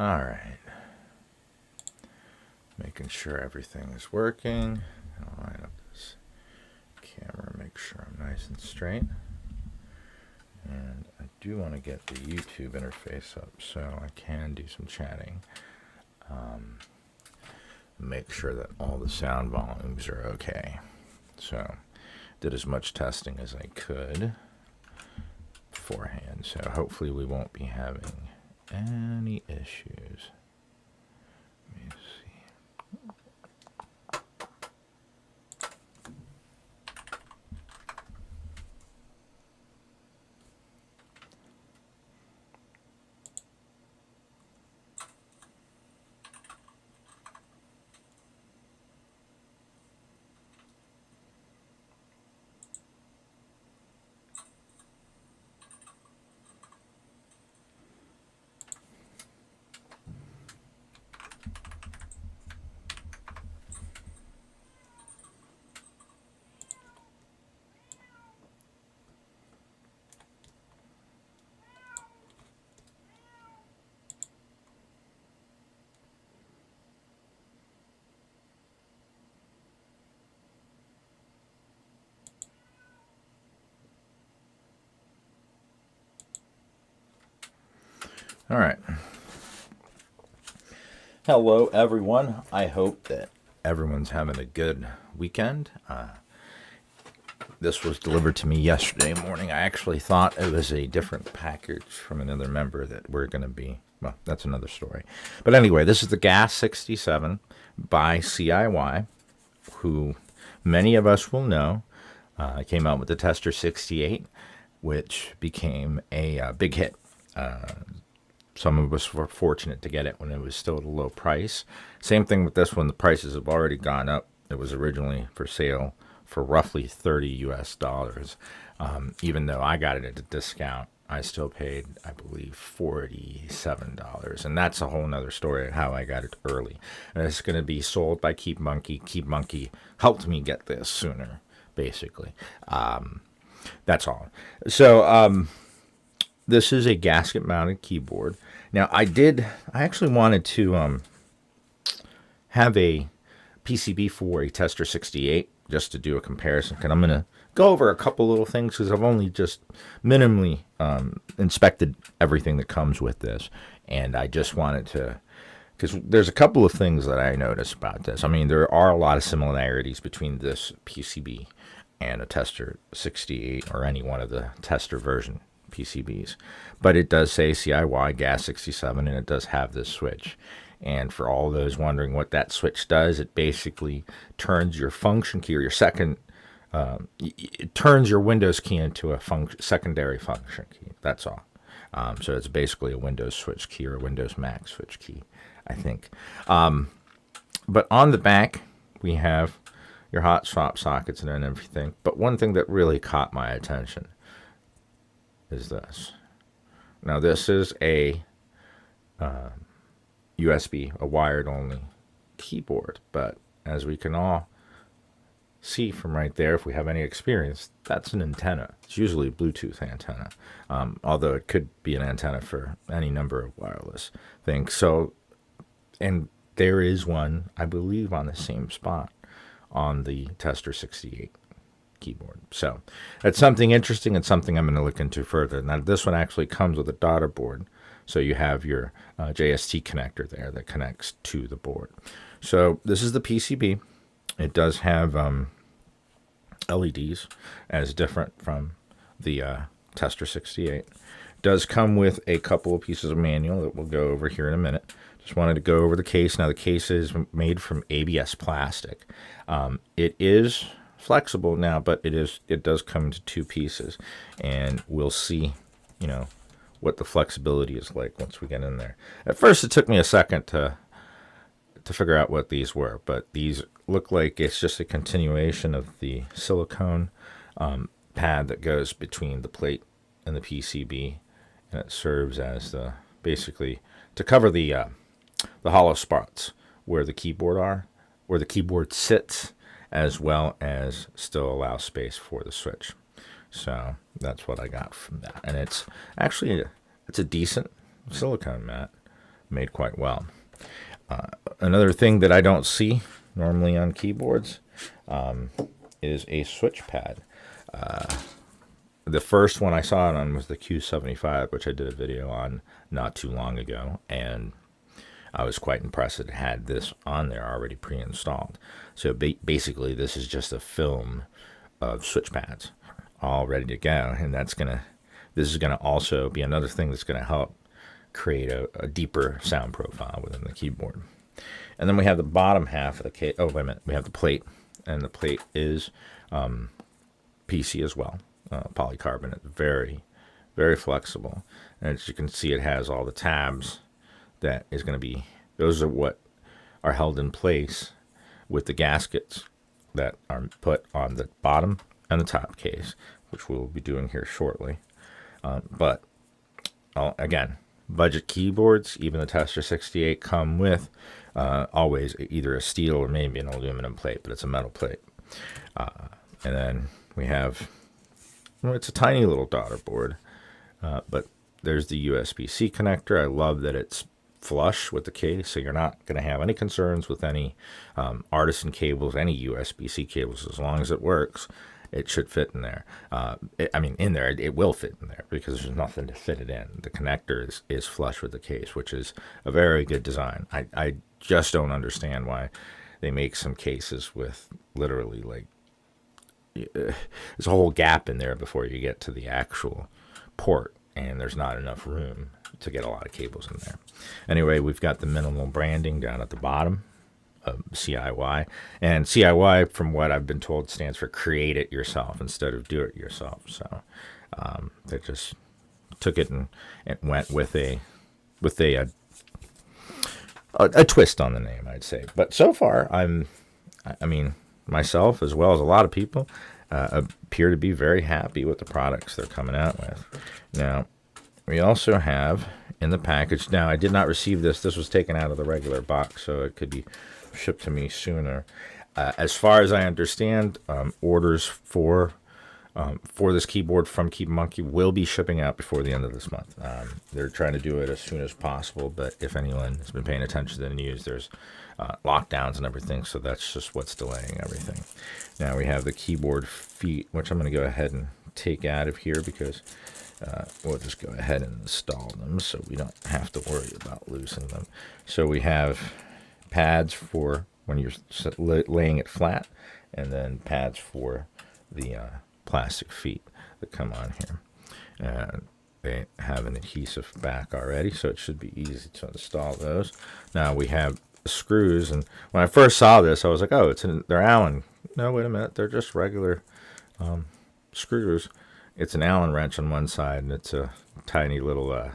All right. Making sure everything is working. I'll line up this camera, make sure I'm nice and straight. And I do want to get the YouTube interface up so I can do some chatting. Make sure that all the sound volumes are okay. So did as much testing as I could beforehand. So hopefully we won't be having any issues. Let me see. All right. Hello, everyone. I hope that everyone's having a good weekend. This was delivered to me yesterday morning. I actually thought it was a different package from another member that we're going to be, well, that's another story. But anyway, this is the GAS67 by CIY, who many of us will know. Came out with the Tester 68, which became a big hit. Some of us were fortunate to get it when it was still at a low price. Same thing with this one. The prices have already gone up. It was originally for sale for roughly $30 US. Even though I got it at a discount, I still paid, I believe, $47. And that's a whole nother story of how I got it early. And it's going to be sold by Keep Monkey. Keep Monkey helped me get this sooner, basically. That's all. So, this is a gasket mounted keyboard. Now I actually wanted to have a PCB for a Tester 68 just to do a comparison. And I'm going to go over a couple little things because I've only just minimally inspected everything that comes with this. And I just wanted to, because there's a couple of things that I noticed about this. I mean, there are a lot of similarities between this PCB and a Tester 68 or any one of the Tester version PCBs, but it does say CIY GAS67 and it does have this switch. And for all those wondering what that switch does, it basically turns your function key or your second, it turns your Windows key into a secondary function key. That's all. So it's basically a Windows switch key or a Windows Mac switch key, I think. But on the back, we have your hot swap sockets and everything. But one thing that really caught my attention is this. Now this is a USB, a wired only keyboard, but as we can all see from right there, if we have any experience, that's an antenna. It's usually a Bluetooth antenna, although it could be an antenna for any number of wireless things. So, and there is one, I believe, on the same spot on the Tester 68 keyboard. So that's something interesting and something I'm going to look into further. Now this one actually comes with a daughter board, so you have your JST connector there that connects to the board. So this is the PCB. It does have LEDs as different from the Tester 68. It does come with a couple of pieces of manual that we'll go over here in a minute. Just wanted to go over the case. Now the case is made from ABS plastic. It is flexible now, but it does come to two pieces, and we'll see, you know, what the flexibility is like once we get in there. At first, it took me a second to figure out what these were, but these look like it's just a continuation of the silicone pad that goes between the plate and the PCB, and it serves as the basically to cover the hollow spots where the keyboard sits, as well as still allow space for the switch. So that's what I got from that. And it's actually, it's a decent silicone mat, made quite well. Another thing that I don't see normally on keyboards is a switch pad. The first one I saw it on was the Q75, which I did a video on not too long ago, and I was quite impressed it had this on there already pre-installed. So basically this is just a film of switch pads all ready to go, and this is gonna also be another thing that's gonna help create a deeper sound profile within the keyboard. And then we have the bottom half of the case. Oh, wait a minute. We have the plate, and the plate is PC as well, polycarbonate, very, very flexible. And as you can see, it has all the tabs that is going to be, those are what are held in place with the gaskets that are put on the bottom and the top case, which we'll be doing here shortly. But again, budget keyboards, even the Tester 68, come with always either a steel or maybe an aluminum plate, but it's a metal plate. And then we have, well, it's a tiny little daughter board, but there's the USB-C connector. I love that it's flush with the case, so you're not going to have any concerns with any artisan cables, any USB-C cables. As long as it works, it should fit in there. In there, it will fit in there because there's nothing to fit it in. The connector is flush with the case, which is a very good design. I just don't understand why they make some cases with literally like, there's a whole gap in there before you get to the actual port, and there's not enough room to get a lot of cables in there. Anyway, we've got the minimal branding down at the bottom of CIY, and CIY, from what I've been told, stands for create it yourself instead of do it yourself. So they just took it and went with a twist on the name, I'd say. But so far, I mean, myself as well as a lot of people appear to be very happy with the products they're coming out with. Now, we also have in the package, now I did not receive this. This was taken out of the regular box, so it could be shipped to me sooner. As far as I understand, orders for this keyboard from Keep Monkey will be shipping out before the end of this month. They're trying to do it as soon as possible, but if anyone has been paying attention to the news, there's lockdowns and everything, so that's just what's delaying everything. Now we have the keyboard feet, which I'm going to go ahead and take out of here because we'll just go ahead and install them so we don't have to worry about losing them. So we have pads for when you're laying it flat, and then pads for the plastic feet that come on here. And they have an adhesive back already, so it should be easy to install those. Now we have screws, and when I first saw this, I was like, oh, they're Allen. No, wait a minute, they're just regular screws. It's an Allen wrench on one side, and it's a tiny little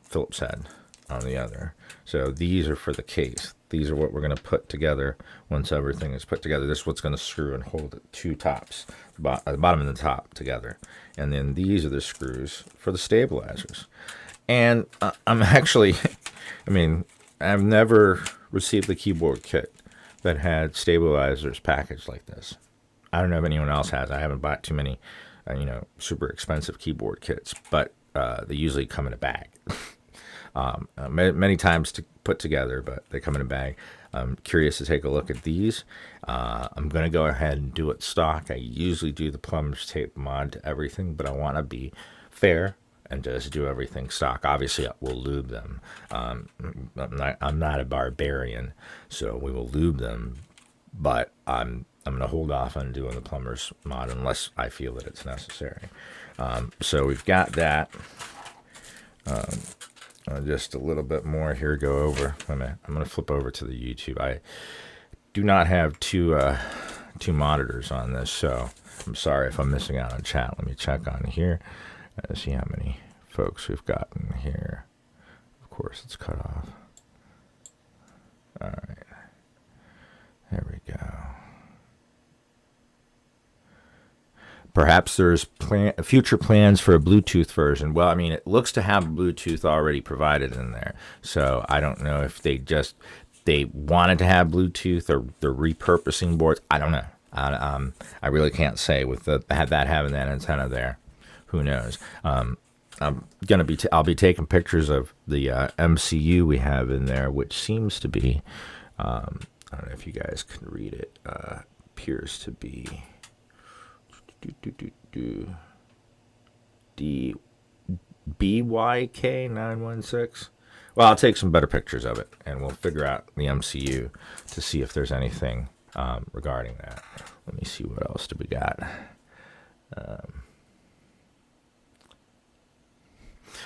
Phillips head on the other. So these are for the case. These are what we're going to put together once everything is put together. This is what's going to screw and hold the two tops, the bottom and the top together. And then these are the screws for the stabilizers. And I'm actually, I've never received the keyboard kit that had stabilizers packaged like this. I don't know if anyone else has. I haven't bought too many, super expensive keyboard kits, but they usually come in a bag. Many times to put together, but they come in a bag. I'm curious to take a look at these. I'm going to go ahead and do it stock. I usually do the plumber's tape mod to everything, but I want to be fair and just do everything stock. Obviously, we'll lube them. I'm not a barbarian, so we will lube them, but I'm going to hold off on doing the plumber's mod unless I feel that it's necessary. So we've got that. Just a little bit more here. Go over. Wait a minute. I'm going to flip over to the YouTube. I do not have two monitors on this, so I'm sorry if I'm missing out on chat. Let me check on here. See how many folks we've gotten here. Of course, it's cut off. All right. There we go. Perhaps there's future plans for a Bluetooth version. Well, it looks to have Bluetooth already provided in there. So I don't know if they wanted to have Bluetooth or they're repurposing boards. I don't know. I really can't say with that having that antenna there. Who knows? I'll be taking pictures of the MCU we have in there, which seems to be, I don't know if you guys can read it, appears to be BYK916. Well, I'll take some better pictures of it, and we'll figure out the MCU to see if there's anything regarding that. Let me see what else do we got.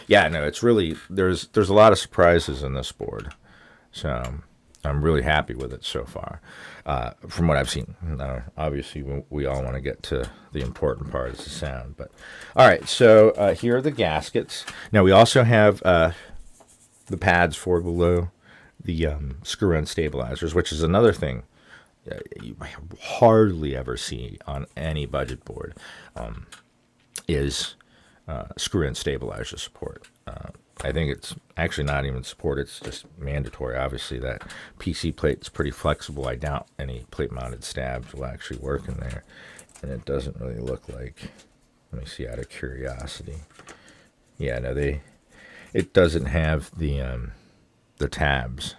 Yeah, no, it's really there's a lot of surprises in this board, so I'm really happy with it so far, from what I've seen. Obviously, we all want to get to the important part, is the sound. But all right, so here are the gaskets. Now we also have the pads for below the screw-in stabilizers, which is another thing you hardly ever see on any budget board, is screw-in stabilizer support. I think it's actually not even support, it's just mandatory. Obviously, that PC plate's pretty flexible. I doubt any plate-mounted stabs will actually work in there. And it doesn't really look like, let me see out of curiosity. Yeah, no, it doesn't have the tabs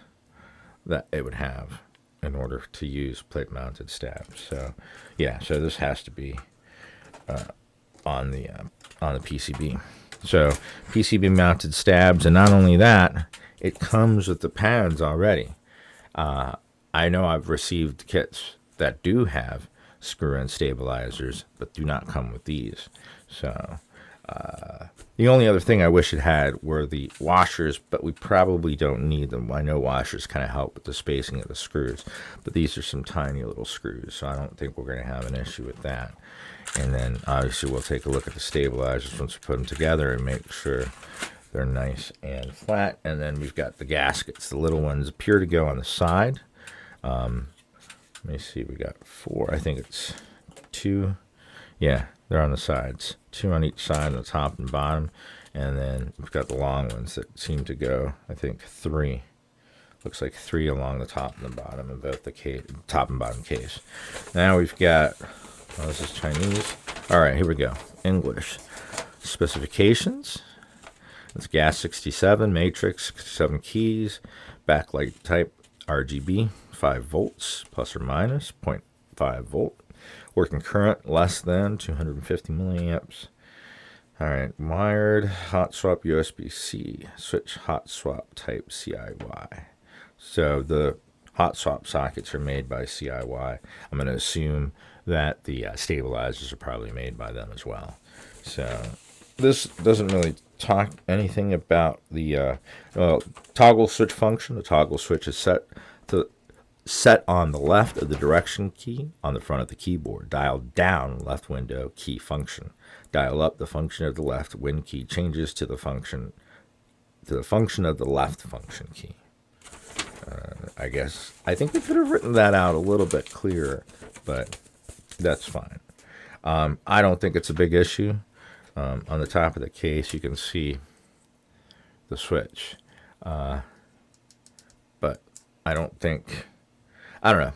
that it would have in order to use plate-mounted stabs. So, yeah, so this has to be on the PCB. So PCB mounted stabs, and not only that, it comes with the pads already. I know I've received kits that do have screw-in stabilizers, but do not come with these. So the only other thing I wish it had were the washers, but we probably don't need them. I know washers kind of help with the spacing of the screws, but these are some tiny little screws, so I don't think we're going to have an issue with that. And then obviously we'll take a look at the stabilizers once we put them together and make sure they're nice and flat. And then we've got the gaskets. The little ones appear to go on the side. Let me see, we got 4. I think it's 2. Yeah, they're on the sides. 2 on each side, on the top and bottom. And then we've got the long ones that seem to go, I think, 3. Looks like 3 along the top and the bottom of both the top and bottom case. Now we've got, oh, this is Chinese. All right, here we go. English. Specifications. It's GAS67, matrix, 67 keys, backlight type RGB, 5 volts, plus or minus 0.5 volt. Working current less than 250 milliamps. All right, wired, hot swap USB-C, switch hot swap type CIY. So the hot swap sockets are made by CIY. I'm going to assume that the stabilizers are probably made by them as well. So this doesn't really talk anything about the toggle switch function. The toggle switch is set on the left of the direction key on the front of the keyboard. Dial down left window key function. Dial up the function of the left Win key changes to the function of the left function key. I think we could have written that out a little bit clearer, but that's fine. I don't think it's a big issue. On the top of the case, you can see the switch, but I don't know.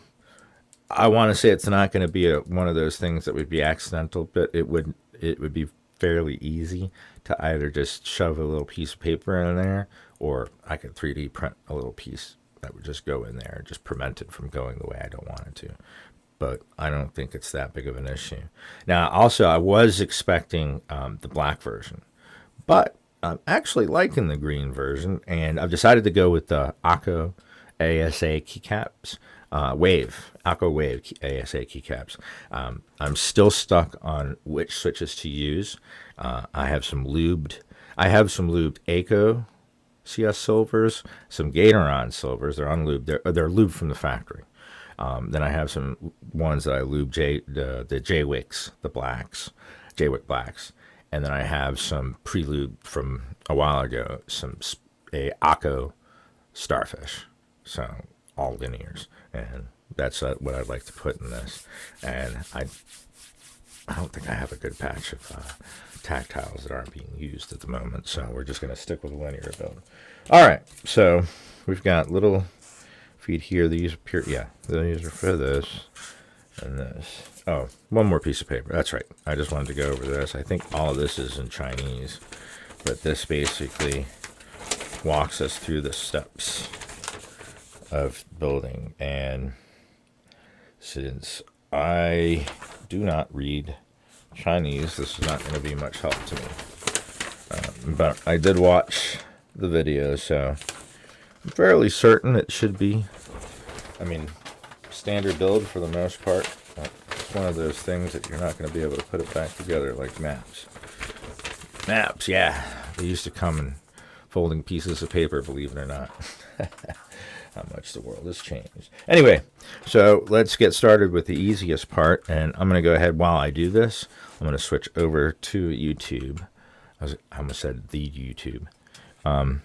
I want to say it's not going to be one of those things that would be accidental, but it would be fairly easy to either just shove a little piece of paper in there, or I could 3D print a little piece that would just go in there and just prevent it from going the way I don't want it to. But I don't think it's that big of an issue. Now, also, I was expecting the black version, but I'm actually liking the green version, and I've decided to go with the ACO ASA keycaps, ACO Wave ASA keycaps. I'm still stuck on which switches to use. I have some lubed ACO CS silvers, some Gatoron silvers. They're unlubed. They're lubed from the factory. Then I have some ones that I lube the JWICs, the blacks, JWIC blacks. And then I have some pre-lubed from a while ago, a ACO starfish. So all linears. And that's what I'd like to put in this. And I don't think I have a good patch of tactiles that aren't being used at the moment. So we're just going to stick with a linear build. All right. So we've got little feet here. These appear, yeah, these are for this and this. Oh, one more piece of paper. That's right. I just wanted to go over this. I think all of this is in Chinese. But this basically walks us through the steps of building. And since I do not read Chinese, this is not going to be much help to me. But I did watch the video, so I'm fairly certain it should be, I mean, standard build for the most part. It's one of those things that you're not going to be able to put it back together like maps. Maps, yeah. They used to come in folding pieces of paper, believe it or not. How much the world has changed. Anyway, so let's get started with the easiest part. And I'm going to go ahead while I do this. I'm going to switch over to YouTube. I almost said the YouTube. All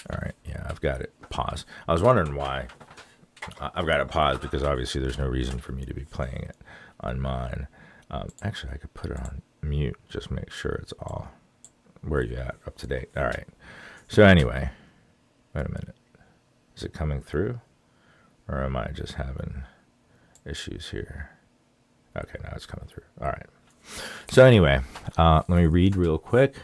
right, yeah, I've got it. Pause. I was wondering why. I've got it paused because obviously there's no reason for me to be playing it on mine. Actually, I could put it on mute. Just make sure it's all where you at, up to date. All right. So anyway, wait a minute. Is it coming through? Or am I just having issues here? Okay, now it's coming through. All right. So anyway, let me read real quick.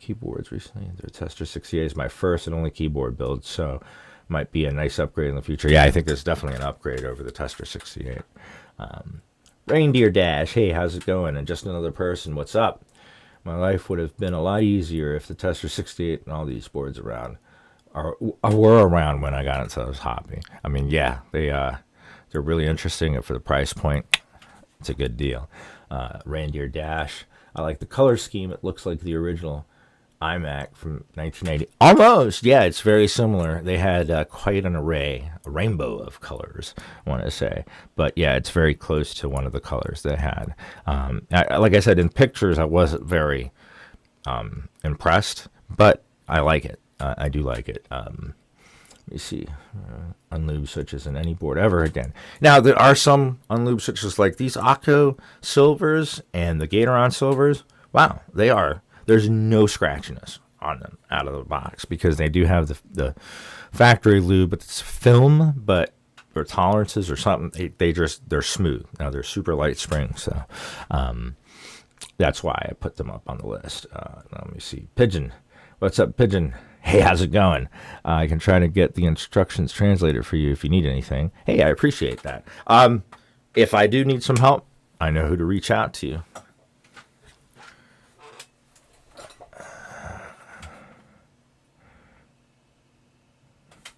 Keyboards recently. The Tester 68 is my first and only keyboard build, so might be a nice upgrade in the future. Yeah, I think there's definitely an upgrade over the Tester 68. Reindeer Dash, hey, how's it going? And just another person, what's up? My life would have been a lot easier if the Tester 68 and all these boards around were around when I got into this hobby. I mean, yeah, they're really interesting, and for the price point, it's a good deal. Reindeer Dash, I like the color scheme. It looks like the original iMac from 1990. Almost, yeah, it's very similar. They had quite an array, a rainbow of colors, I want to say. But yeah, it's very close to one of the colors they had. Like I said, in pictures, I wasn't very impressed, but I like it. I do like it. Let me see. Unlubed switches in any board ever again. Now, there are some unlubed switches like these Akko Silvers and the Gatoron Silvers. Wow, they are. There's no scratchiness on them out of the box because they do have the factory lube, but it's film, but their tolerances or something, they're smooth. Now, they're super light springs, so that's why I put them up on the list. Let me see. Pigeon. What's up, Pigeon? Hey, how's it going? I can try to get the instructions translated for you if you need anything. Hey, I appreciate that. If I do need some help, I know who to reach out to.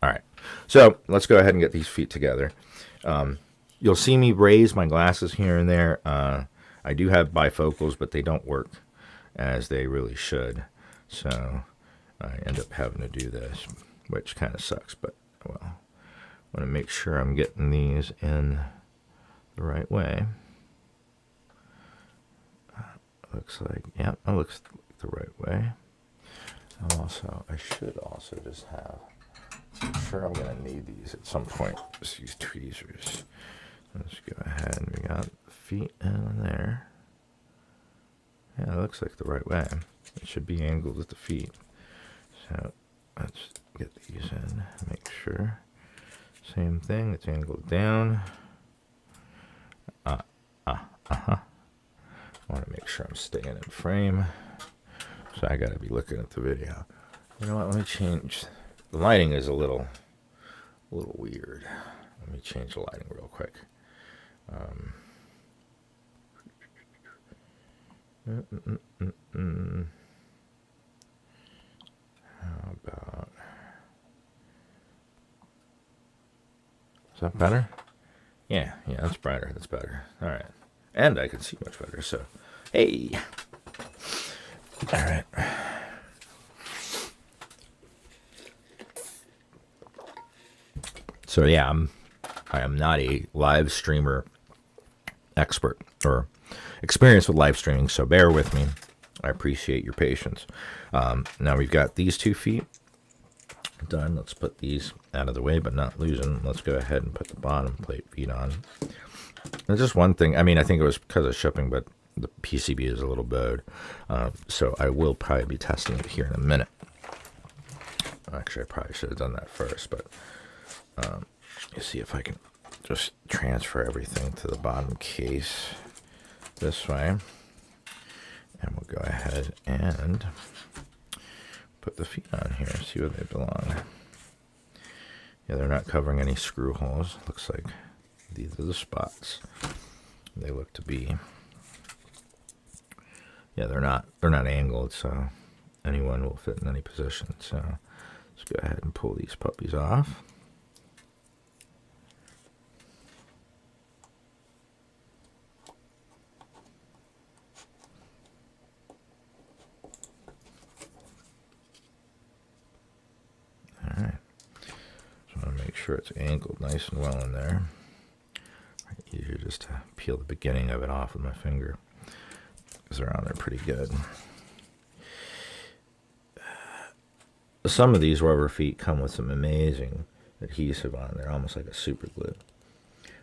All right, so let's go ahead and get these feet together. You'll see me raise my glasses here and there. I do have bifocals, but they don't work as they really should. So I end up having to do this, which kind of sucks, but well, I want to make sure I'm getting these in the right way. Looks like, yeah, it looks like the right way. I should also just have, I'm sure I'm going to need these at some point, just these tweezers. Let's go ahead and we got the feet in there. Yeah, it looks like the right way. It should be angled with the feet. So let's get these in, make sure. Same thing, it's angled down. I want to make sure I'm staying in frame. So I got to be looking at the video. You know what, let me change. The lighting is a little weird. Let me change the lighting real quick. How about, is that better? Yeah, that's brighter. That's better. All right. And I can see much better. So, hey. All right. So yeah, I am not a live streamer expert or experienced with live streaming, so bear with me. I appreciate your patience. Now we've got these 2 feet done. Let's put these out of the way, but not losing. Let's go ahead and put the bottom plate feet on. There's just one thing. I mean, I think it was because of shipping, but the PCB is a little bowed. So I will probably be testing it here in a minute. Actually, I probably should have done that first, but let's see if I can just transfer everything to the bottom case this way. And we'll go ahead and put the feet on here, see where they belong. Yeah, they're not covering any screw holes. Looks like these are the spots. They look to be, yeah, they're not angled, so anyone will fit in any position. So let's go ahead and pull these puppies off. All right. So I want to make sure it's angled nice and well in there. Easier just to peel the beginning of it off with my finger, because they're on there pretty good. Some of these rubber feet come with some amazing adhesive on there, almost like a super glue.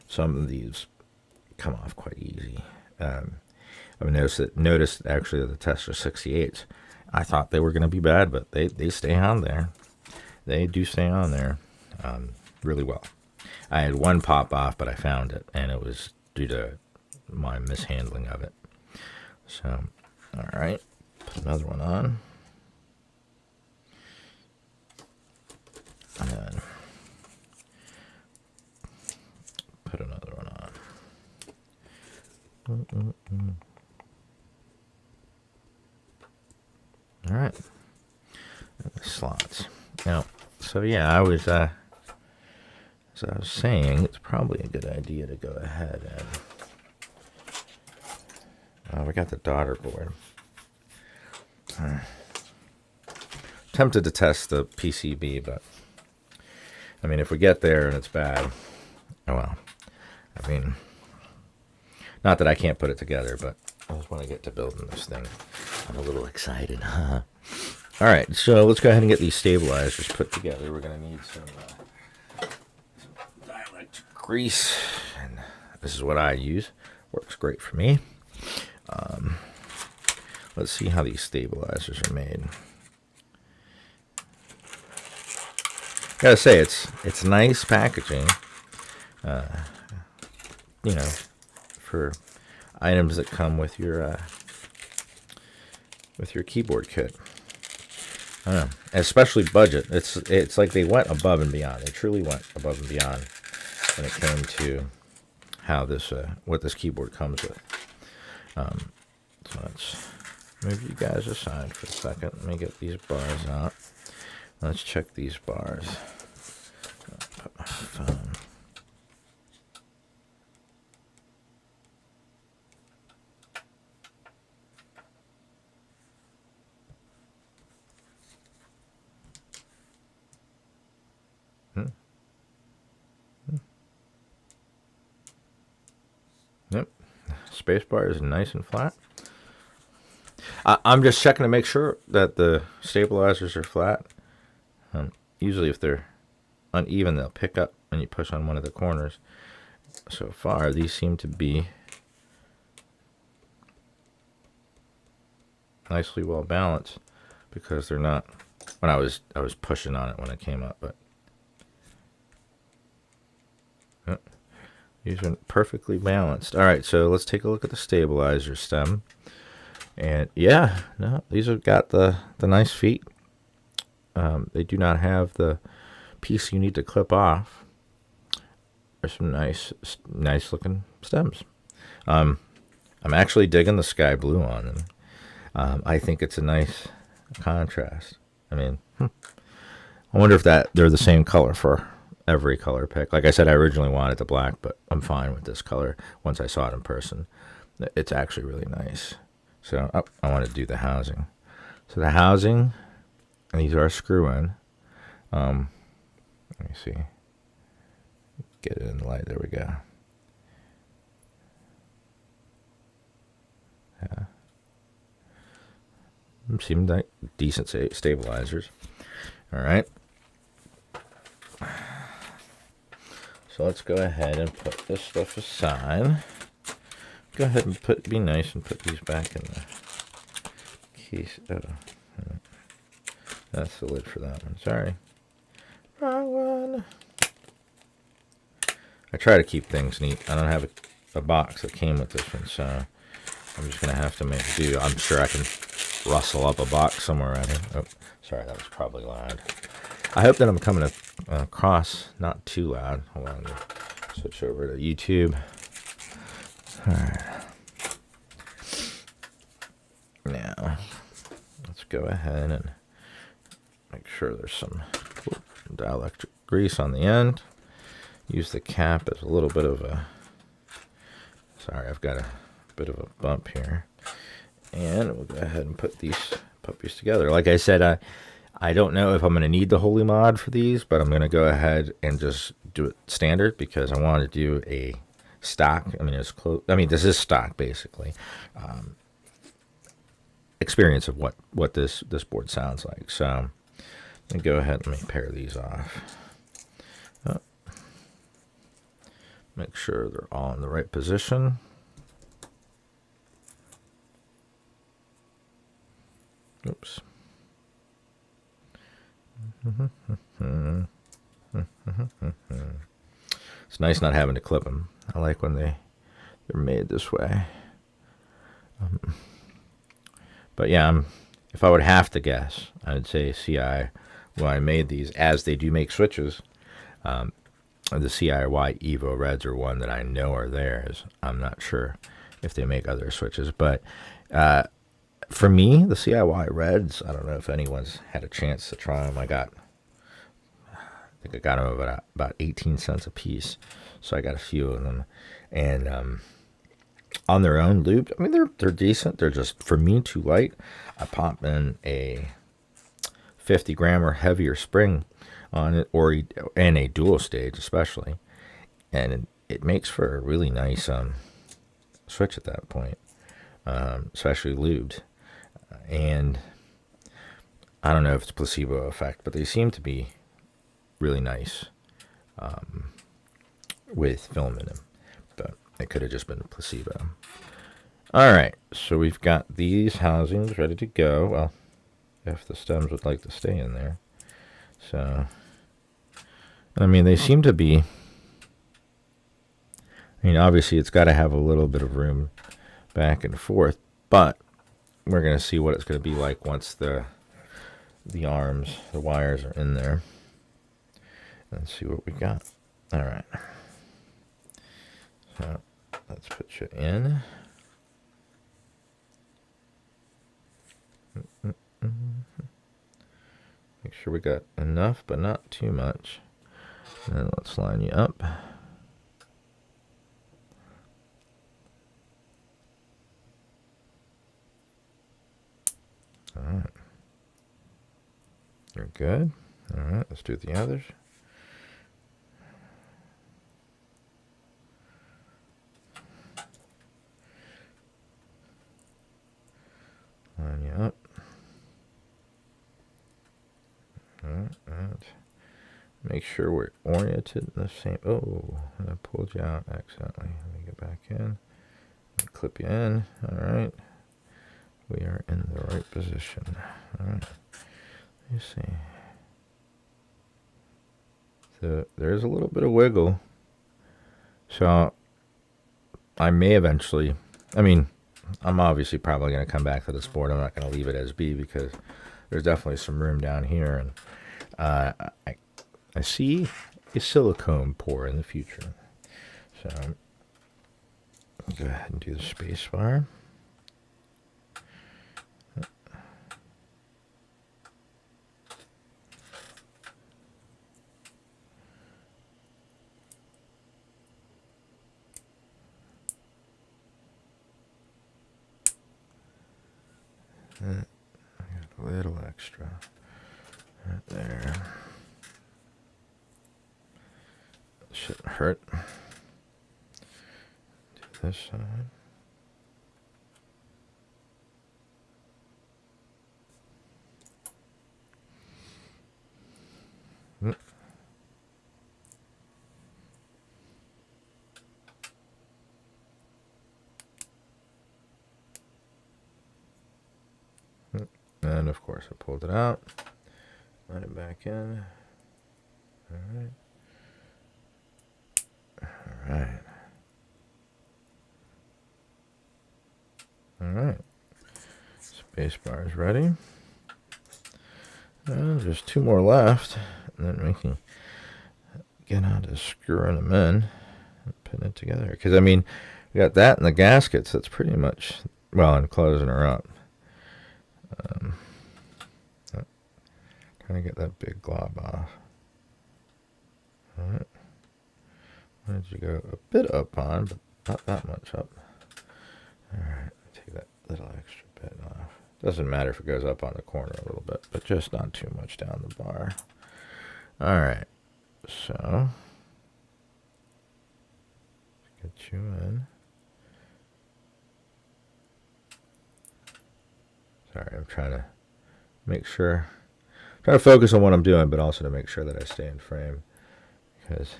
Some of these come off quite easy. I've noticed actually the Tester 68s. I thought they were going to be bad, but they stay on there. They do stay on there really well. I had one pop off, but I found it, and it was due to my mishandling of it. So, all right, put another one on. And then put another one on. All right, and the slots. Now, so yeah, I was as I was saying, it's probably a good idea to go ahead and we got the daughter board. Tempted to test the PCB, but I mean, if we get there and it's bad, oh well. I mean, not that I can't put it together, but I just want to get to building this thing. I'm a little excited, huh? All right, so let's go ahead and get these stabilizers put together. We're going to need some dielectric grease, and this is what I use. Works great for me. Let's see how these stabilizers are made. Gotta say, it's nice packaging, you know, for items that come with your keyboard kit. I don't know, especially budget. It's like they went above and beyond. They truly went above and beyond when it came to how this what this keyboard comes with. So let's move you guys aside for a second. Let me get these bars out. Let's check these bars. I'll put my phone. Yep, spacebar is nice and flat. I'm just checking to make sure that the stabilizers are flat. Usually if they're uneven, they'll pick up when you push on one of the corners. So far, these seem to be nicely well balanced, because they're not, when I was pushing on it when it came up, but these are perfectly balanced. All right, so let's take a look at the stabilizer stem. And yeah, no, these have got the nice feet. They do not have the piece you need to clip off. There's some nice looking stems. I'm actually digging the sky blue on them. I think it's a nice contrast. I mean, I wonder if they're the same color for every color pick. Like I said, I originally wanted the black, but I'm fine with this color once I saw it in person. It's actually really nice. So I want to do the housing. So the housing, these are screw-in. Let me see. Get it in the light. There we go. Yeah. Seem like decent stabilizers. All right. So let's go ahead and put this stuff aside. Go ahead and be nice and put these back in the case. Oh, that's the lid for that one. Sorry. Wrong one. I try to keep things neat. I don't have a box that came with this one, so I'm just going to have to make do. I'm sure I can rustle up a box somewhere around here. Oh, sorry, that was probably loud. I hope that I'm coming across not too loud. Hold on, switch over to YouTube. All right. Now, let's go ahead and make sure there's some dielectric grease on the end. Use the cap as a little bit of a... Sorry, I've got a bit of a bump here. And we'll go ahead and put these puppies together. Like I said, I don't know if I'm going to need the Holy Mod for these, but I'm going to go ahead and just do it standard because I want to do a stock. I mean, it's close. I mean, this is stock basically. Experience of what this board sounds like. So let me go ahead and let me pair these off. Make sure they're all in the right position. Oops. It's nice not having to clip them. I like when they're made this way. But yeah, if I would have to guess, I'd say CI, when I made these, as they do make switches, the CIY Evo Reds are one that I know are theirs. I'm not sure if they make other switches, but for me, the CIY Reds, I don't know if anyone's had a chance to try them. I think I got them about 18 cents a piece, so I got a few of them, and on their own lubed, I mean they're decent. They're just, for me, too light. I pop in a 50 gram or heavier spring on it, and a dual stage especially, and it makes for a really nice switch at that point, especially lubed. And I don't know if it's placebo effect, but they seem to be really nice with film in them, but it could have just been a placebo. All right, so we've got these housings ready to go. Well, if the stems would like to stay in there. So, I mean, they seem to be, I mean, obviously it's got to have a little bit of room back and forth, but we're going to see what it's going to be like once the arms, the wires are in there. Let's see what we got. All right. So let's put you in. Make sure we got enough, but not too much. And then let's line you up. All right. You're good. All right, let's do the others. Line you up. All right. Make sure we're oriented in the same. Oh, I pulled you out accidentally. Let me get back in. Clip you in. All right. We are in the right position. All right. Let me see. So there's a little bit of wiggle. So I may eventually, I mean, I'm obviously probably going to come back to this board. I'm not going to leave it as B because there's definitely some room down here. And I see a silicone pour in the future. So go ahead and do the space bar. I got a little extra right there. Shouldn't hurt. Do this side. And of course I pulled it out. Let it back in. Alright. Alright. All right. Space bar is ready. There's 2 more left, and then we can get on to screwing them in and putting it together. Because, I mean, we got that and the gaskets. That's pretty much, well, and closing her up. Trying to get that big glob off. All right. Why did you go a bit up on, but not that much up? All right. Take that little extra bit off. Doesn't matter if it goes up on the corner a little bit, but just not too much down the bar. All right. So, get you in. Sorry, I'm trying to make sure. Trying to focus on what I'm doing, but also to make sure that I stay in frame. Because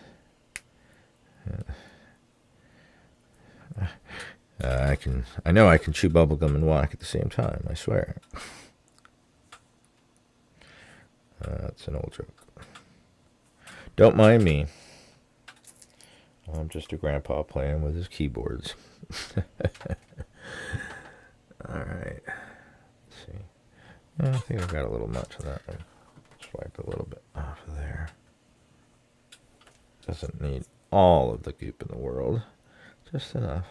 I know I can chew bubblegum and walk at the same time, I swear. That's an old joke. Don't mind me. I'm just a grandpa playing with his keyboards. Alright. Let's see. I think I got a little much of that one. Swipe a little bit off of there. Doesn't need all of the goop in the world. Just enough.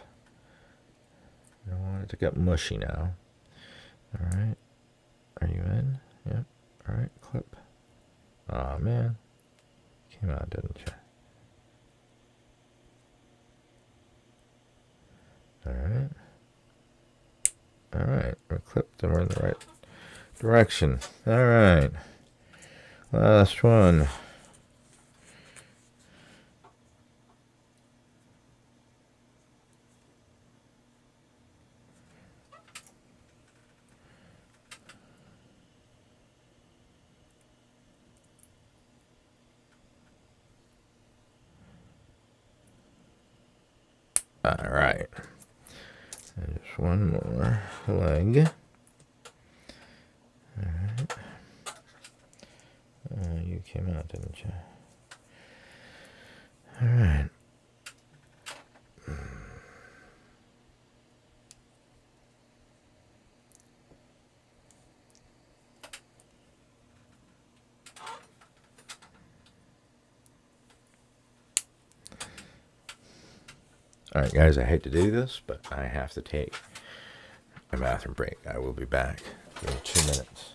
I don't want it to get mushy now. Alright. Are you in? Yep. Alright, clip. Aw, man. Came out, didn't you? Alright. Alright. We're clipped and we're in the right direction. Alright. Last one. All right. And just one more leg. All right. You came out, didn't you? All right. All right, guys, I hate to do this, but I have to take a bathroom break. I will be back in 2 minutes.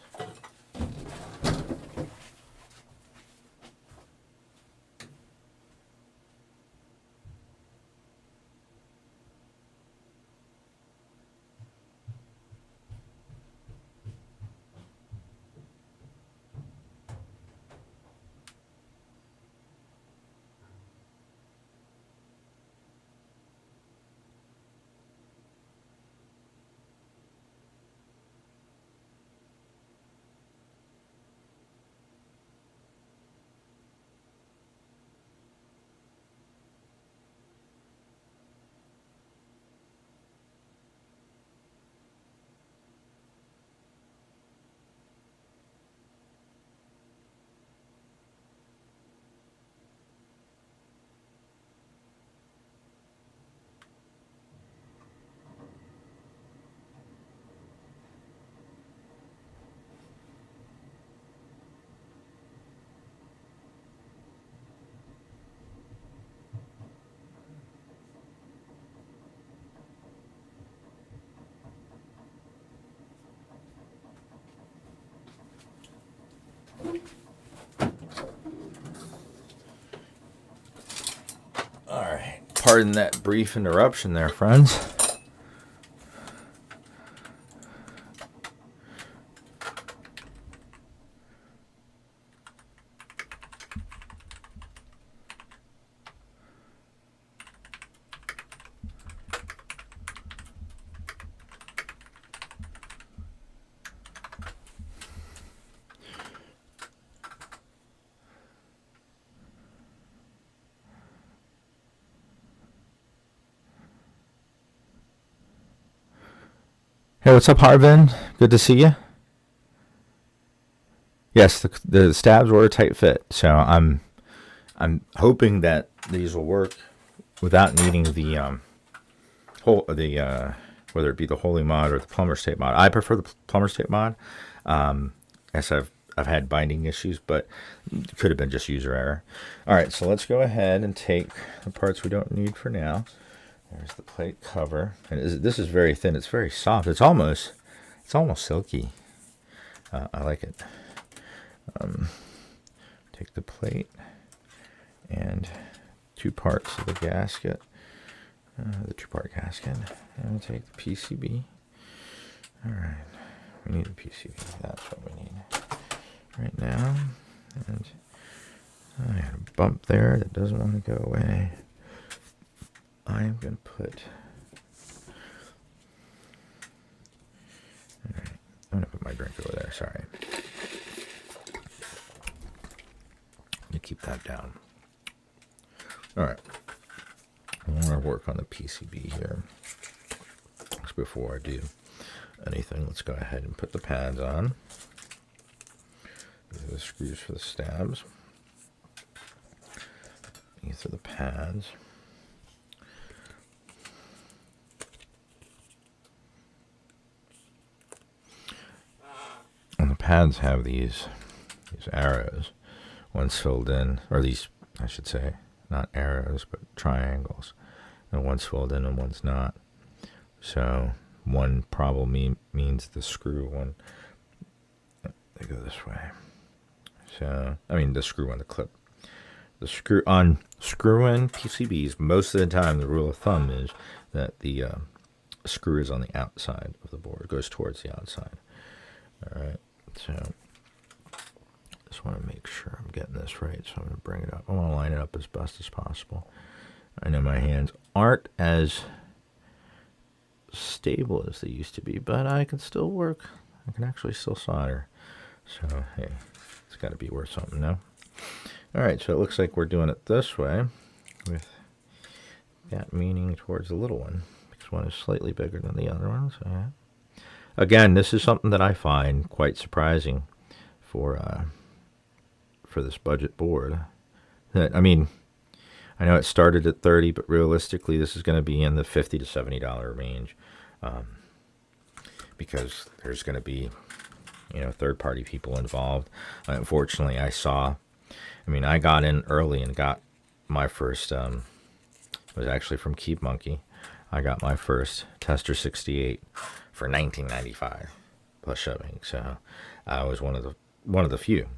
All right. Pardon that brief interruption there, friends. Hey, what's up, Harvin? Good to see you. Yes, the stabs were a tight fit, so I'm hoping that these will work without needing the whether it be the Holy mod or the plumber's tape mod. I prefer the plumber's tape mod. Yes, I've had binding issues, but it could have been just user error. All right, so let's go ahead and take the parts we don't need for now. There's the plate cover, and this is very thin. It's very soft. It's almost silky. I like it. Take the plate and 2 parts of the gasket, the 2-part gasket, and we'll take the PCB. All right, we need a PCB. That's what we need right now. And I had a bump there that doesn't want to go away. I am going to put. All right, I'm going to put my drink over there. Sorry. Let me keep that down. All right. I want to work on the PCB here. Just before I do anything, let's go ahead and put the pads on. These are the screws for the stabs. These are the pads. And the pads have these arrows. One's filled in, or these, I should say, not arrows, but triangles. And one's filled in and one's not. So one probably means the screw one. They go this way. So, I mean, the screw on the clip. The screw on screw-in PCBs, most of the time, the rule of thumb is that the screw is on the outside of the board. It goes towards the outside. All right, so just want to make sure I'm getting this right, so I'm going to bring it up. I want to line it up as best as possible. I know my hands aren't as stable as they used to be, but I can still work. I can actually still solder. So, hey, it's got to be worth something, no? All right, so it looks like we're doing it this way with that meaning towards the little one, because one is slightly bigger than the other one. So, yeah. Again, this is something that I find quite surprising for this budget board. I mean, I know it started at $30, but realistically, this is going to be in the $50 to $70 range, because there's going to be, third-party people involved. Unfortunately, I got in early and got my first. It was actually from Keep Monkey. I got my first Tester 68 for $19.95 plus shipping. So I was one of the few,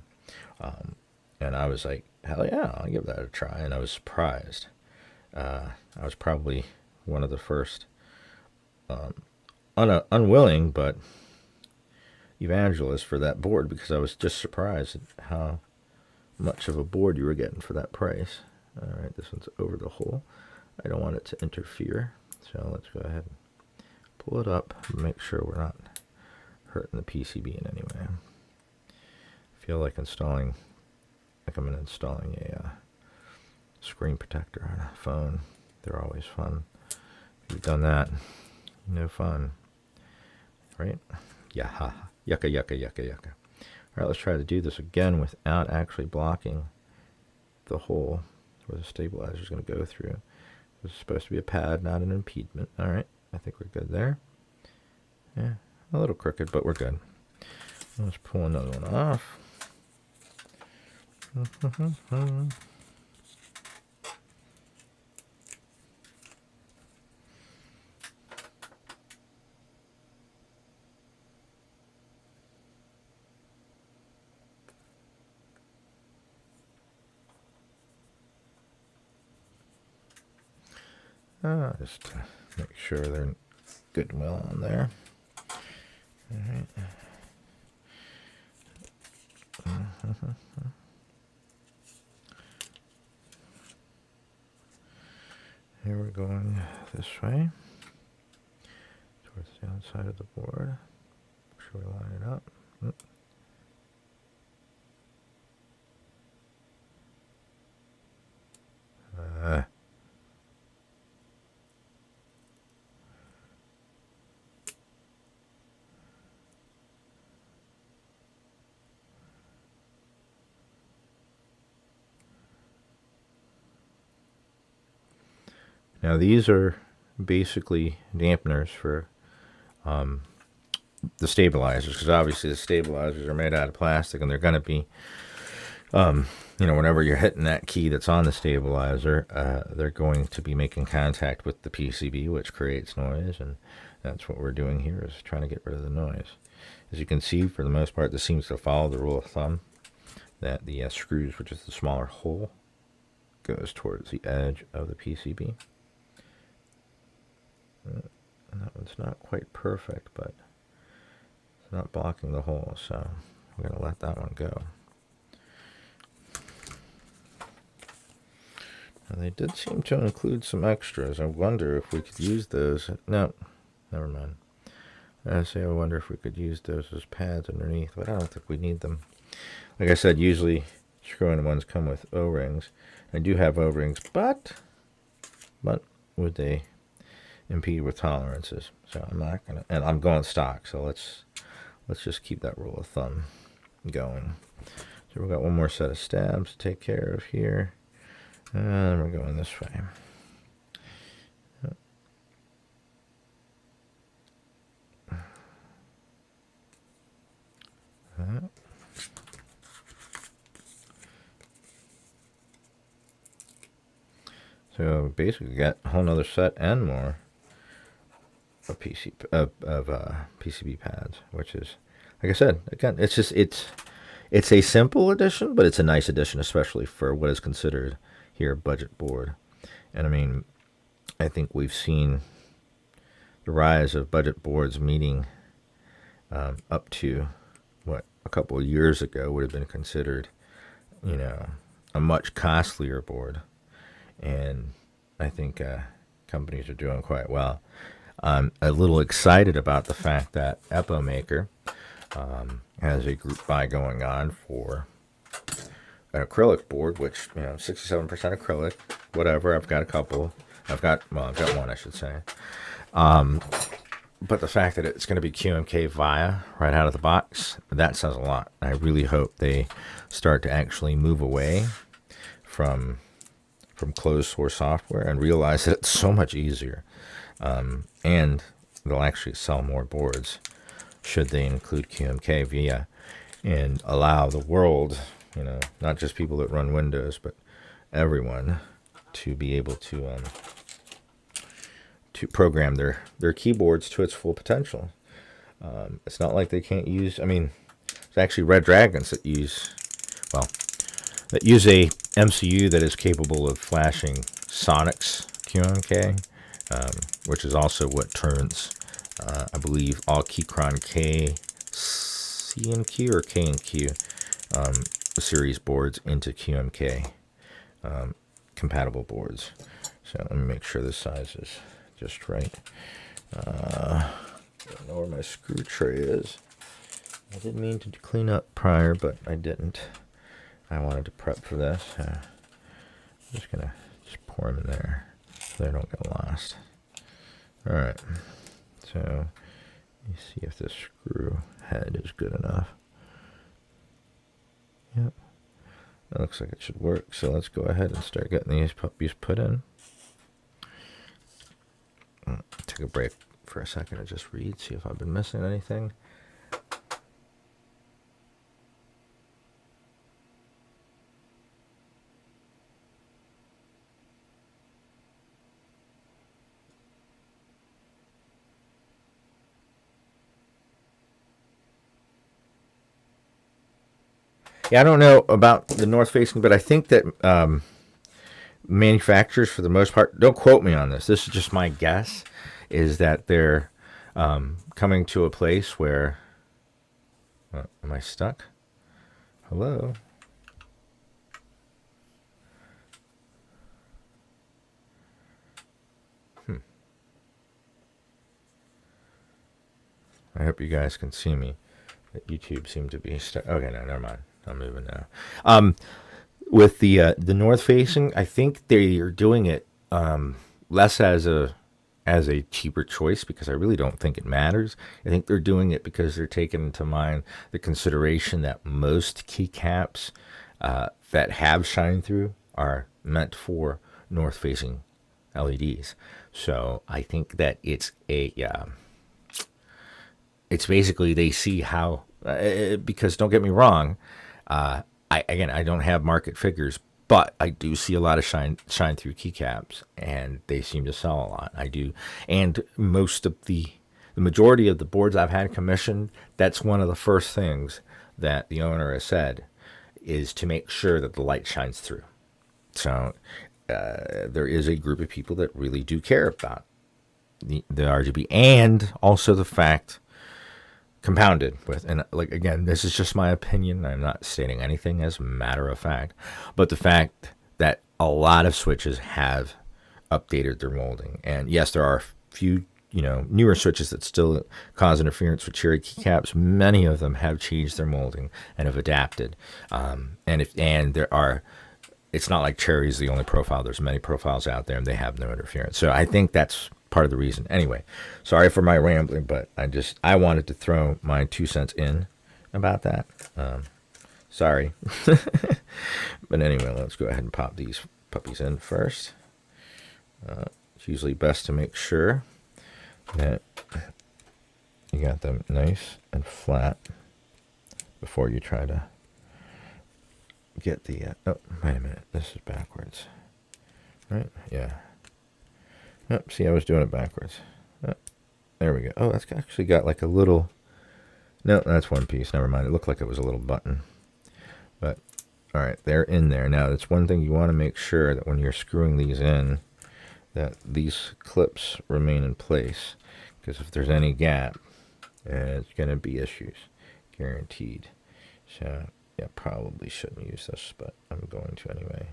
and I was like, hell yeah, I'll give that a try. And I was surprised. I was probably one of the first, unwilling but evangelist for that board, because I was just surprised at how much of a board you were getting for that price. All right, this one's over the hole. I don't want it to interfere, so let's go ahead and pull it up and make sure we're not hurting the PCB in any way. I feel like I'm installing a screen protector on a phone. They're always fun. If you've done that, no fun, right? Yeah, yucca, yucca, yucca, yucca. All right, let's try to do this again without actually blocking the hole where the stabilizer is going to go through. This is supposed to be a pad, not an impediment. All right, I think we're good there. Yeah, a little crooked, but we're good. Let's pull another one off. Just to make sure they're good and well on there. All right. Here we're going this way towards the outside of the board. Make sure we line it up. Now these are basically dampeners for the stabilizers, because obviously the stabilizers are made out of plastic, and they're going to be, whenever you're hitting that key that's on the stabilizer, they're going to be making contact with the PCB, which creates noise, and that's what we're doing here, is trying to get rid of the noise. As you can see, for the most part, this seems to follow the rule of thumb that the screws, which is the smaller hole, goes towards the edge of the PCB. And that one's not quite perfect, but it's not blocking the hole, so we're going to let that one go. And they did seem to include some extras. I wonder if we could use those. No, never mind. I wonder if we could use those as pads underneath, but I don't think we need them. Like I said, usually screw-in ones come with O-rings. I do have O-rings, but would they impede with tolerances? So I'm not gonna, and I'm going stock. So let's just keep that rule of thumb going. So we've got one more set of stabs to take care of here, and we're going this way. So basically, got a whole nother set and more of PCB pads, which is, like I said, again, it's a simple addition, but it's a nice addition, especially for what is considered here a budget board. And I mean, I think we've seen the rise of budget boards, meaning up to what a couple of years ago would have been considered, a much costlier board. And I think companies are doing quite well. I'm a little excited about the fact that Epomaker has a group buy going on for an acrylic board, which, 67% acrylic, whatever. I've got a couple. I've got one, I should say. But the fact that it's going to be QMK via right out of the box, that says a lot. I really hope they start to actually move away from closed source software and realize that it's so much easier. And they'll actually sell more boards should they include QMK via and allow the world, not just people that run Windows, but everyone to be able to program their keyboards to its full potential. It's not like they can't use, there's actually Red Dragons that use a MCU that is capable of flashing Sonic's QMK, which is also what turns, I believe, all Keychron K, C and Q or K and Q series boards into QMK compatible boards. So let me make sure this size is just right. I don't know where my screw tray is. I didn't mean to clean up prior, but I didn't. I wanted to prep for this. I'm just going to pour them in there so they don't get lost. Alright, so let me see if this screw head is good enough. Yep, that looks like it should work. So let's go ahead and start getting these puppies put in. Take a break for a second and just read, see if I've been missing anything. Yeah, I don't know about the north facing, but I think that manufacturers, for the most part, don't quote me on this. This is just my guess, is that they're coming to a place where... am I stuck? Hello? I hope you guys can see me. YouTube seemed to be stuck. Okay, no, never mind. I'm moving now. With the north facing, I think they are doing it less as a cheaper choice, because I really don't think it matters. I think they're doing it because they're taking into mind the consideration that most keycaps that have shine through are meant for north facing LEDs. So I think that it's a it's basically they see how, because don't get me wrong, I don't have market figures, but I do see a lot of shine through keycaps, and they seem to sell a lot. I do, and most of the majority of the boards I've had commissioned, that's one of the first things that the owner has said is to make sure that the light shines through. So there is a group of people that really do care about the RGB, and also the fact, compounded with, and like again, this is just my opinion, I'm not stating anything as a matter of fact, but the fact that a lot of switches have updated their molding. And yes, there are a few, newer switches that still cause interference with cherry keycaps. Many of them have changed their molding and have adapted. And there are, it's not like cherry is the only profile. There's many profiles out there, and they have no interference. So I think that's part of the reason. Anyway, sorry for my rambling, but I wanted to throw my 2 cents in about that. Sorry. But anyway, let's go ahead and pop these puppies in first. It's usually best to make sure that you got them nice and flat before you try to get the oh, wait a minute, this is backwards, right? Yeah. Oh, see, I was doing it backwards. Oh, there we go. Oh, that's actually got like a little, no, that's one piece, never mind. It looked like it was a little button, but all right, they're in there. Now that's one thing you want to make sure, that when you're screwing these in, that these clips remain in place, because if there's any gap, it's going to be issues, guaranteed. So yeah, probably shouldn't use this, but I'm going to anyway.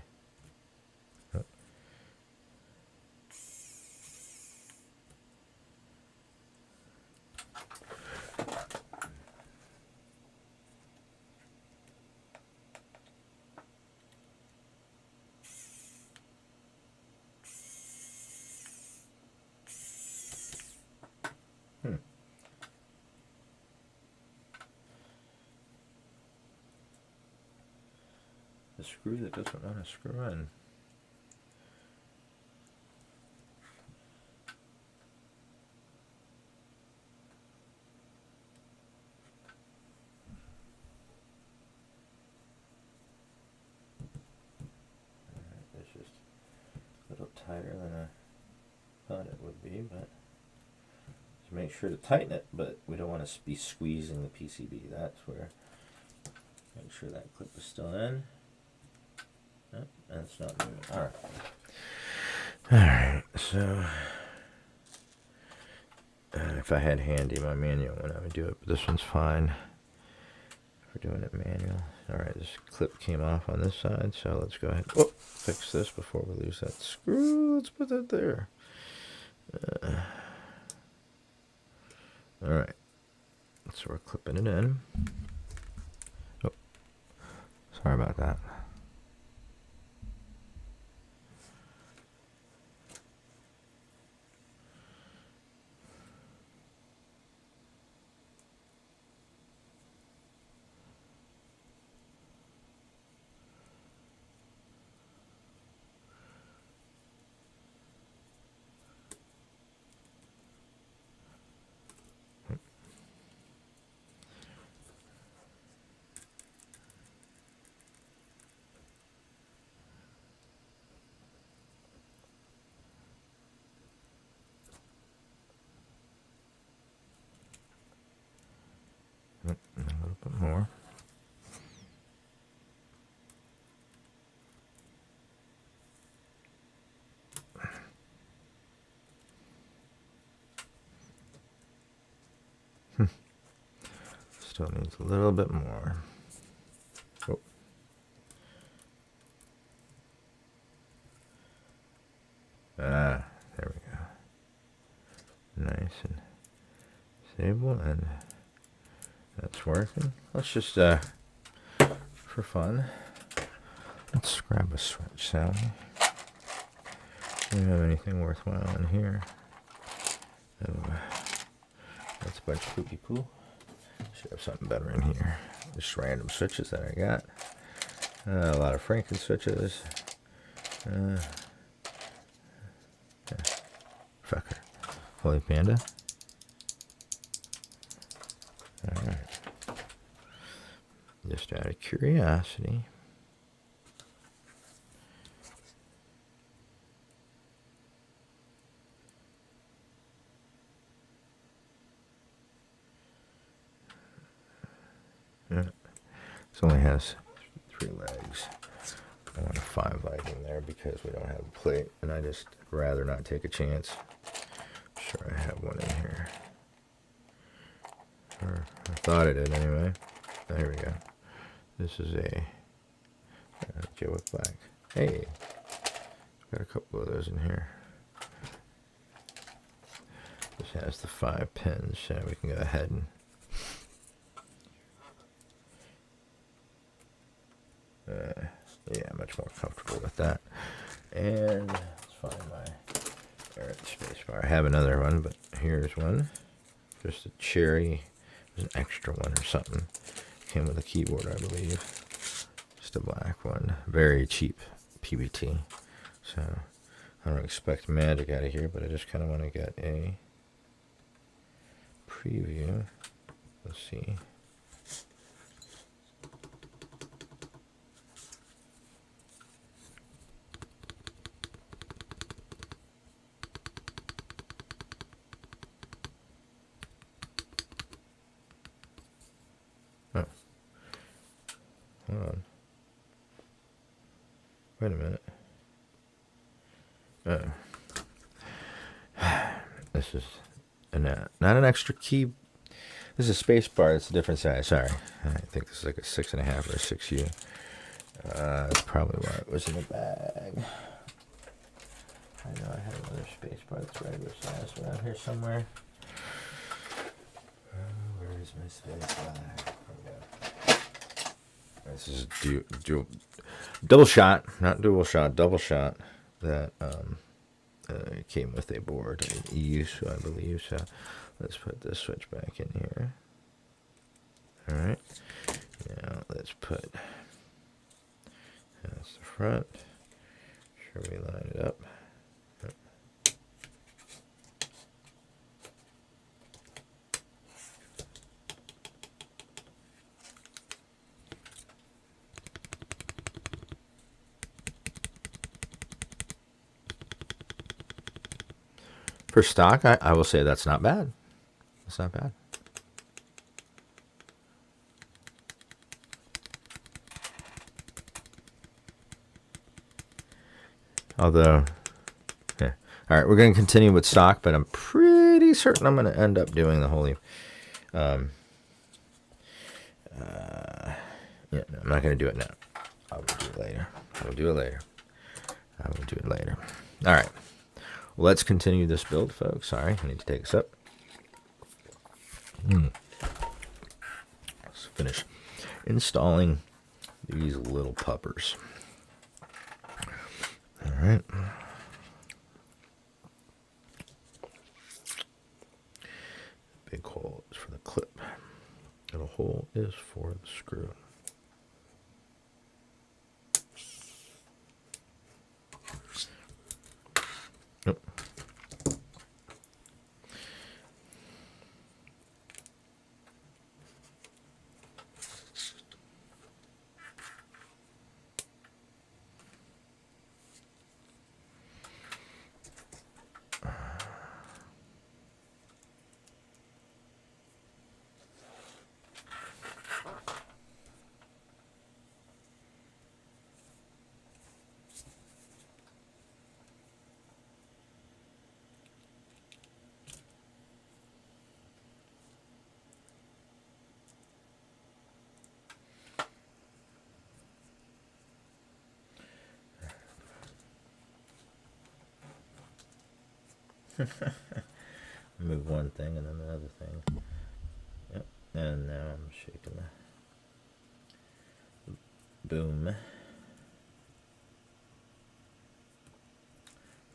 The screw that doesn't want to screw in. It's just a little tighter than I thought it would be, but just make sure to tighten it, but we don't want to be squeezing the PCB. That's where, make sure that clip is still in. Nope, that's not moving. Alright. Alright, so if I had handy my manual when I would do it, but this one's fine for doing it manual. Alright, this clip came off on this side, so let's go ahead and fix this before we lose that screw. Let's put that there. Alright, so we're clipping it in. Oh, sorry about that. A little bit more. Still needs a little bit more. Oh. Ah, there we go. Nice and stable, and that's working. Let's just, for fun, let's grab a switch, shall we? Do we have anything worthwhile in here? Oh, that's a bunch of poopy poo. Should have something better in here. Just random switches that I got. A lot of Franken switches. Yeah. Fucker. Holy Panda. Just out of curiosity. Yeah. This only has 3 legs. I want a 5 leg in there because we don't have a plate, and I just rather not take a chance. Sure, I have one in here. Or I thought I did anyway. There we go. This is a Joe with black. Hey, got a couple of those in here. This has the 5 pins, so we can go ahead and yeah, much more comfortable with that. And let's find my space bar. I have another one, but here's one. Just a cherry. There's an extra one or something. Came with a keyboard, I believe. Just a black one. Very cheap PBT. So I don't expect magic out of here, but I just kind of want to get a preview. Let's see. Oh. Hold on. Wait a minute. This is not an extra key. This is a space bar. It's a different size. Sorry. I think this is like a 6.5 or a 6U. That's probably why it was in the bag. I know I had another space bar that's regular size around here somewhere. Where is my space bar? This is dual double shot, not dual shot, double shot. That came with a board, an EU, so I believe. So let's put this switch back in here. All right. Now let's put that's the front. Sure we line it up. For stock, I will say that's not bad. That's not bad. Although, yeah. All right, we're going to continue with stock, but I'm pretty certain I'm going to end up doing the whole. Yeah, no, I'm not going to do it now. I will do it later. I will do it later. I will do it later. All right. Let's continue this build, folks. Sorry, I need to take a sip. Let's finish installing these little puppers. All right. Big hole is for the clip. Little hole is for the screw. Nope. Move one thing and then another thing. Yep. And now I'm shaking the boom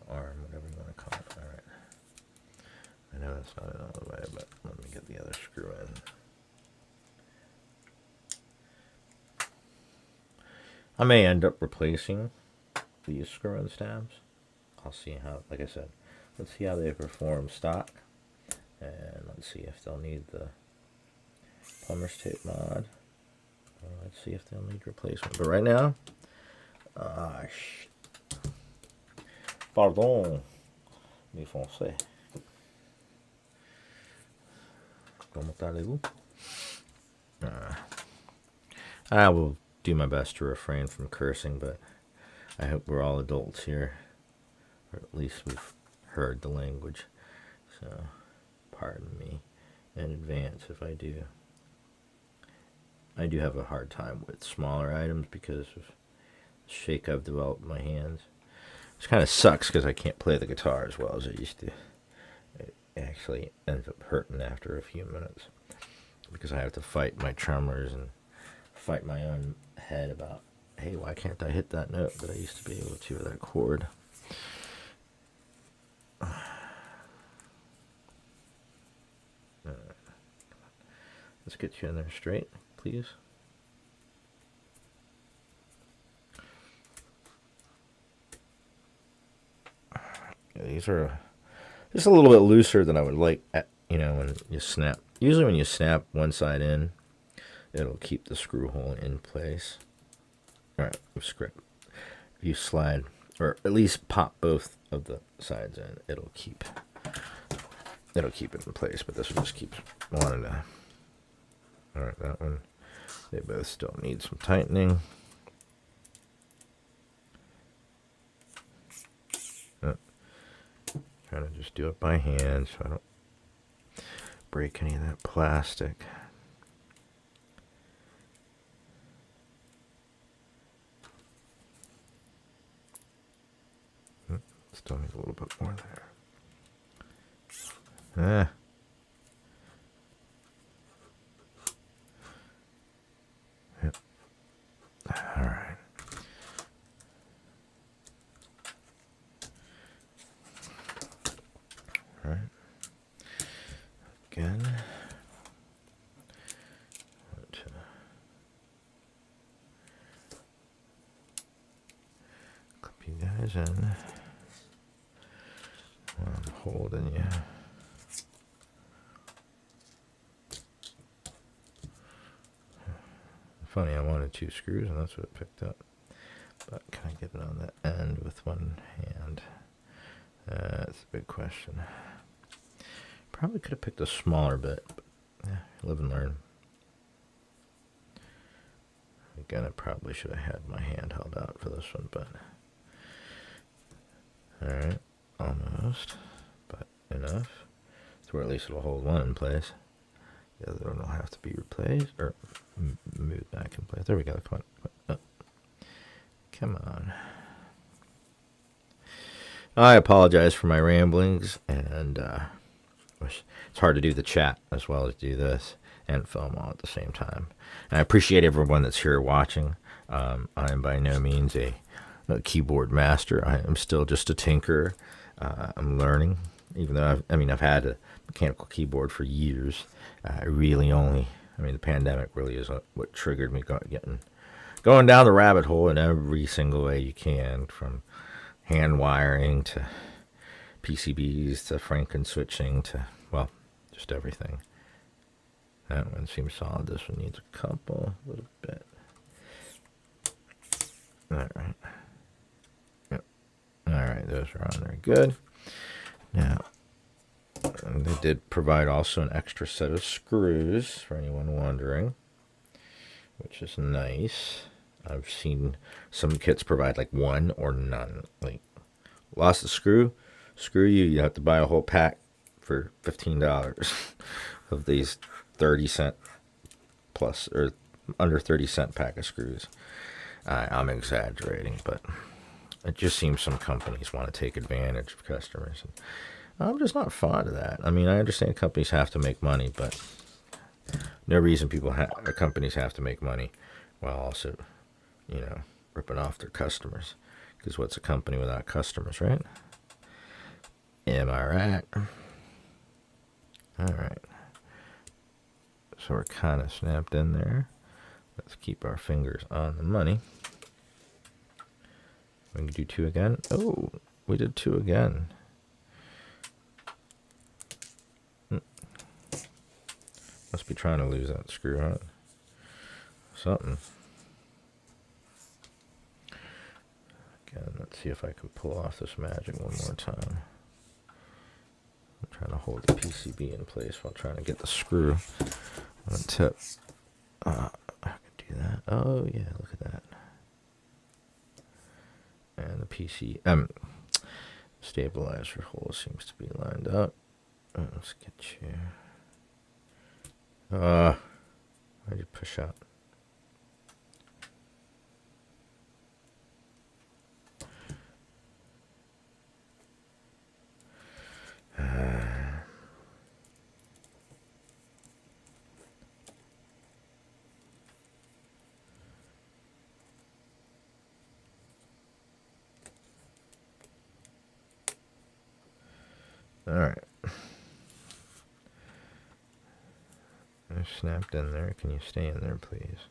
arm, whatever you want to call it. All right. I know that's not it all the way, but let me get the other screw in. I may end up replacing these screw-in stabs. I'll see how, like I said, let's see how they perform stock, and let's see if they'll need the plumber's tape mod, Let's see if they'll need replacement. But right now, pardon, mes français. Comment allez-vous? I will do my best to refrain from cursing, but I hope we're all adults here, or at least we've heard the language. So, pardon me in advance if I do. I do have a hard time with smaller items because of the shake I've developed in my hands. Which kind of sucks because I can't play the guitar as well as I used to. It actually ends up hurting after a few minutes because I have to fight my tremors and fight my own head about, hey, why can't I hit that note that I used to be able to with that chord? Let's get you in there straight, please. Yeah, these are just a little bit looser than I would like, when you snap. Usually when you snap one side in, it'll keep the screw hole in place. All right, script. If you slide, or at least pop both of the sides in, it'll keep it in place. But this one just keeps wanting to. All right, that one, they both still need some tightening. Trying to just do it by hand so I don't break any of that plastic. Still need a little bit more there. Yep. All right. All right. Again. Clip you guys in. I'm holding you. Funny, I wanted 2 screws and that's what it picked up. But can I get it on the end with one hand? That's a big question. Probably could have picked a smaller bit, but yeah, live and learn. Again, I probably should have had my hand held out for this one, but alright, almost, but enough. So where at least it'll hold one in place. The other one will have to be replaced, or moved back in place. There we go, come on. Come on. I apologize for my ramblings, and it's hard to do the chat as well as do this and film all at the same time. And I appreciate everyone that's here watching. I am by no means a keyboard master. I am still just a tinkerer. I'm learning, even though I've had a mechanical keyboard for years. The pandemic really is what triggered me going down the rabbit hole in every single way you can, from hand wiring to PCBs to Franken switching to, well, just everything. That one seems solid. This one needs a little bit. All right. Yep. All right, those are on there. Good. Now, they did provide also an extra set of screws for anyone wondering, which is nice. I've seen some kits provide like one or none. Like, lost a screw? Screw you. You have to buy a whole pack for $15 of these 30-cent plus, or under 30-cent pack of screws. I'm exaggerating, but it just seems some companies want to take advantage of customers. And I'm just not fond of that. I understand companies have to make money, but no reason companies have to make money while also, ripping off their customers. Because what's a company without customers, right? Am I right? All right. So we're kind of snapped in there. Let's keep our fingers on the money. We can do 2 again. Oh, we did 2 again. Must be trying to lose that screw, huh? something. Again, let's see if I can pull off this magic one more time. I'm trying to hold the PCB in place while trying to get the screw on the tip. I can do that. Oh yeah, look at that. And the stabilizer hole seems to be lined up. Let's get you. Why'd you push out? All right. They're snapped in there. Can you stay in there, please?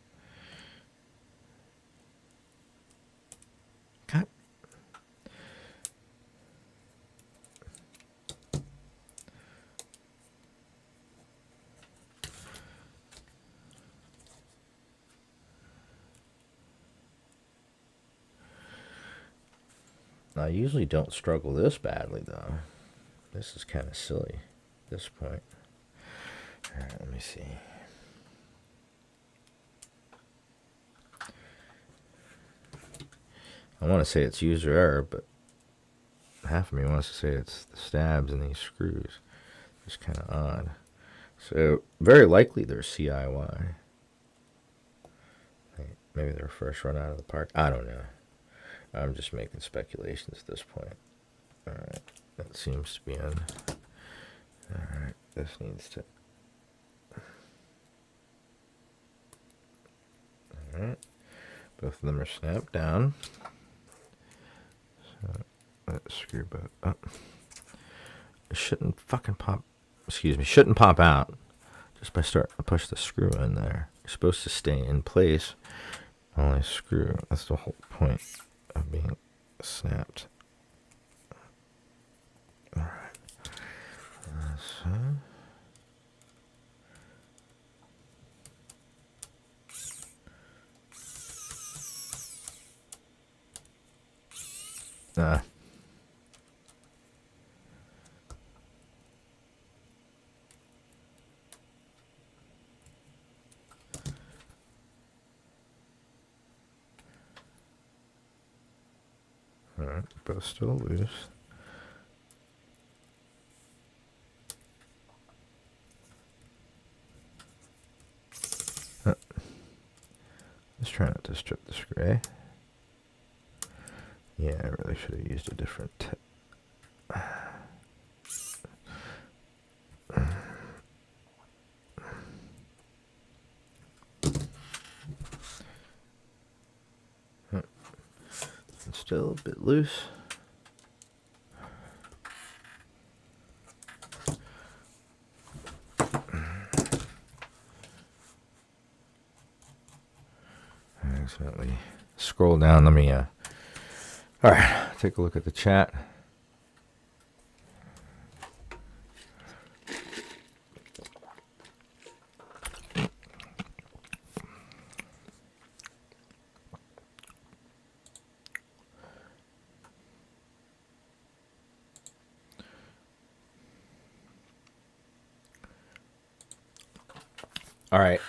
Cut. I usually don't struggle this badly, though. This is kind of silly at this point. All right, let me see. I want to say it's user error, but half of me wants to say it's the stabs in these screws. It's kind of odd. So, very likely they're CIY. Maybe they're first run out of the park. I don't know. I'm just making speculations at this point. Alright, that seems to be in. Alright, this needs to... Alright, both of them are snapped down. So, that screw both up. It shouldn't fucking pop, shouldn't pop out just by starting to push the screw in there. You're supposed to stay in place. Only screw, that's the whole point of being snapped. Alright. Alright, both still loose. Let's try not to strip the screw. Yeah, I really should have used a different tip. It's still a bit loose. I accidentally scroll down. Let me, all right, take a look at the chat. All right.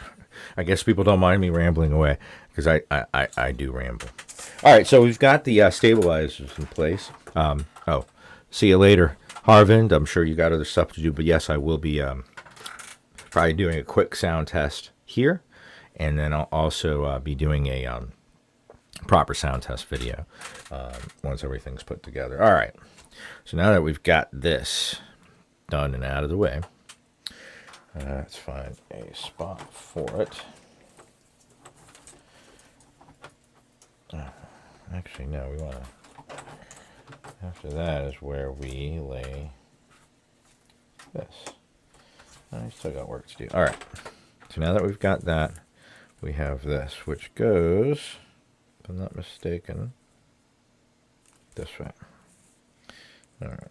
I guess people don't mind me rambling away because I do ramble. All right. So we've got the stabilizers in place. Oh, see you later, Harvind. I'm sure you got other stuff to do, but yes, I will be probably doing a quick sound test here. And then I'll also be doing a proper sound test video once everything's put together. All right. So now that we've got this done and out of the way, let's find a spot for it. Actually, no, we want to... After that is where we lay this. I still got work to do. All right. So now that we've got that, we have this, which goes, if I'm not mistaken, this way. All right.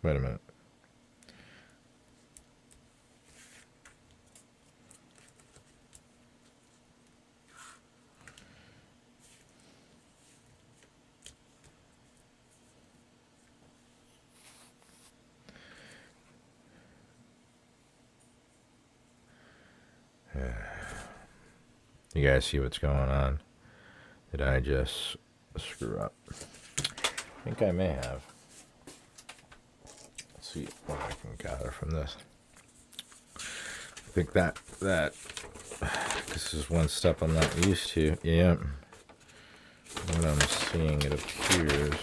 Wait a minute. You guys see what's going on? Did I just screw up? I think I may have. Let's see what I can gather from this. I think that this is one step I'm not used to. Yeah. What I'm seeing, it appears.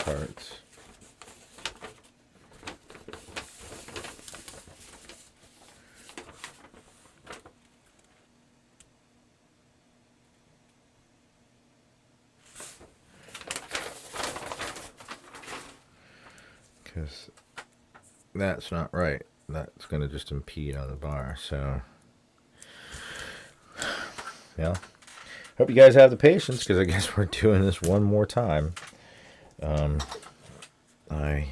Parts. Because that's not right. That's going to just impede on the bar. So, yeah. Hope you guys have the patience, because I guess we're doing this one more time. I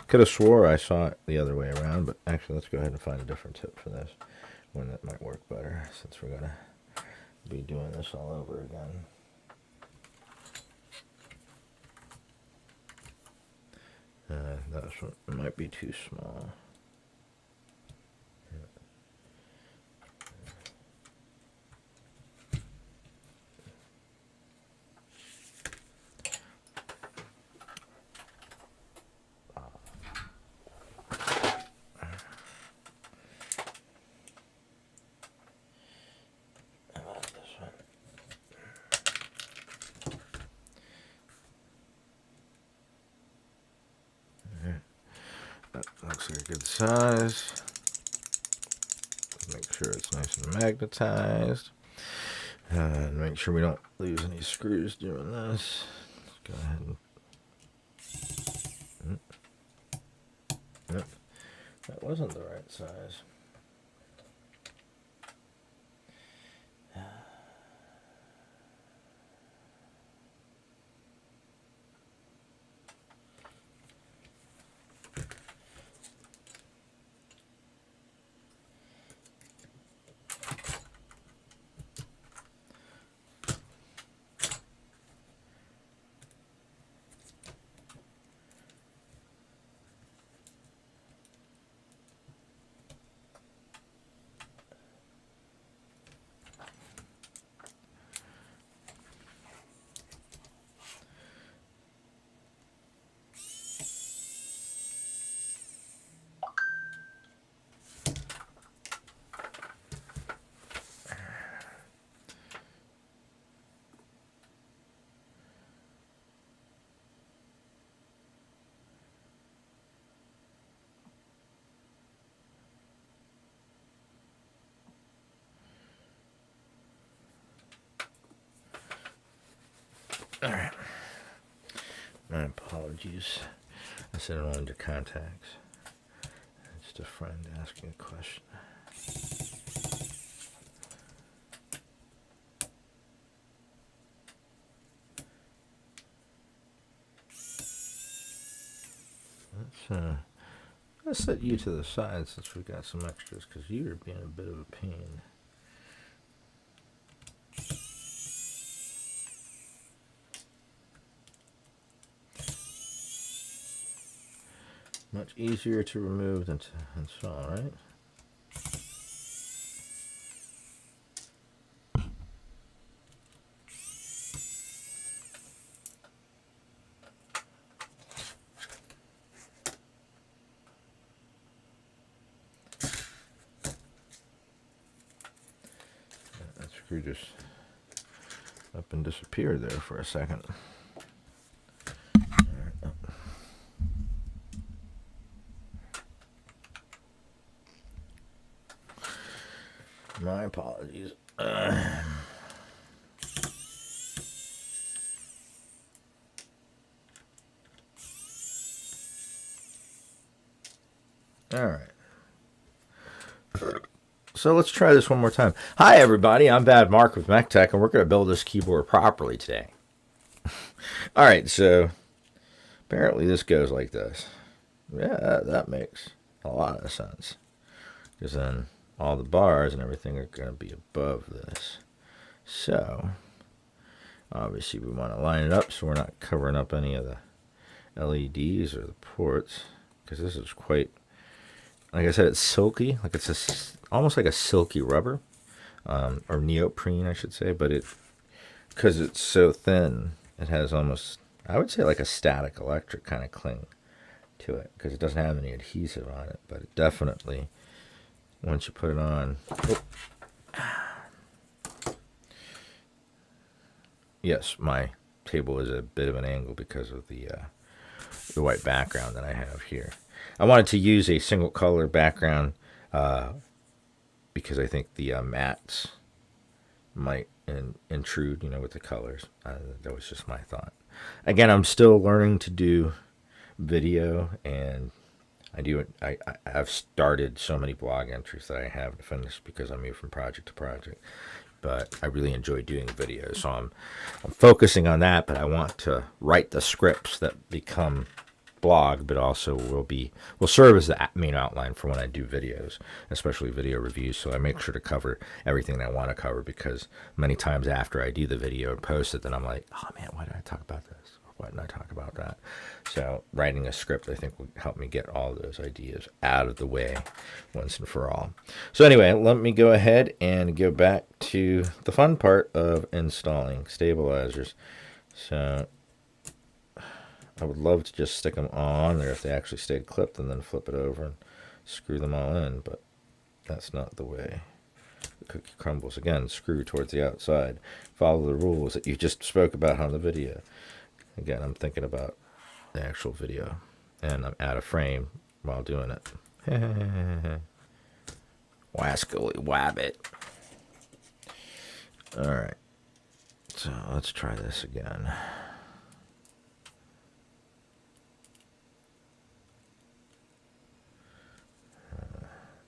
could have swore I saw it the other way around, but actually let's go ahead and find a different tip for this. One that might work better, since we're going to be doing this all over again. That one might be too small. Looks like a good size. Make sure it's nice and magnetized. And make sure we don't lose any screws doing this. Let's go ahead and... Yep. That wasn't the right size. All right. My apologies. I said it under contacts. Just a friend asking a question. Let's set you to the side since we've got some extras, because you're being a bit of a pain. Much easier to remove than to install, right? That screw just up and disappeared there for a second. My apologies. All right. So let's try this one more time. Hi, everybody. I'm Bad Mark with Mech Tech, and we're going to build this keyboard properly today. All right. So apparently this goes like this. Yeah, that makes a lot of sense. Because then all the bars and everything are going to be above this. So obviously we want to line it up so we're not covering up any of the LEDs or the ports, because this is quite like I said, it's silky, like it's almost like a silky rubber, or neoprene, I should say. But because it's so thin, it has almost, I would say, like a static electric kind of cling to it, because it doesn't have any adhesive on it. But it definitely, once you put it on, yes, my table is a bit of an angle because of the white background that I have here. I wanted to use a single color background because I think the mattes might intrude, with the colors. That was just my thought. Again, I'm still learning to do video, and I've started so many blog entries that I haven't finished because I move from project to project. But I really enjoy doing videos, so I'm focusing on that. But I want to write the scripts that become blog, but also will serve as the main outline for when I do videos, especially video reviews. So I make sure to cover everything that I want to cover, because many times after I do the video and post it, then I'm like, oh man, why did I talk about this? Or why didn't I talk about that? So writing a script, I think, will help me get all those ideas out of the way once and for all. So anyway, let me go ahead and go back to the fun part of installing stabilizers. So I would love to just stick them all on there if they actually stayed clipped, and then flip it over and screw them all in, but that's not the way the cookie crumbles. Again, screw towards the outside. Follow the rules that you just spoke about on the video. Again, I'm thinking about the actual video, and I'm out of frame while doing it. Wascally wabbit. Alright, so let's try this again.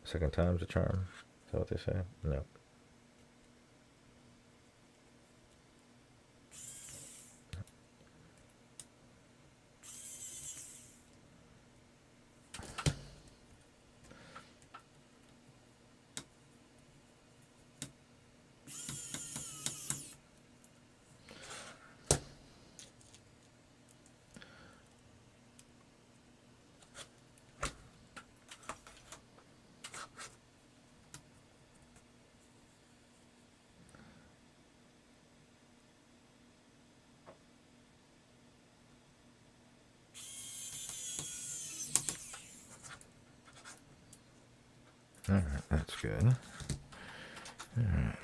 Second time's a charm. Is that what they say? No. Alright, that's good. Alright.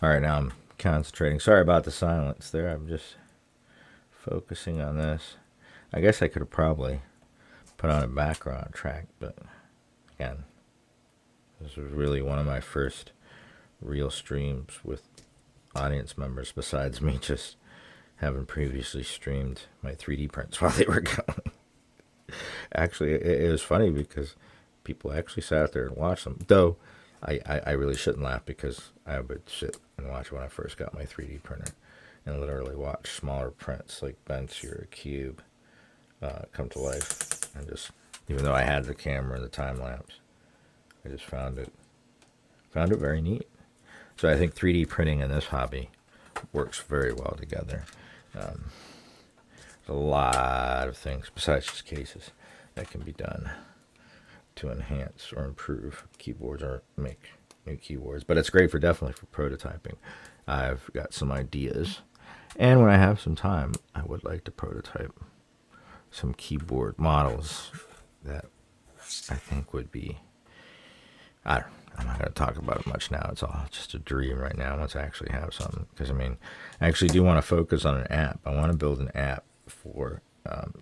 All right, now I'm concentrating. Sorry about the silence there. I'm just focusing on this. I guess I could have probably put on a background track, but again, this was really one of my first real streams with audience members, besides me just having previously streamed my 3D prints while they were going. Actually, it was funny because people actually sat there and watched them, though I really shouldn't laugh, because I would sit and watch when I first got my 3D printer and literally watch smaller prints like Bench or a cube come to life. And just, even though I had the camera and the time lapse, I just found it very neat. So I think 3D printing in this hobby works very well together. There's a lot of things besides just cases that can be done to enhance or improve keyboards or make new keyboards, but it's great for definitely for prototyping. I've got some ideas, and when I have some time, I would like to prototype some keyboard models that I think would be, I'm not going to talk about it much now. It's all just a dream right now once I actually have something. Because, I mean, I actually do want to focus on an app. I want to build an app for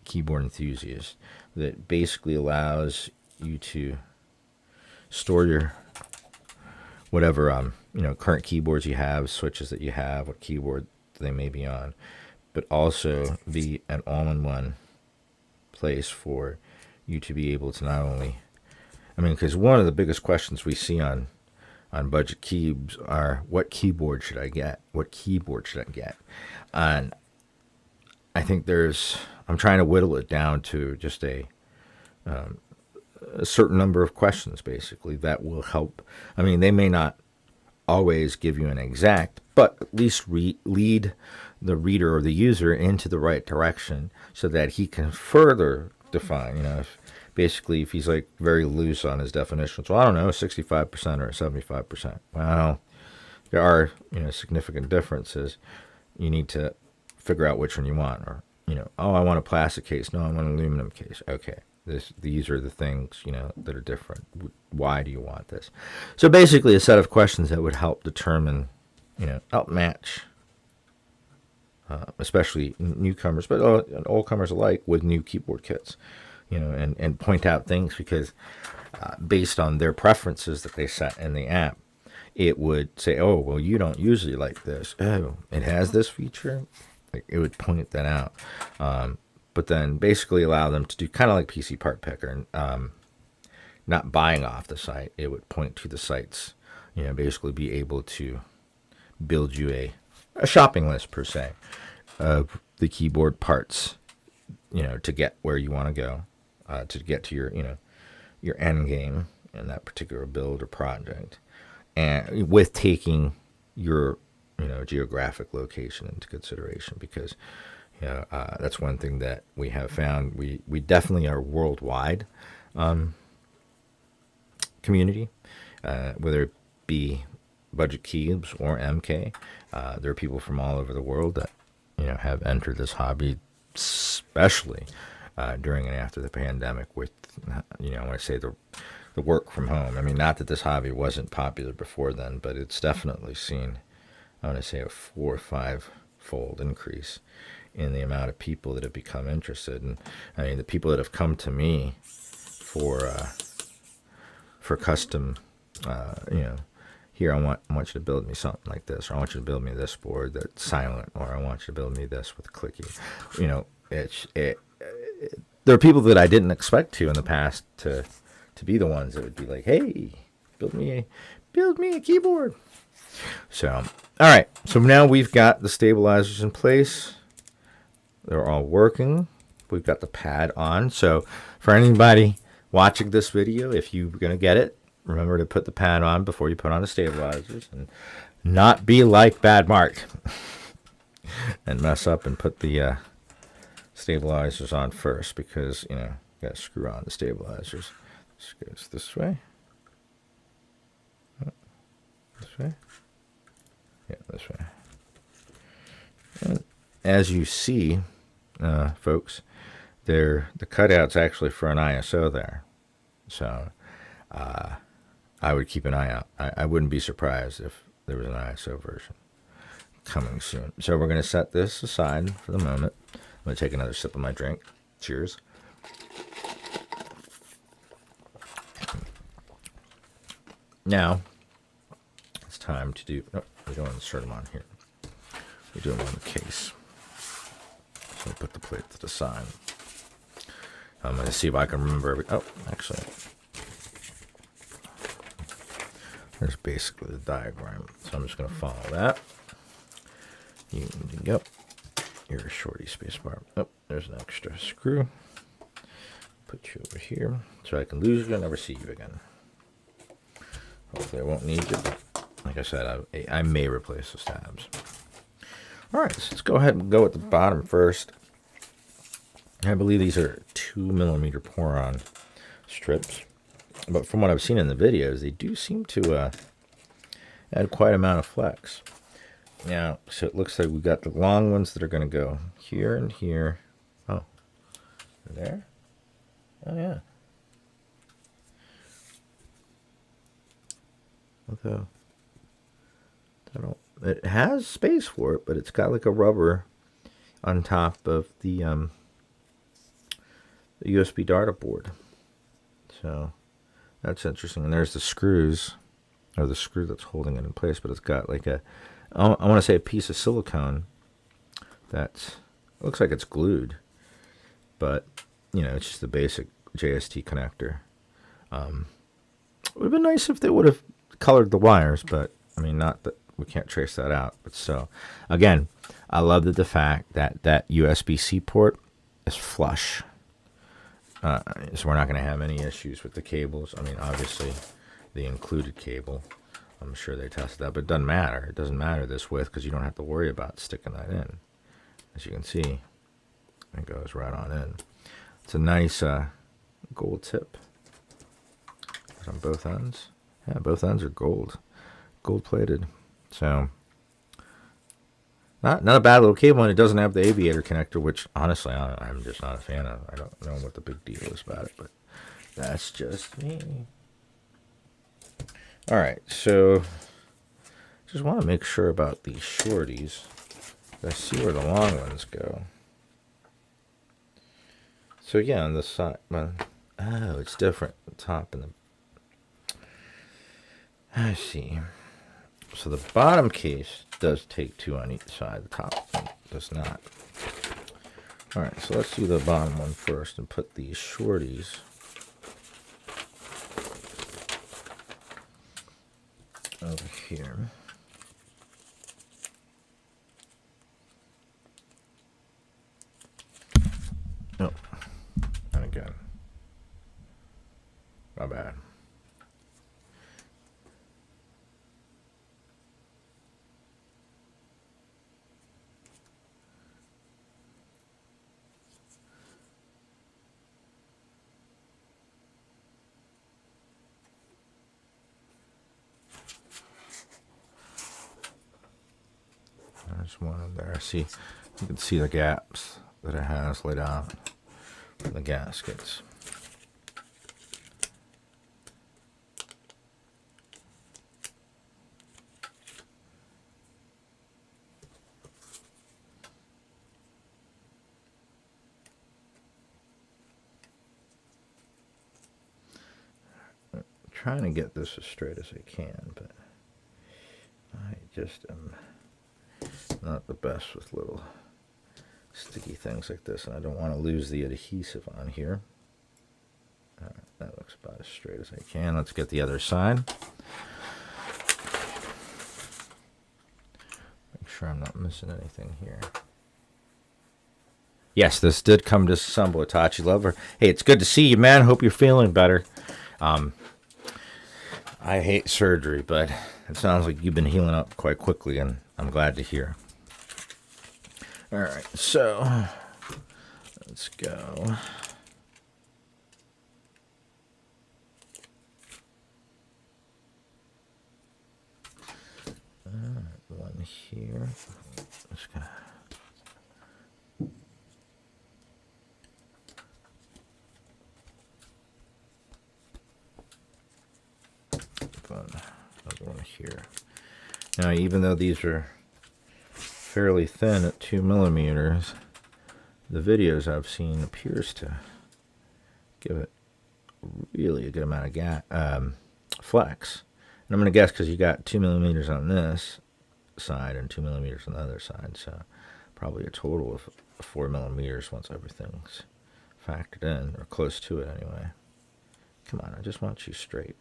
keyboard enthusiasts that basically allows you to store your whatever current keyboards you have, switches that you have, what keyboard they may be on, but also be an all-in-one place for you to be able to not only, I mean, because one of the biggest questions we see on budget keys are, what keyboard should I get? What keyboard should I get? And I think I'm trying to whittle it down to just a certain number of questions, basically, that will help. I mean, they may not always give you an exact, but at least lead the reader or the user into the right direction so that he can further define, if he's like very loose on his definitions. Well, I don't know, 65% or 75%. Well, there are, significant differences. You need to figure out which one you want. Or, oh, I want a plastic case. No, I want an aluminum case. Okay. These are the things, that are different. Why do you want this? So basically a set of questions that would help determine, help match, especially newcomers, but all comers alike with new keyboard kits, and point out things because based on their preferences that they set in the app, it would say, oh, well, you don't usually like this. Oh, it has this feature. It would point that out. But then basically allow them to do kind of like PC Part Picker, not buying off the site. It would point to the sites, basically be able to build you a shopping list, per se, of the keyboard parts, to get where you want to go, to get to your end game in that particular build or project, and with taking your, geographic location into consideration, because that's one thing that we have found. We definitely are worldwide community, whether it be Budget Keys or MK. There are people from all over the world that have entered this hobby, especially during and after the pandemic. With when I say the work from home, I mean, not that this hobby wasn't popular before then, but it's definitely seen, I want to say, a 4 or 5 fold increase in the amount of people that have become interested. And I mean, the people that have come to me for custom, here, I want you to build me something like this, or I want you to build me this board that's silent, or I want you to build me this with clicky. There are people that I didn't expect to in the past to be the ones that would be like, hey, build me a keyboard. So, all right. So now we've got the stabilizers in place. They're all working. We've got the pad on. So for anybody watching this video, if you're going to get it, remember to put the pad on before you put on the stabilizers, and not be like Bad Mark and mess up and put the stabilizers on first, because, you got to screw on the stabilizers. This goes this way. This way. Yeah, this way. And as you see, folks, the cutout's actually for an ISO there. So I would keep an eye out. I wouldn't be surprised if there was an ISO version coming soon. So we're going to set this aside for the moment. I'm going to take another sip of my drink. Cheers. Now, it's time to do... Nope, we don't insert them on here. We do them on the case. So I'll put the plate to the side. I'm going to see if I can remember Oh, actually... There's basically the diagram. So I'm just going to follow that. You can go. You're a shorty spacebar. Oh, there's an extra screw. Put you over here so I can lose you and never see you again. Hopefully I won't need you. Like I said, I may replace those tabs. All right, so let's go ahead and go at the bottom first. I believe these are 2mm Poron strips. But from what I've seen in the videos, they do seem to had quite a amount of flex. Now, so it looks like we've got the long ones that are going to go here and here. Oh, there? Oh, yeah. Although, it has space for it, but it's got like a rubber on top of the USB data board. So that's interesting. And there's the screws, or the screw that's holding it in place, but it's got like a, I want to say a piece of silicone that looks like it's glued, but you know, it's just the basic JST connector. It would have been nice if they would have colored the wires, but I mean, not that we can't trace that out. But so again, I love the fact that that USB-C port is flush. So we're not going to have any issues with the cables. I mean, obviously, the included cable, I'm sure they tested that, but it doesn't matter. It doesn't matter this width because you don't have to worry about sticking that in. As you can see, it goes right on in. It's a nice gold tip. It's on both ends. Yeah, both ends are gold plated. So not a bad little cable, and it doesn't have the aviator connector, which honestly I'm just not a fan of. I don't know what the big deal is about it, but that's just me. All right, so just want to make sure about these shorties. I see where the long ones go. So yeah, on the side, well, oh, it's different. The top and the, I see. So the bottom case does take two on each side. The top one does not. All right, so let's do the bottom one first and put these shorties over here. Oh, and again, my bad. There's one in there. See, you can see the gaps that it has laid out for the gaskets. I'm trying to get this as straight as I can, but I just am not the best with little sticky things like this, and I don't want to lose the adhesive on here. All right, that looks about as straight as I can. Let's get the other side. Make sure I'm not missing anything here. Yes, this did come disassemble. Itachi Lover. Hey, it's good to see you, man. Hope you're feeling better. I hate surgery, but it sounds like you've been healing up quite quickly, and I'm glad to hear. All right, so let's go. One here. Just gonna another one here. Now, even though these are fairly thin at 2 millimeters, the videos I've seen appears to give it really a good amount of flex. And I'm going to guess because you got 2 millimeters on this side and 2 millimeters on the other side, so probably a total of 4 millimeters once everything's factored in, or close to it anyway. Come on, I just want you straight.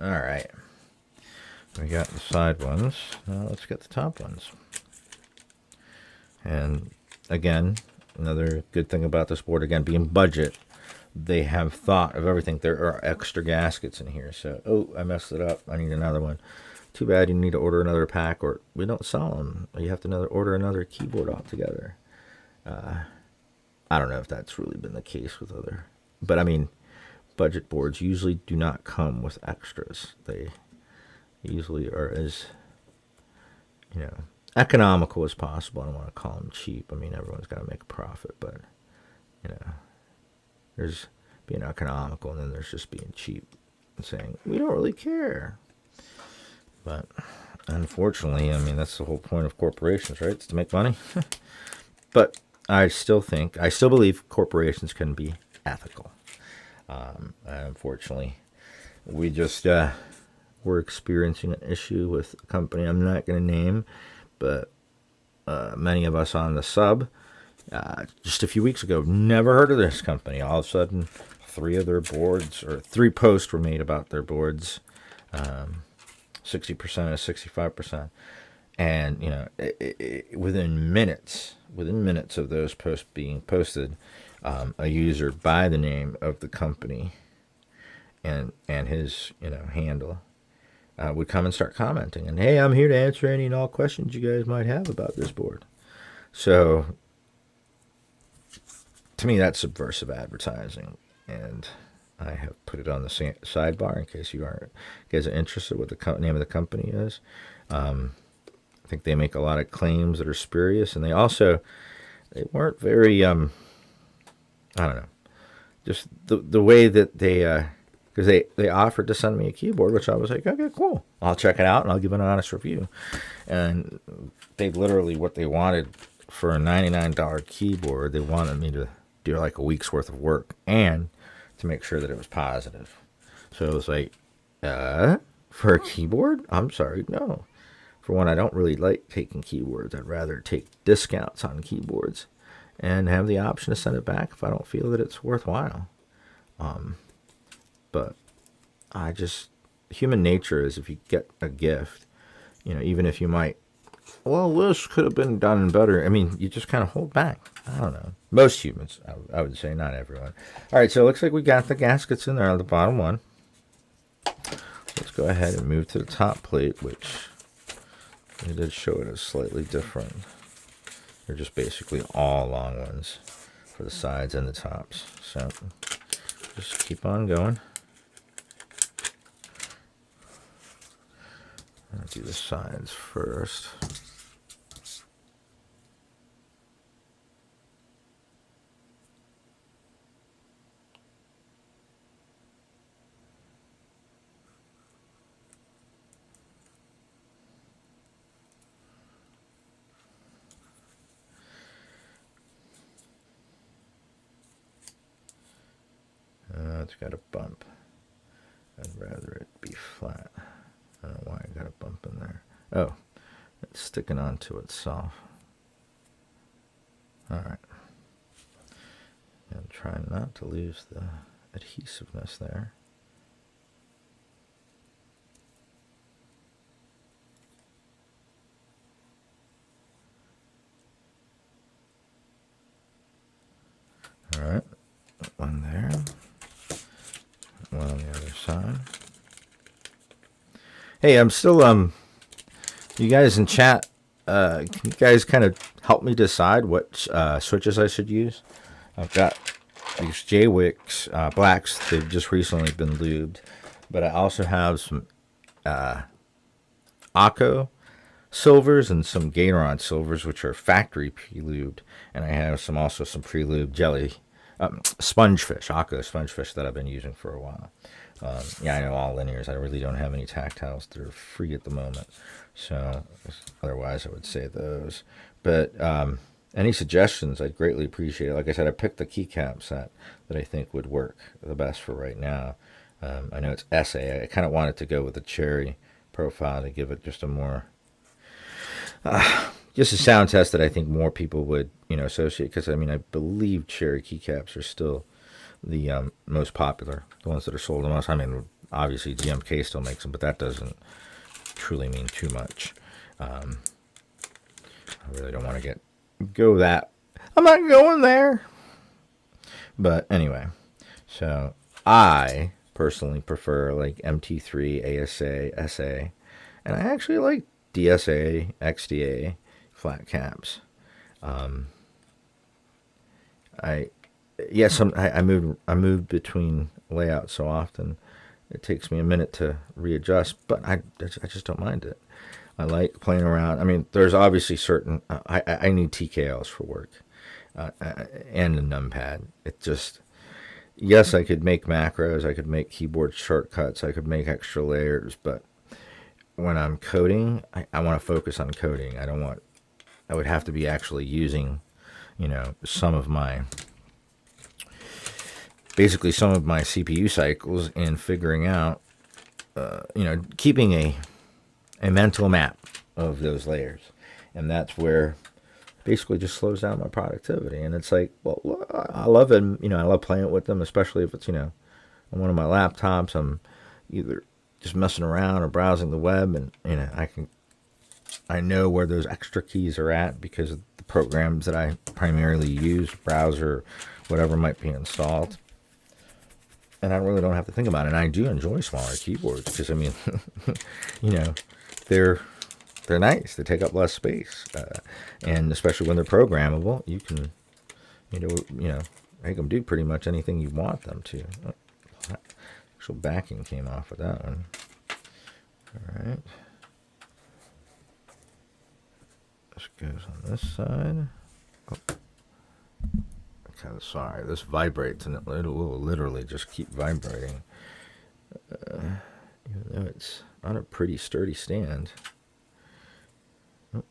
All right, we got the side ones. Now let's get the top ones. And again, another good thing about this board, again, being budget, they have thought of everything. There are extra gaskets in here. So, oh, I messed it up. I need another one. Too bad you need to order another pack, or we don't sell them. You have to order another keyboard altogether. I don't know if that's really been the case with other, but I mean, budget boards usually do not come with extras. They usually are as, economical as possible. I don't want to call them cheap. I mean, everyone's got to make a profit, but, there's being economical, and then there's just being cheap and saying, we don't really care. But unfortunately, I mean, that's the whole point of corporations, right? It's to make money. But I still believe corporations can be ethical. Unfortunately, we just, we're experiencing an issue with a company I'm not going to name, but many of us on the sub, just a few weeks ago, never heard of this company. All of a sudden, 3 of their boards, or 3 posts were made about their boards, 60% and 65%. And, within minutes of those posts being posted, a user by the name of the company and his, handle, would come and start commenting. And, hey, I'm here to answer any and all questions you guys might have about this board. So, to me, that's subversive advertising. And I have put it on the sidebar in case you guys are interested what the name of the company is. I think they make a lot of claims that are spurious, and they weren't very, I don't know, just the way that they, because they offered to send me a keyboard, which I was like, okay, cool, I'll check it out and I'll give an honest review. And they literally, what they wanted for a $99 keyboard, they wanted me to do like a week's worth of work and to make sure that it was positive. So it was like, for a keyboard? I'm sorry, no. For one, I don't really like taking keyboards. I'd rather take discounts on keyboards and have the option to send it back if I don't feel that it's worthwhile. But human nature is, if you get a gift, even if you might, well, this could have been done better. I mean, you just kind of hold back. I don't know. Most humans, I would say, not everyone. All right, so it looks like we got the gaskets in there on the bottom one. Let's go ahead and move to the top plate, which they did show it as slightly different. They're just basically all long ones for the sides and the tops. So just keep on going. I'll do the sides first. It's got a bump. I'd rather it be flat. I don't know why I got a bump in there. Oh, it's sticking onto itself. Alright. And try not to lose the adhesiveness there. Alright, one there. One on the other side. Hey, I'm still, you guys in chat, can you guys kind of help me decide what switches I should use? I've got these J-Wicks blacks. They've just recently been lubed. But I also have some Akko silvers and some Gateron silvers, which are factory pre-lubed. And I have some pre-lubed jelly spongefish, Akko spongefish that I've been using for a while. Yeah, I know all linears. I really don't have any tactiles. They're free at the moment. So otherwise I would say those. But any suggestions, I'd greatly appreciate it. Like I said, I picked the keycap set that I think would work the best for right now. I know it's SA. I kind of wanted to go with the cherry profile to give it just a more, just a sound test that I think more people would, associate. Because, I mean, I believe cherry keycaps are still the most popular, the ones that are sold the most. I mean, obviously GMK still makes them, but that doesn't truly mean too much. I really don't want to go that. I'm not going there. But anyway, so I personally prefer like MT3, ASA, SA, and I actually like DSA, XDA flat caps. yes, I moved between layouts so often. It takes me a minute to readjust, but I just don't mind it. I like playing around. I mean, there's obviously certain. I need TKLs for work, and a numpad. It just, yes, I could make macros. I could make keyboard shortcuts. I could make extra layers, but when I'm coding, I want to focus on coding. I don't want. I would have to be actually using, some of my basically some of my CPU cycles in figuring out, keeping a mental map of those layers. And that's where basically just slows down my productivity. And it's like, well, I love it. I love playing with them, especially if it's, on one of my laptops. I'm either just messing around or browsing the web, and, I know where those extra keys are at because of the programs that I primarily use, browser, whatever might be installed. And I really don't have to think about it. And I do enjoy smaller keyboards because, they're nice. They take up less space, and especially when they're programmable, you can, make them do pretty much anything you want them to. Oh, actual backing came off with that one. All right. This goes on this side. Oh. Okay, sorry. This vibrates, and it will literally just keep vibrating. Even though it's on a pretty sturdy stand. Oh.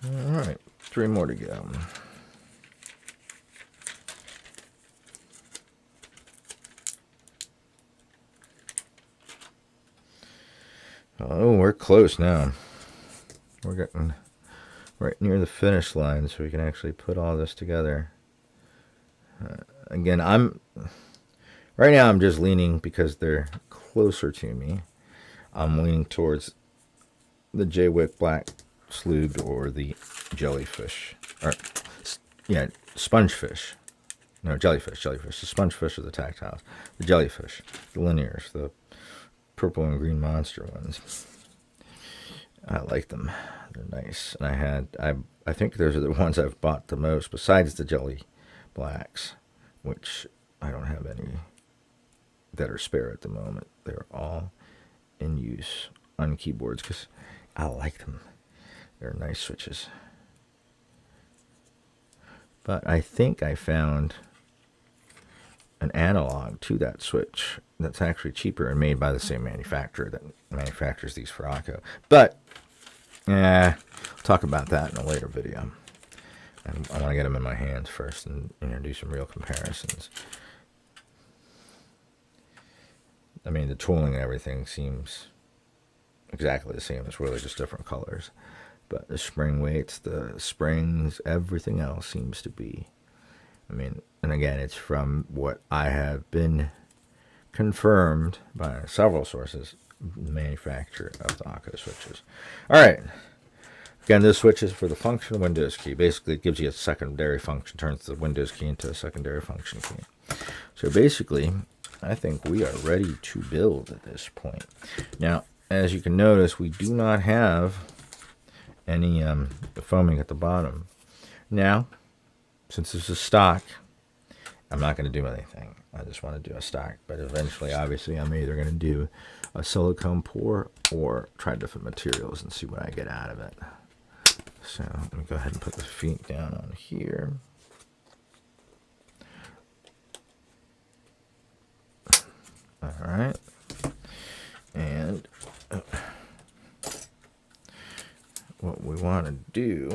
All right, 3 more to go. Oh, we're close now. We're getting right near the finish line, so we can actually put all this together. Again, right now I'm just leaning because they're closer to me. I'm leaning towards the Jwick Black Slubed or the Jellyfish, or Spongefish. No, Jellyfish. The Spongefish are the tactiles. The Jellyfish, the linears, the purple and green monster ones. I like them. They're nice. And I think those are the ones I've bought the most, besides the Jelly Blacks, which I don't have any that are spare at the moment. They're all in use on keyboards because I like them. They're nice switches. But I think I found an analog to that switch that's actually cheaper and made by the same manufacturer that manufactures these for Akko. But I'll talk about that in a later video. I want to get them in my hands first and do some real comparisons. I mean, the tooling and everything seems exactly the same. It's really just different colors. But the spring weights, the springs, everything else seems to be. I mean, and again, it's from what I have been confirmed by several sources, the manufacturer of the Akko switches. All right. Again, this switch is for the function Windows key. Basically, it gives you a secondary function, turns the Windows key into a secondary function key. So basically, I think we are ready to build at this point. Now, as you can notice, we do not have any foaming at the bottom. Now, since this is stock, I'm not going to do anything. I just want to do a stock. But eventually, obviously, I'm either going to do a silicone pour or try different materials and see what I get out of it. So let me go ahead and put the feet down on here. All right. And what we want to do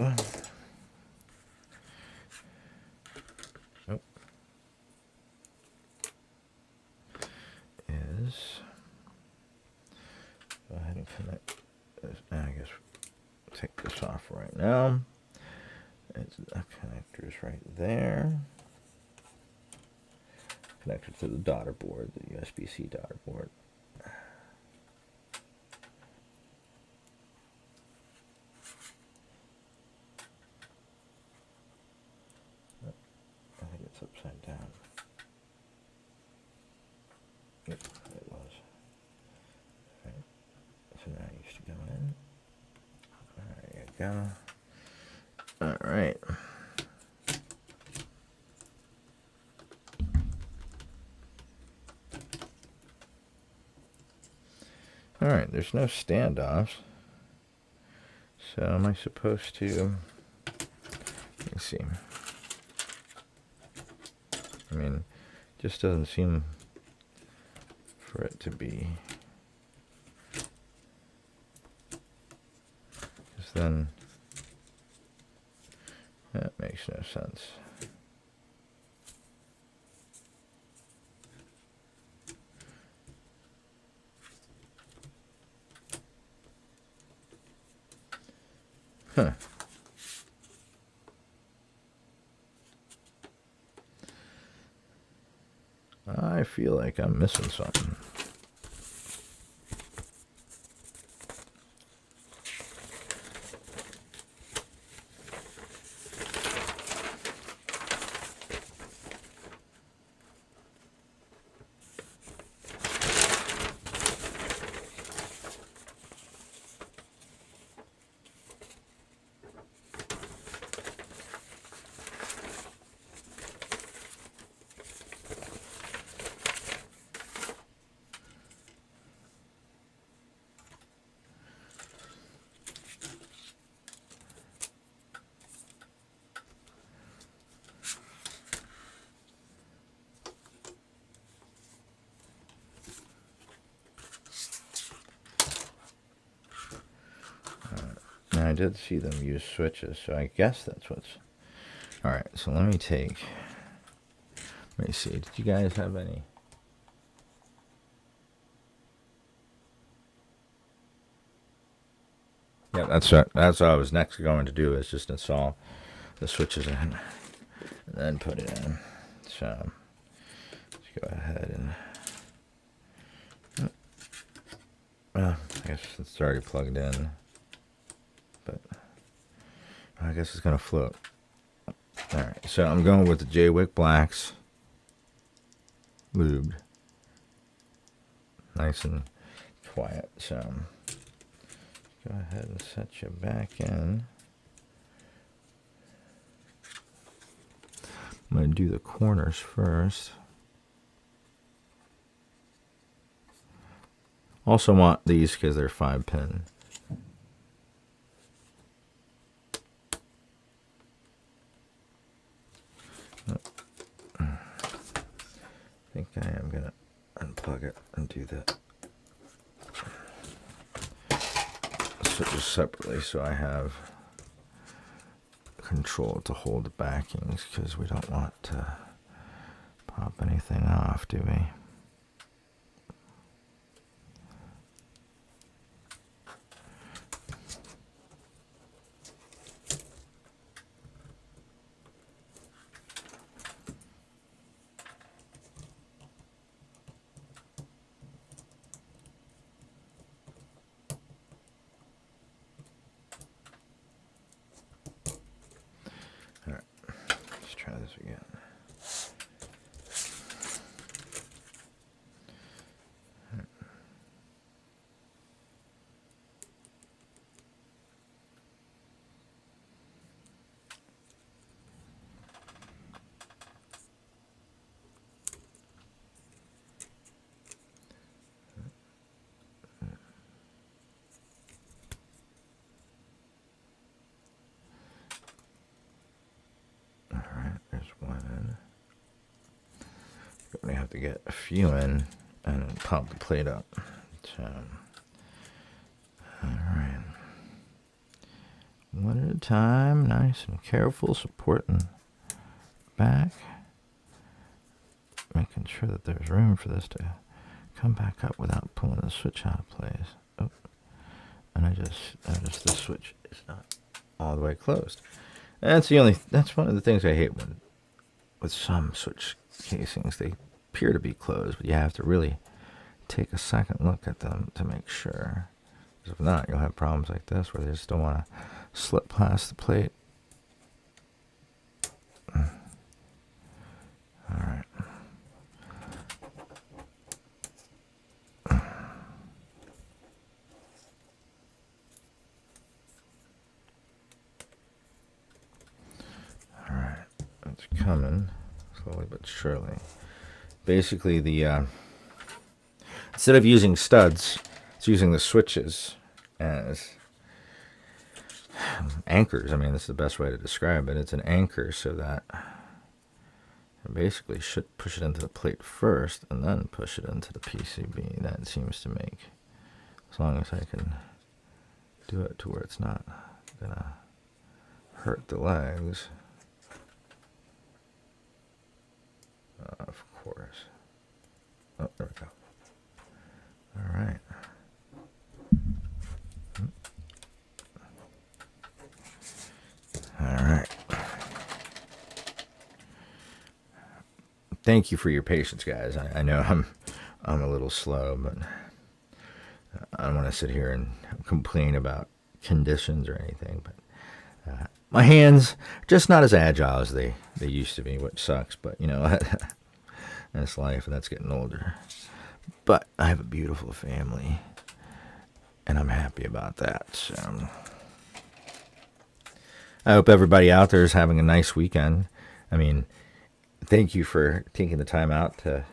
is go ahead and connect this. I guess take this off right now. It's the connectors right there. Connected to the daughter board, the USB-C daughter board. I think it's upside down. go. All right. All right, there's no standoffs. So am I supposed to, let me see. I mean, it just doesn't seem for it to be. Because then that makes no sense. Huh. I feel like I'm missing something. Now I did see them use switches, so I guess that's what's... Alright, so let me take... Let me see, did you guys have any... Yeah, that's what I was next going to do, is just install the switches in and then put it in. So let's go ahead and... Well, I guess it's already plugged in. But I guess it's going to float. Alright, so I'm going with the J-Wick Blacks. Lubed. Nice and quiet. So go ahead and set you back in. I'm going to do the corners first. Also want these because they're 5-pin. I think I am going to unplug it and do that. Switches separately so I have control to hold the backings, because we don't want to pop anything off, do we? Try this again. We have to get a few in and pop the plate up. So, alright. One at a time, nice and careful, supporting back. Making sure that there's room for this to come back up without pulling the switch out of place. Oh, and I just noticed the switch is not all the way closed. That's one of the things I hate with some switch casings. They appear to be closed, but you have to really take a second look at them to make sure. Because if not, you'll have problems like this where they just don't want to slip past the plate. Alright. coming, slowly but surely. Basically, the instead of using studs, it's using the switches as anchors. I mean, this is the best way to describe it. It's an anchor so that I basically should push it into the plate first and then push it into the PCB. That seems to make, as long as I can do it to where it's not gonna hurt the legs. Of course. Oh, there we go. All right. All right. Thank you for your patience, guys. I know I'm a little slow, but I don't want to sit here and complain about conditions or anything. But my hands just not as agile as they used to be, which sucks. But you know, that's life, and that's getting older. But I have a beautiful family, and I'm happy about that. So I hope everybody out there is having a nice weekend. I mean, thank you for taking the time out to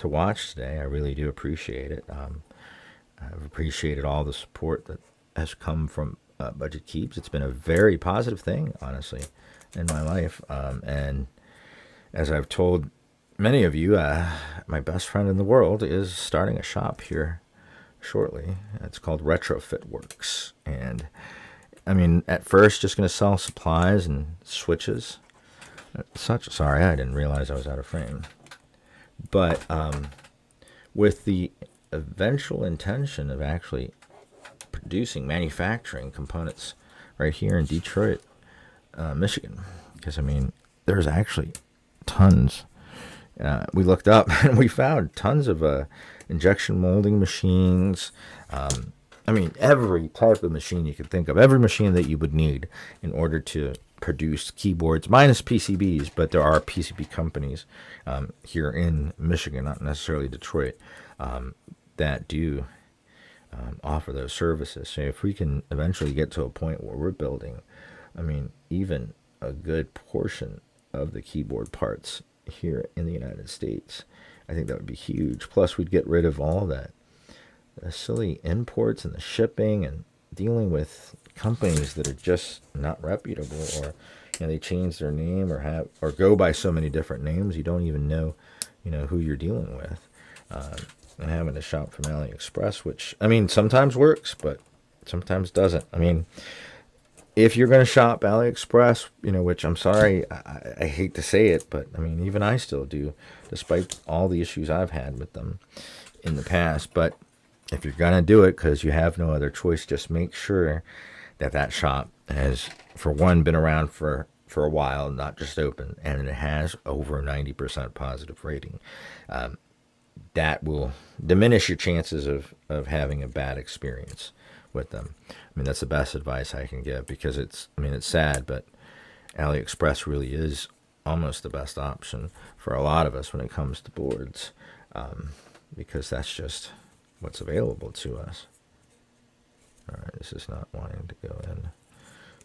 watch today. I really do appreciate it. I've appreciated all the support that has come from Budget Keeps. It's been a very positive thing, honestly, in my life. And as I've told many of you, my best friend in the world is starting a shop here shortly. It's called Retrofit Works. And I mean, at first, just going to sell supplies and switches. Sorry, I didn't realize I was out of frame. But with the eventual intention of actually producing, manufacturing components right here in Detroit, Michigan. Because, I mean, there's actually tons. We looked up and we found tons of injection molding machines. I mean, every type of machine you could think of, every machine that you would need in order to produce keyboards, minus PCBs, but there are PCB companies here in Michigan, not necessarily Detroit, that do offer those services. So if we can eventually get to a point where we're building, I mean, even a good portion of the keyboard parts here in the United States, I think that would be huge. Plus, we'd get rid of all that the silly imports and the shipping and dealing with companies that are just not reputable, or you know, they change their name or go by so many different names you don't even know, you know, who you're dealing with. And having to shop from AliExpress, which I mean sometimes works, but sometimes doesn't. I mean, if you're going to shop AliExpress, you know, which I'm sorry, I hate to say it, but I mean even I still do, despite all the issues I've had with them in the past. But if you're going to do it because you have no other choice, just make sure that that shop has, for one, been around for a while, not just open, and it has over 90% positive rating. That will diminish your chances of having a bad experience with them. I mean, that's the best advice I can give, because it's sad, but AliExpress really is almost the best option for a lot of us when it comes to boards, because that's just what's available to us. All right, this is not wanting to go in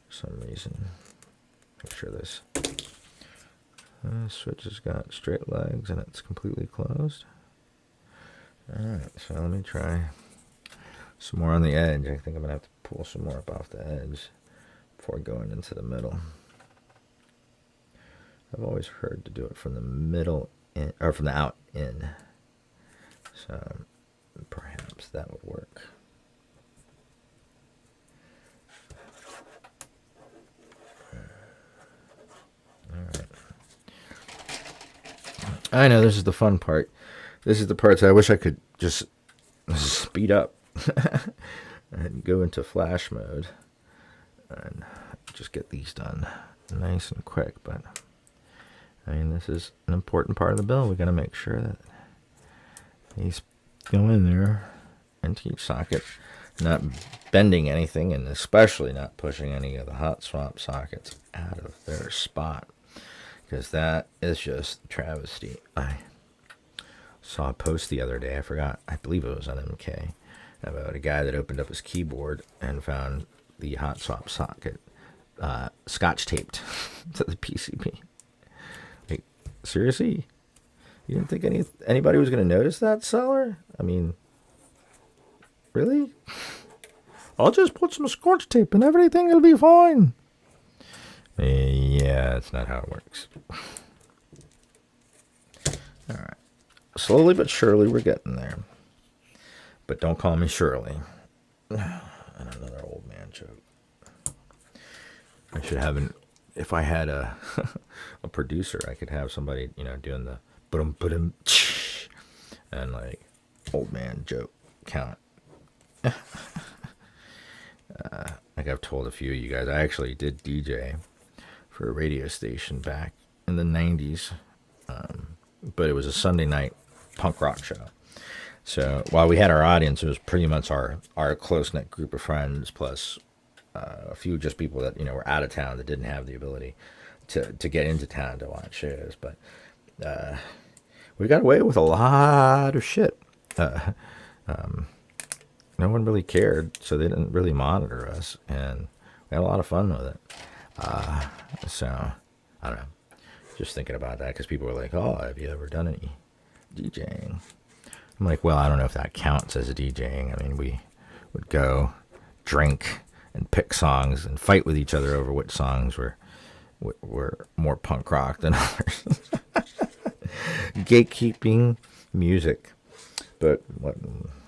for some reason. Make sure this switch has got straight legs and it's completely closed. All right, so let me try some more on the edge. I think I'm gonna have to pull some more up off the edge before going into the middle. I've always heard to do it from the middle in, or from the out in. So perhaps that would work. Alright. I know this is the fun part. This is the parts I wish I could just speed up and go into flash mode and just get these done nice and quick. But I mean, this is an important part of the build. We got to make sure that these go in there into each socket, not bending anything, and especially not pushing any of the hot swap sockets out of their spot, because that is just travesty. I saw a post the other day, I believe it was on MK, about a guy that opened up his keyboard and found the hot swap socket scotch taped to the PCB. Like, Seriously? You didn't think anybody was going to notice that, seller? I mean, really? I'll just put some scotch tape and everything will be fine. Yeah, that's not how it works. All right. Slowly but surely, we're getting there. But don't call me Shirley. And another old man joke. I should have if I had a a producer, I could have somebody, doing the ba-dum, and like old man joke count. Like I've told a few of you guys, I actually did DJ for a radio station back in the 90s. But it was a Sunday night punk rock show. So while we had our audience, it was pretty much our close-knit group of friends, plus a few just people that, were out of town that didn't have the ability to get into town to watch shows. But we got away with a lot of shit. No one really cared, so they didn't really monitor us, and we had a lot of fun with it. So, I don't know. Just thinking about that, because people were like, oh, have you ever done any DJing? I'm like, well, I don't know if that counts as a DJing. I mean, we would go drink and pick songs and fight with each other over which songs were more punk rock than others. Gatekeeping music. But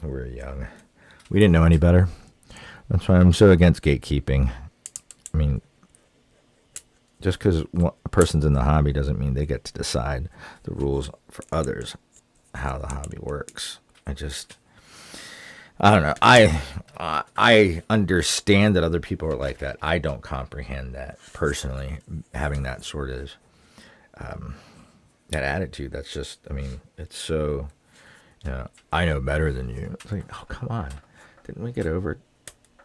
we were young. We didn't know any better. That's why I'm so against gatekeeping. I mean, just because a person's in the hobby doesn't mean they get to decide the rules for others, how the hobby works. I don't know. I understand that other people are like that. I don't comprehend that personally, having that sort of that attitude. That's just, I mean, it's so, I know better than you. It's like, oh, come on. Didn't we get over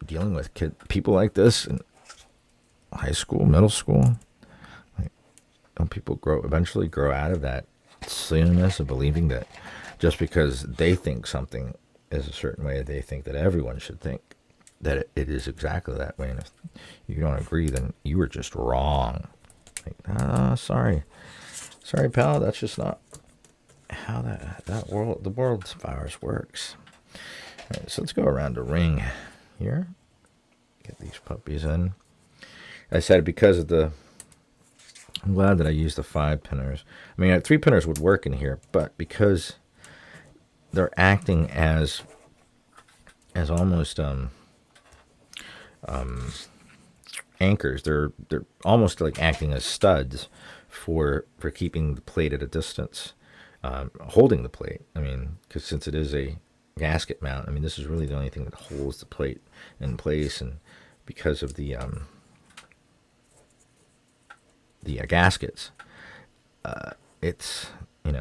dealing with people like this in high school, middle school? Like, don't people eventually grow out of that silliness of believing that just because they think something is a certain way, they think that everyone should think that it is exactly that way. And if you don't agree, then you were just wrong. Like, sorry, pal, that's just not how the world's virus works. All right, so let's go around the ring here. Get these puppies in. I said because of I'm glad that I used the 5-pinners. I mean, 3-pinners would work in here, but because they're acting as almost anchors, they're almost like acting as studs for keeping the plate at a distance, holding the plate. I mean, because since it is a gasket mount, I mean, this is really the only thing that holds the plate in place, and because of the gaskets, it's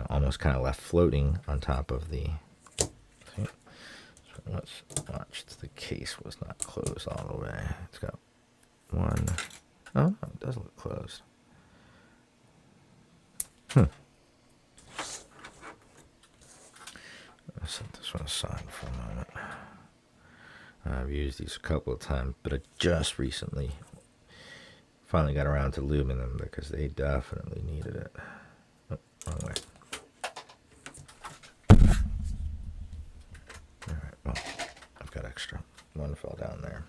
almost kind of left floating on top of the. So let's watch. The case was not closed all the way. It's got one. Oh, no, it does look closed. I'll set this one aside for a moment. I've used these a couple of times, but I just recently finally got around to lubing them because they definitely needed it. Oh, wrong way. Alright, well, I've got extra. One fell down there.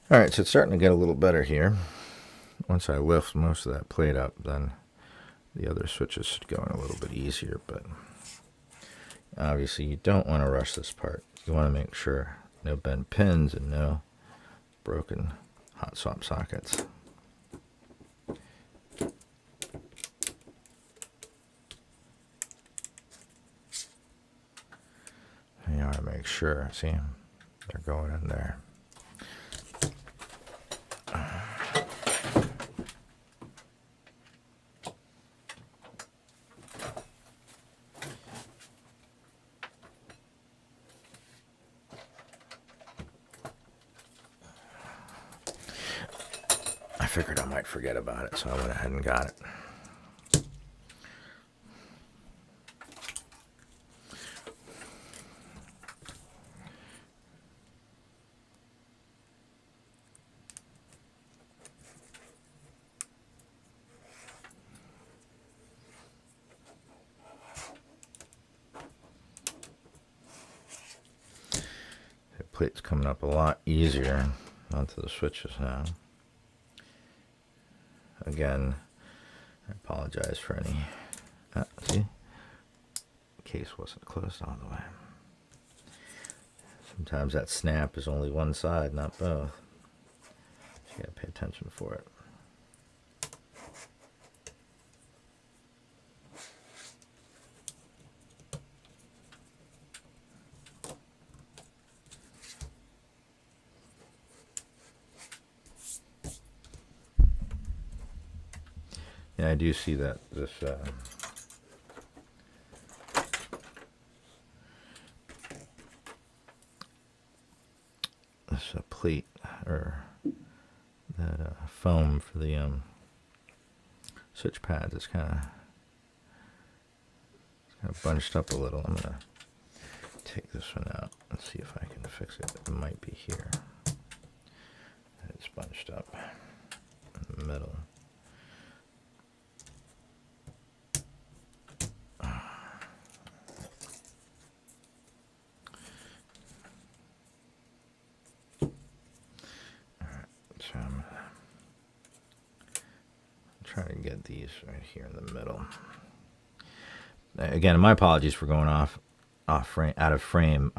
All right, so it's starting to get a little better here. Once I lift most of that plate up, then the other switches should go in a little bit easier, but obviously you don't want to rush this part. You want to make sure no bent pins and no broken hot swap sockets. You want to make sure, see, they're going in there. figured I might forget about it, so I went ahead and got it. The plate's coming up a lot easier onto the switches now. Again, I apologize for any, see, the case wasn't closed all the way. Sometimes that snap is only one side, not both. So you gotta pay attention for it. Yeah, I do see that this plate or that foam for the switch pads is kind of bunched up a little. I'm gonna take this one out and see if I can fix it. It might be here. It's bunched up in the middle. So I'm trying to get these right here in the middle. Again, my apologies for going off frame, out of frame.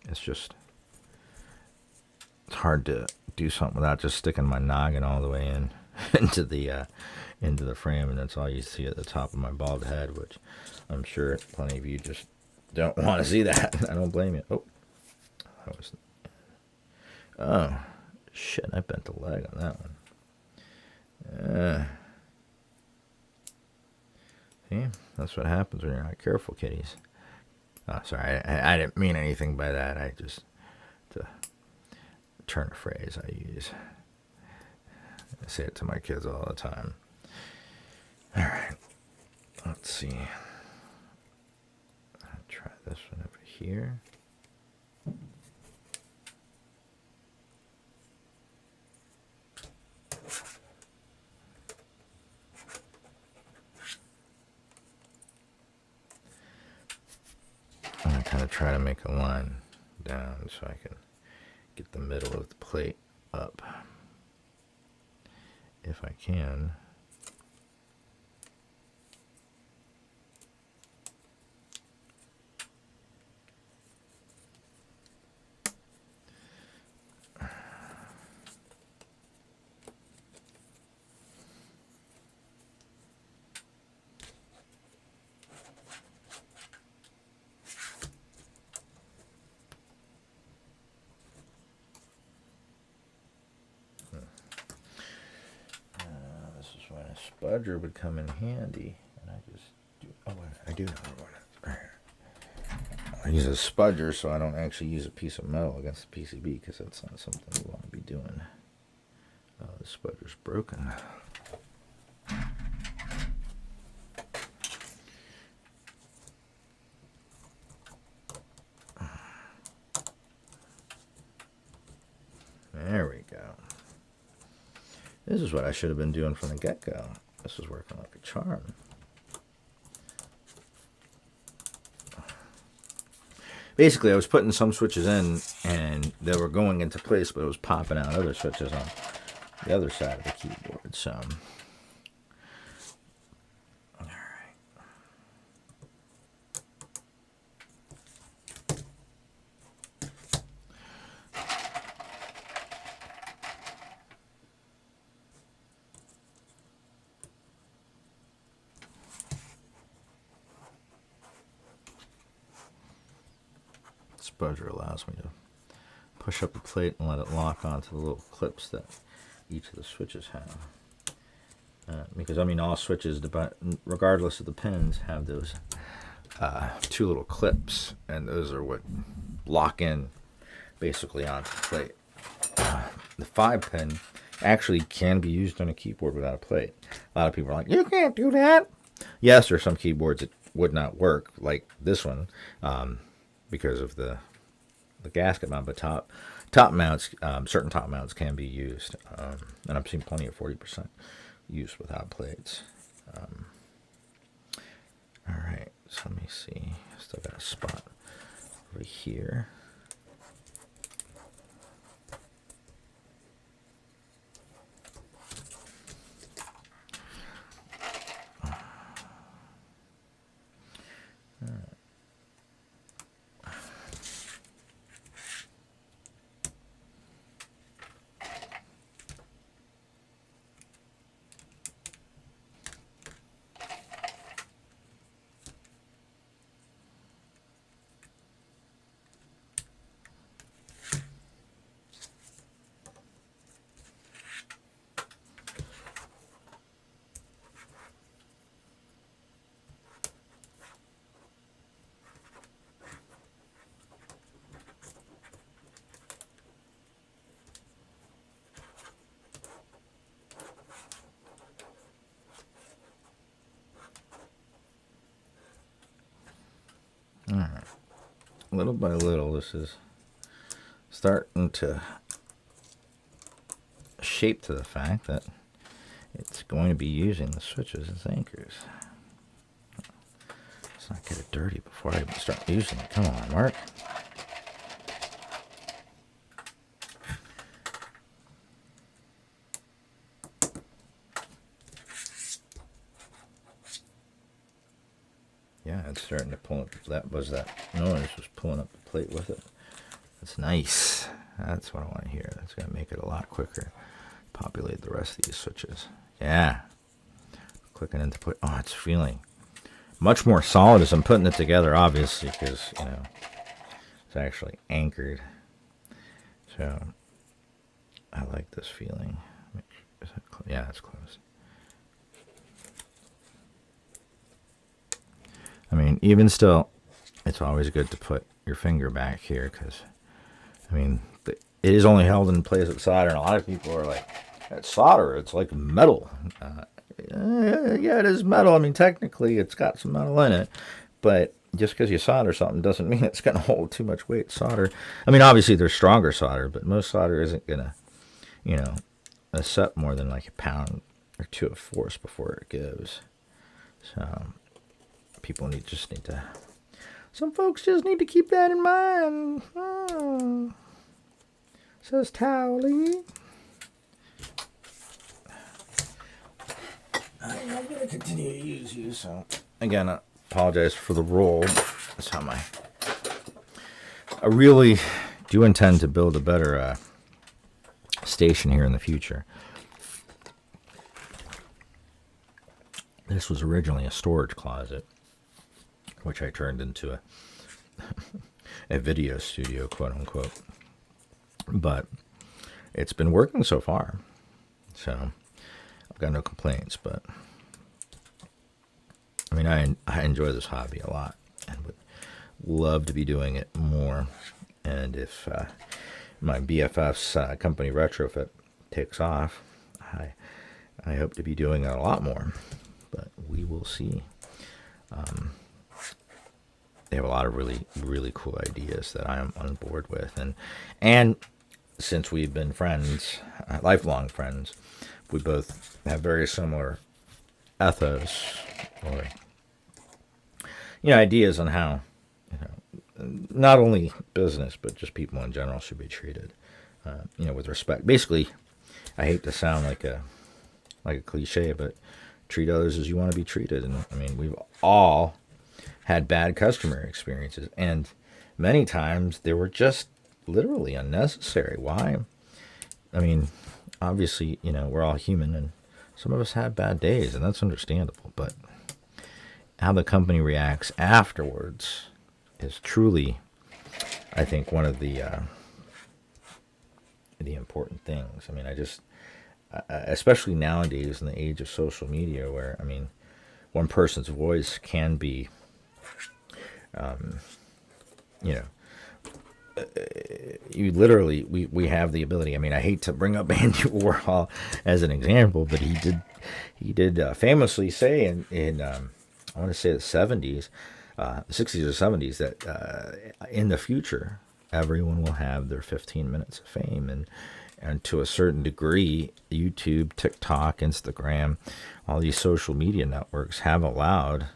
It's just, it's hard to do something without just sticking my noggin all the way in into the frame, and that's all you see at the top of my bald head, which I'm sure plenty of you just don't want to see that. I don't blame you. Oh, that was, oh shit! I bent the leg on that one. See, that's what happens when you're not careful, kitties. Oh, sorry, I didn't mean anything by that. I just, to turn a phrase I use. I say it to my kids all the time. All right, let's see. I'll try this one over here. I'm going to kind of try to make a line down so I can get the middle of the plate up, if I can. Spudger would come in handy, and I just do. Oh, I do know what it. I use a spudger so I don't actually use a piece of metal against the PCB, because that's not something we want to be doing. Oh, the spudger's broken. There we go. This is what I should have been doing from the get-go. This is working like a charm. Basically, I was putting some switches in, and they were going into place, but it was popping out other switches on the other side of the keyboard. So, all right. Spudger allows me to push up the plate and let it lock onto the little clips that each of the switches have. Because I mean, all switches, regardless of the pins, have those two little clips, and those are what lock in basically onto the plate. The 5-pin actually can be used on a keyboard without a plate. A lot of people are like, you can't do that. Yes, there are some keyboards that would not work, like this one, because of the gasket mount. But top mounts, certain top mounts can be used, and I've seen plenty of 40% used without plates. All right, so let me see. Still got a spot over here. All right. Little by little, this is starting to shape to the fact that it's going to be using the switches as anchors. Let's not get it dirty before I even start using it. Come on, Mark. Yeah, it's starting to pull up. That noise was pulling up the plate with it. That's nice. That's what I want to hear. That's going to make it a lot quicker. Populate the rest of these switches. Yeah. Clicking into put. Oh, it's feeling much more solid as I'm putting it together, obviously, because, it's actually anchored. So, I like this feeling. Yeah, it's close. I mean, even still, it's always good to put your finger back here because, I mean, it is only held in place with solder, and a lot of people are like, that's solder, it's like metal. Yeah, it is metal. I mean, technically, it's got some metal in it, but just because you solder something doesn't mean it's going to hold too much weight. Solder, I mean, obviously, there's stronger solder, but most solder isn't going to, accept more than like a pound or two of force before it gives. So people just need to. Some folks just need to keep that in mind. Oh, says Towley. I'm going to continue to use you. So again, I apologize for the roll. That's how I really do intend to build a better station here in the future. This was originally a storage closet, which I turned into a video studio, quote unquote. But it's been working so far, so I've got no complaints. But I mean, I enjoy this hobby a lot and would love to be doing it more. And if my BFF's company Retrofit takes off, I hope to be doing it a lot more. But we will see. They have a lot of really, really cool ideas that I am on board with. And since we've been friends, lifelong friends, we both have very similar ethos or, ideas on how, not only business, but just people in general should be treated, with respect. Basically, I hate to sound like a cliche, but treat others as you want to be treated. And I mean, we've all had bad customer experiences, and many times they were just literally unnecessary. Why? I mean, obviously, we're all human, and some of us have bad days, and that's understandable. But how the company reacts afterwards is truly, I think, one of the important things. I mean, especially nowadays in the age of social media, where, I mean, one person's voice can be, you literally, we have the ability. I mean, I hate to bring up Andy Warhol as an example, but he did famously say in I want to say the 70s, the 60s or 70s, that in the future everyone will have their 15 minutes of fame, and to a certain degree, YouTube, TikTok, Instagram, all these social media networks have allowed,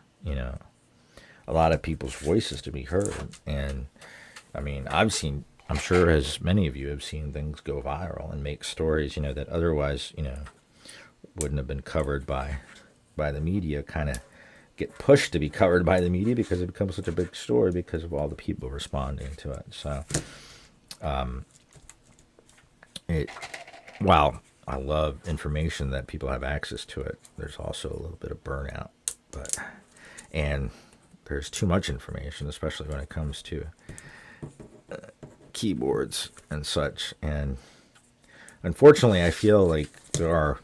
a lot of people's voices to be heard. And I mean, I'm sure as many of you have seen things go viral and make stories, that otherwise, wouldn't have been covered by the media, kind of get pushed to be covered by the media because it becomes such a big story because of all the people responding to it. So, while I love information that people have access to it, there's also a little bit of burnout, and there's too much information, especially when it comes to keyboards and such. And unfortunately, I feel like there are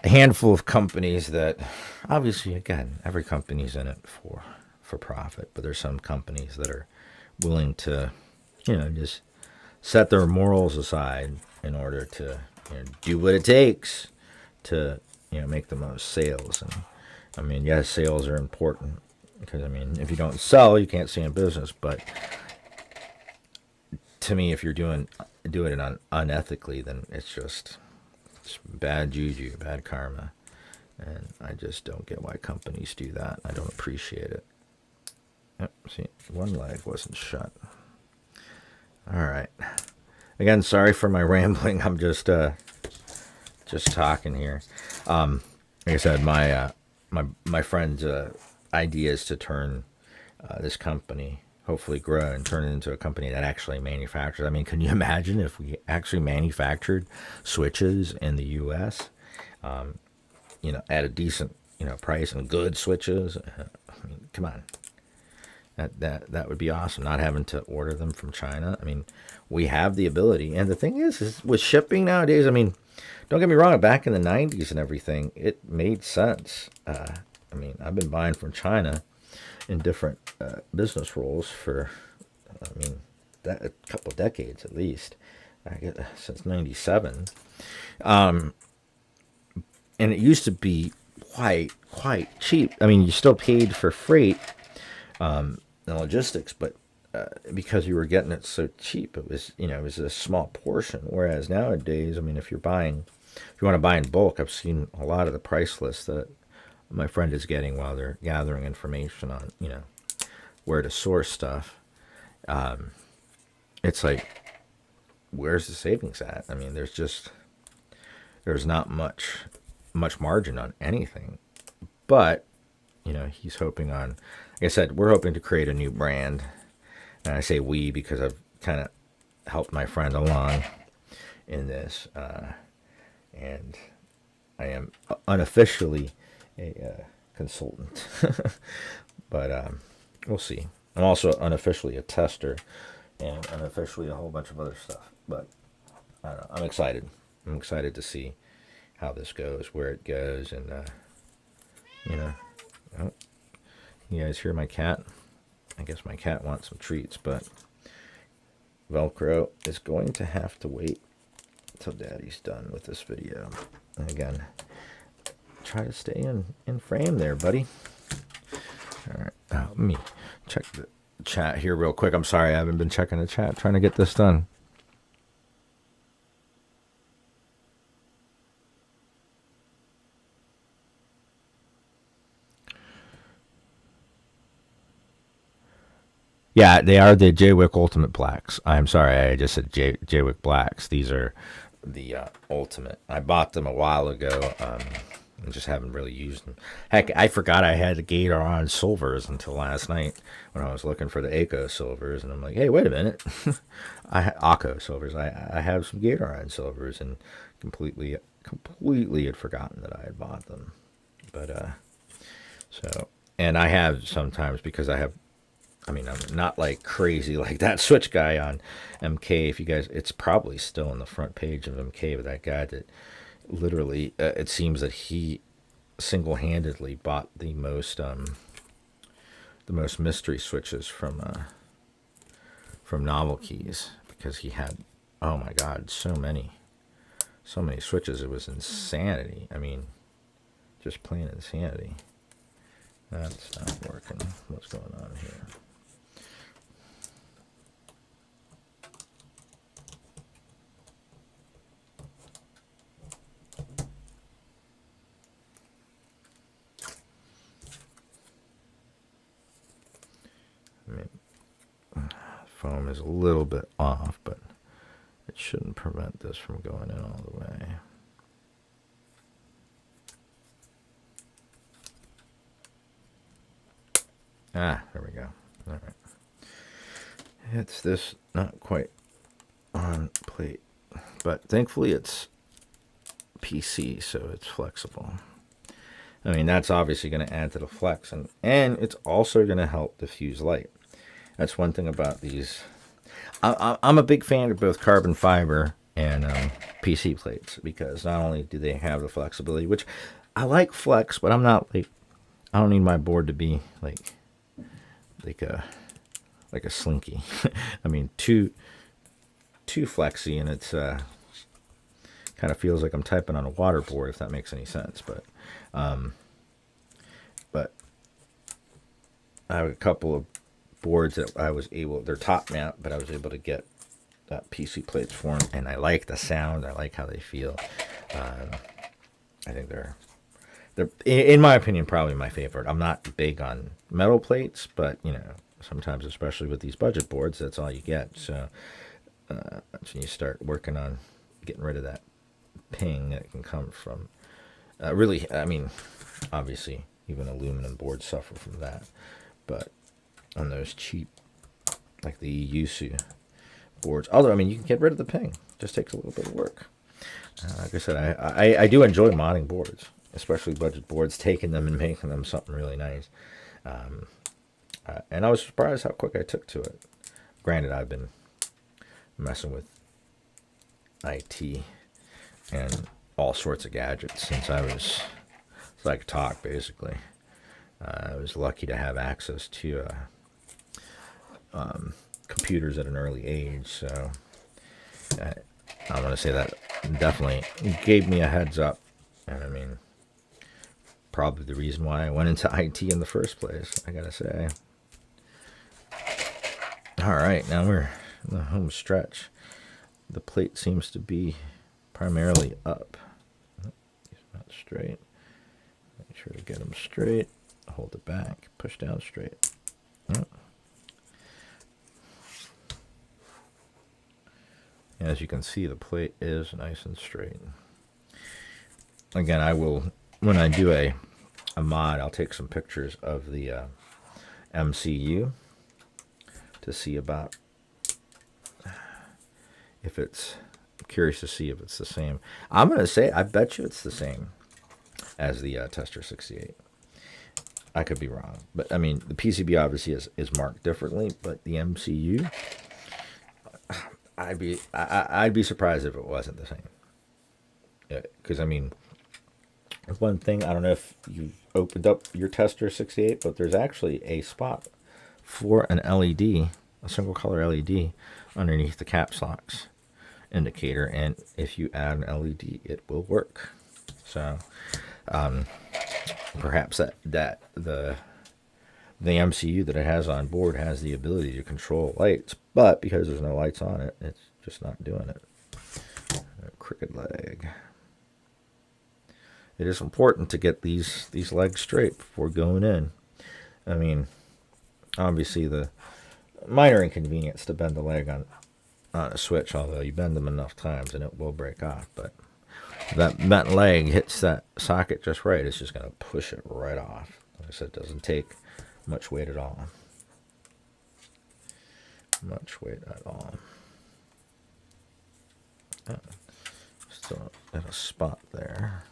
a handful of companies that, obviously, again, every company's in it for profit, but there's some companies that are willing to, just set their morals aside in order to do what it takes to make the most sales. And I mean, yes, sales are important because, I mean, if you don't sell, you can't stay in business. But to me, if you're doing it unethically, then it's bad juju, bad karma. And I just don't get why companies do that. I don't appreciate it. Yep, see, one leg wasn't shut. All right. Again, sorry for my rambling. I'm just talking here. Like I said, my friend's idea is to turn this company, hopefully grow and turn it into a company that actually manufactures. I mean, can you imagine if we actually manufactured switches in the U.S., at a decent, price, and good switches? I mean, come on. That would be awesome, not having to order them from China. I mean, we have the ability. And the thing is with shipping nowadays, I mean, don't get me wrong, back in the 90s and everything, it made sense. I mean, I've been buying from China in different business roles for, a couple of decades at least. I guess since 97. And it used to be quite cheap. I mean, you still paid for freight and logistics, but because you were getting it so cheap, it was a small portion. Whereas nowadays, I mean, if you want to buy in bulk, I've seen a lot of the price lists that my friend is getting while they're gathering information on where to source stuff. It's like, where's the savings at? I mean, there's not much margin on anything, but he's hoping on, like I said, we're hoping to create a new brand. And I say we because I've kind of helped my friend along in this. And I am unofficially a consultant. But we'll see. I'm also unofficially a tester and unofficially a whole bunch of other stuff. But I don't know, I'm excited. I'm excited to see how this goes, where it goes. And, oh, you guys hear my cat? I guess my cat wants some treats, but Velcro is going to have to wait until Daddy's done with this video. And again, try to stay in frame there, buddy. All right, let me check the chat here real quick. I'm sorry, I haven't been checking the chat, trying to get this done. Yeah, they are the Jaywick Ultimate Blacks. I'm sorry, I just said Jaywick Blacks. These are the Ultimate. I bought them a while ago. I just haven't really used them. Heck, I forgot I had the Gatoron Silvers until last night when I was looking for the Aco Silvers. And I'm like, hey, wait a minute. Aco Silvers. I have some Gatoron Silvers and completely had forgotten that I had bought them. But, and I have sometimes because I'm not like crazy like that Switch guy on MK. If you guys, it's probably still on the front page of MK, but that guy that literally, it seems that he single-handedly bought the most mystery switches from from Novel Keys, because he had, oh my God, so many switches. It was insanity. I mean, just plain insanity. That's not working. What's going on here? I mean, foam is a little bit off, but it shouldn't prevent this from going in all the way. Ah, there we go. All right. It's this not quite on plate, but thankfully it's PC, so it's flexible. I mean, that's obviously going to add to the flex, and it's also going to help diffuse light. That's one thing about these. I'm a big fan of both carbon fiber and PC plates, because not only do they have the flexibility, which I like flex, but I'm not like, I don't need my board to be like a slinky. I mean, too flexy, and it's kind of feels like I'm typing on a water board, if that makes any sense. But I have a couple of boards that I was able, they're top mount, but I was able to get PC plates for them, and I like the sound. I like how they feel. I think they're in my opinion probably my favorite. I'm not big on metal plates, but you know, sometimes, especially with these budget boards, that's all you get. So that's when you start working on getting rid of that ping that can come from really, I mean, obviously even aluminum boards suffer from that, but on those cheap, like the Yusu boards, although I mean you can get rid of the ping, it just takes a little bit of work. Like I said, I do enjoy modding boards, especially budget boards, taking them and making them something really nice. And I was surprised how quick I took to it. Granted, I've been messing with IT and all sorts of gadgets since I was like talk, basically. I was lucky to have access to computers at an early age, so I want to say that definitely gave me a heads up. And I mean, probably the reason why I went into IT in the first place, I gotta say. All right, now we're in the home stretch. The plate seems to be primarily up. He's not straight. Make sure to get them straight. Hold it back. Push down straight. As you can see, the plate is nice and straight. Again, I will, when I do a mod, I'll take some pictures of the MCU to see about if it's, I'm curious to see if it's the same. I'm going to say, I bet you it's the same as the Tester 68. I could be wrong, but I mean, the PCB obviously is marked differently, but the MCU, I'd be surprised if it wasn't the same. Because I mean, one thing, I don't know if you've opened up your Tester 68, but there's actually a spot for an LED, a single color LED, underneath the caps locks indicator, and if you add an LED, it will work. So perhaps that the MCU that it has on board has the ability to control lights, but because there's no lights on it, it's just not doing it. Crooked leg. It is important to get these legs straight before going in. I mean, obviously the minor inconvenience to bend the leg on a switch, although you bend them enough times and it will break off, but that bent leg hits that socket just right, it's just going to push it right off. Like I said, it doesn't take much weight at all. Much weight at all. Oh, still at a spot there.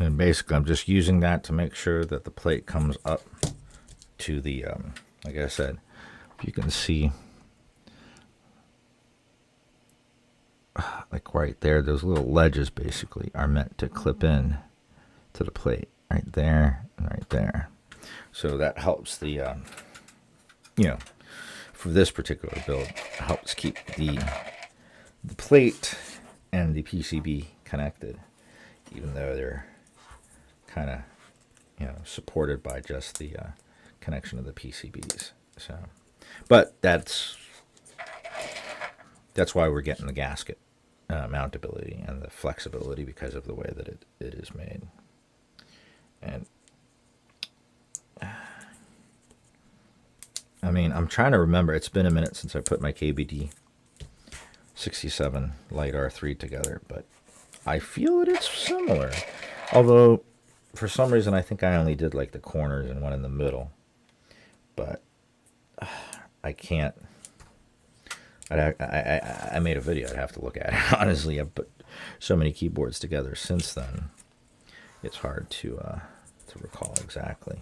And basically, I'm just using that to make sure that the plate comes up to the, like I said, if you can see, like right there, those little ledges basically are meant to clip in to the plate right there and right there. So that helps the, you know, for this particular build, helps keep the plate and the PCB connected, even though they're kind of, you know, supported by just the connection of the PCBs. So, but that's why we're getting the gasket mountability and the flexibility, because of the way that it is made. And I mean, I'm trying to remember. It's been a minute since I put my KBD 67 Light R3 together, but I feel that it's similar. Although, for some reason, I think I only did like the corners and one in the middle. But I can't. I made a video. I'd have to look at it. Honestly, I've put so many keyboards together since then. It's hard to recall exactly.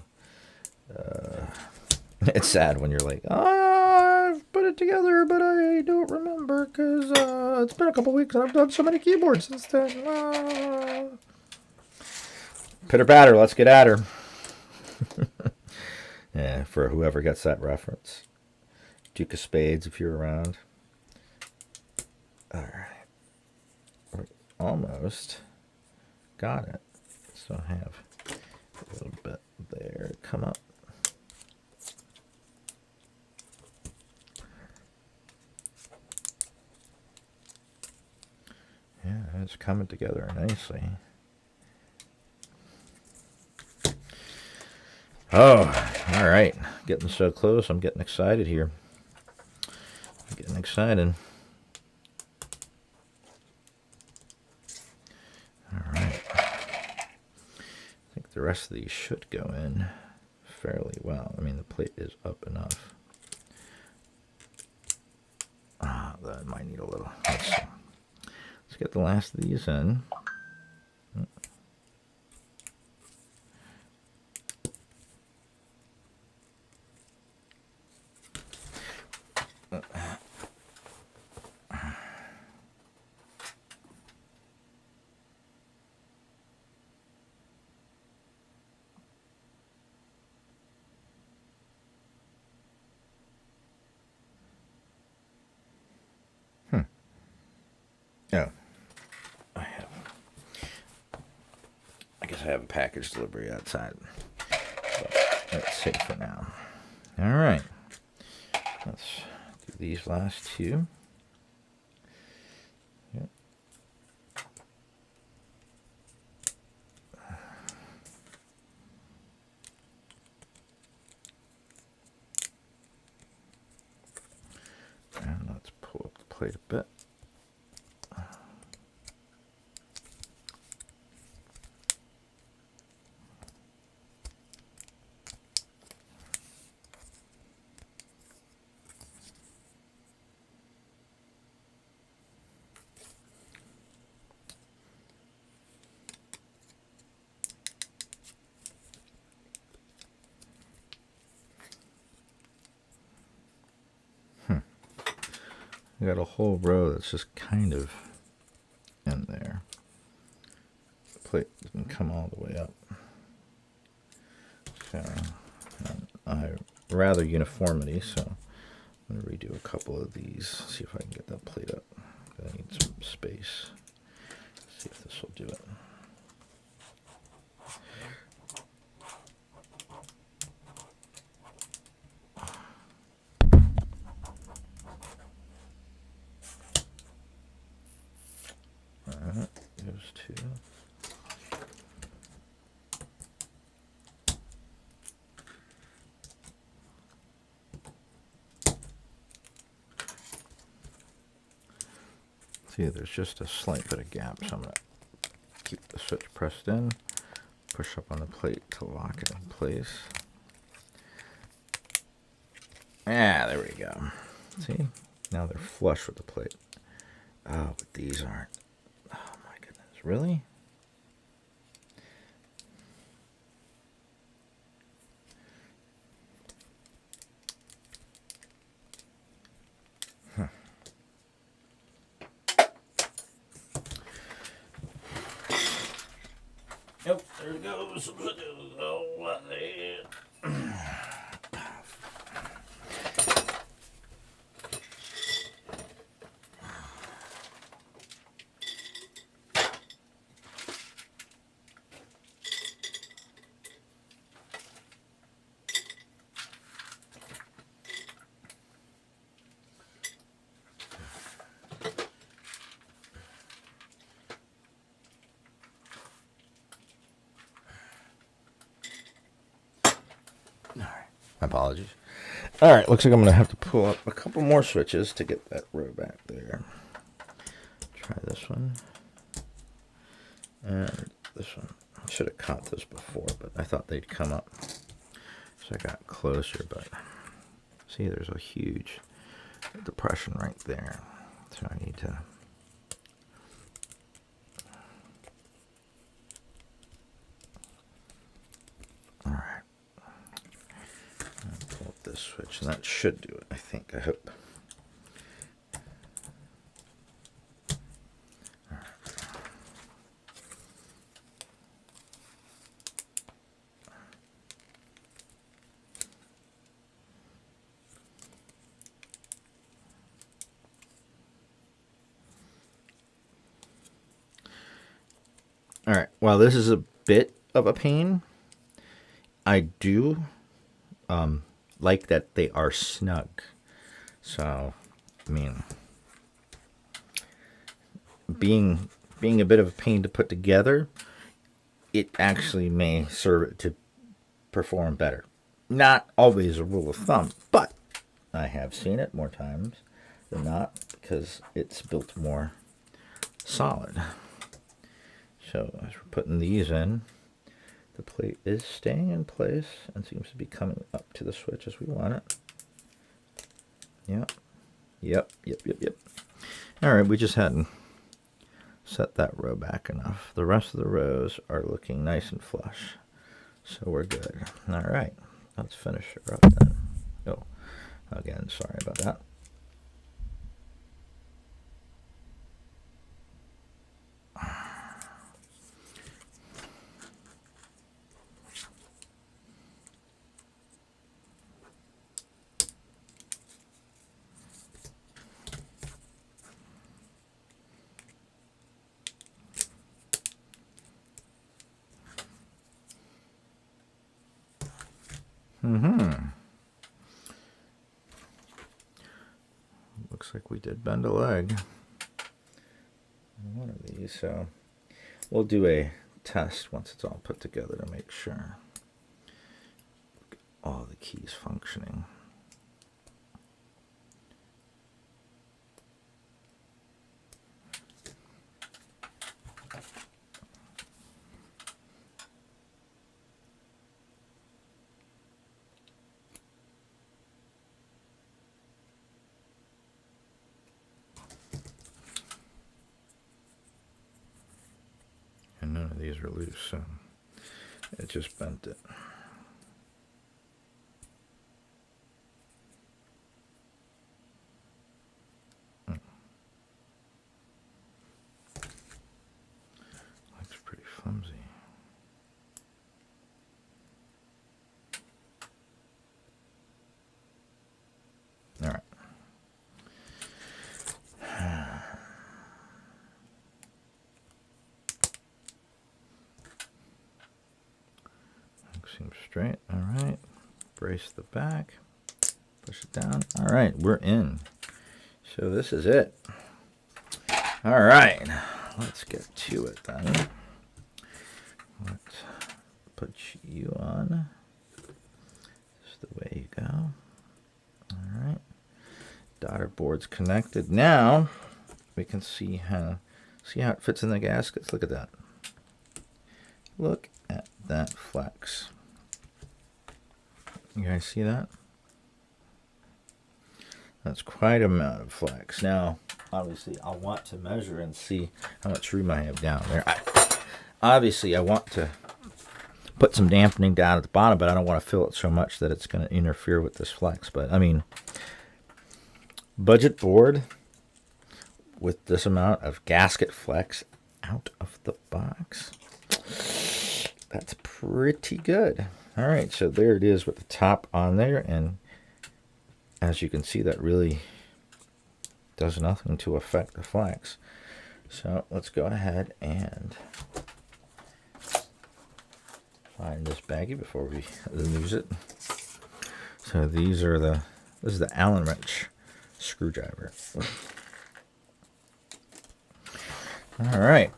It's sad when you're like, oh, I've put it together, but I don't remember because it's been a couple weeks and I've done so many keyboards since then. Pitter patter, let's get at her. Yeah, for whoever gets that reference. Duke of Spades, if you're around. All right. We almost got it. So I have a little bit there come up. Yeah, it's coming together nicely. Oh, all right. Getting so close. I'm getting excited here. I'm getting excited. All right. I think the rest of these should go in fairly well. I mean, the plate is up enough. That might need a little. Let's get the last of these in. Oh, I guess I have a package delivery outside. But let's see for now. All right. Let's do these last two. Yep. And let's pull up the plate a bit. I got a whole row that's just kind of in there. The plate doesn't come all the way up. So I rather uniformity, so I'm going to redo a couple of these, see if I can get that plate up. I need some space. See if this will do it. Those two. See, there's just a slight bit of gap, so I'm going to keep the switch pressed in, push up on the plate to lock it in place. Ah, there we go. See, now they're flush with the plate. Oh, but these aren't. Oh my goodness, really? there goes. My apologies. All right, looks like I'm going to have to pull up a couple more switches to get that row back there. Try this one. And this one. I should have caught this before, but I thought they'd come up. So I got closer, but see, there's a huge depression right there. So I need to... All right. Pull up this switch, and that should do it, I think. I hope. All right, well, this is a bit of a pain. I do like that they are snug. So, I mean, being a bit of a pain to put together, it actually may serve it to perform better. Not always a rule of thumb, but I have seen it more times than not because it's built more solid. So as we're putting these in, the plate is staying in place and seems to be coming up to the switch as we want it. Yep. All right, we just hadn't set that row back enough. The rest of the rows are looking nice and flush, so we're good. All right, let's finish her up then. Oh, again, sorry about that. Looks like we did bend a leg. One of these, so we'll do a test once it's all put together to make sure all the keys functioning. None of these are loose, so it just bent it. Looks pretty flimsy. All right. Seems straight. All right. Brace the back. Push it down. All right, we're in. So this is it. All right. Let's get to it then. Let's put you on. Just the way you go. All right. Daughter board's connected. Now we can see how it fits in the gaskets. Look at that. Look at that flex. You guys see that? That's quite a amount of flex. Now, obviously, I'll want to measure and see how much room I have down there. Obviously, I want to put some dampening down at the bottom, but I don't want to fill it so much that it's going to interfere with this flex. But, I mean, budget board with this amount of gasket flex out of the box. That's pretty good. All right, so there it is with the top on there, and as you can see, that really does nothing to affect the flex. So let's go ahead and find this baggie before we lose it. So these are this is the Allen wrench screwdriver. All right.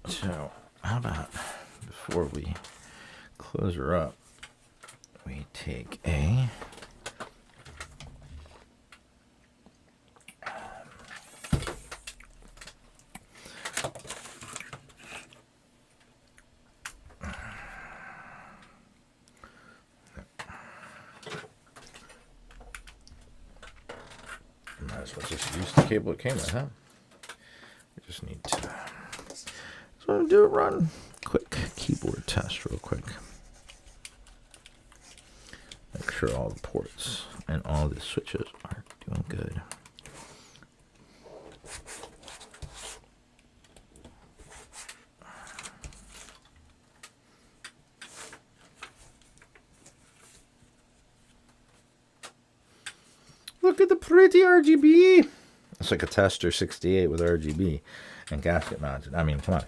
So how about before we close her up, we take a might as well just use the cable it came with, huh? We just need to. So I'm gonna do a run quick keyboard test real quick. Make sure all the ports and all the switches are doing good. Look at the pretty RGB. It's like a Tester 68 with RGB and gasket mounted. I mean, come on.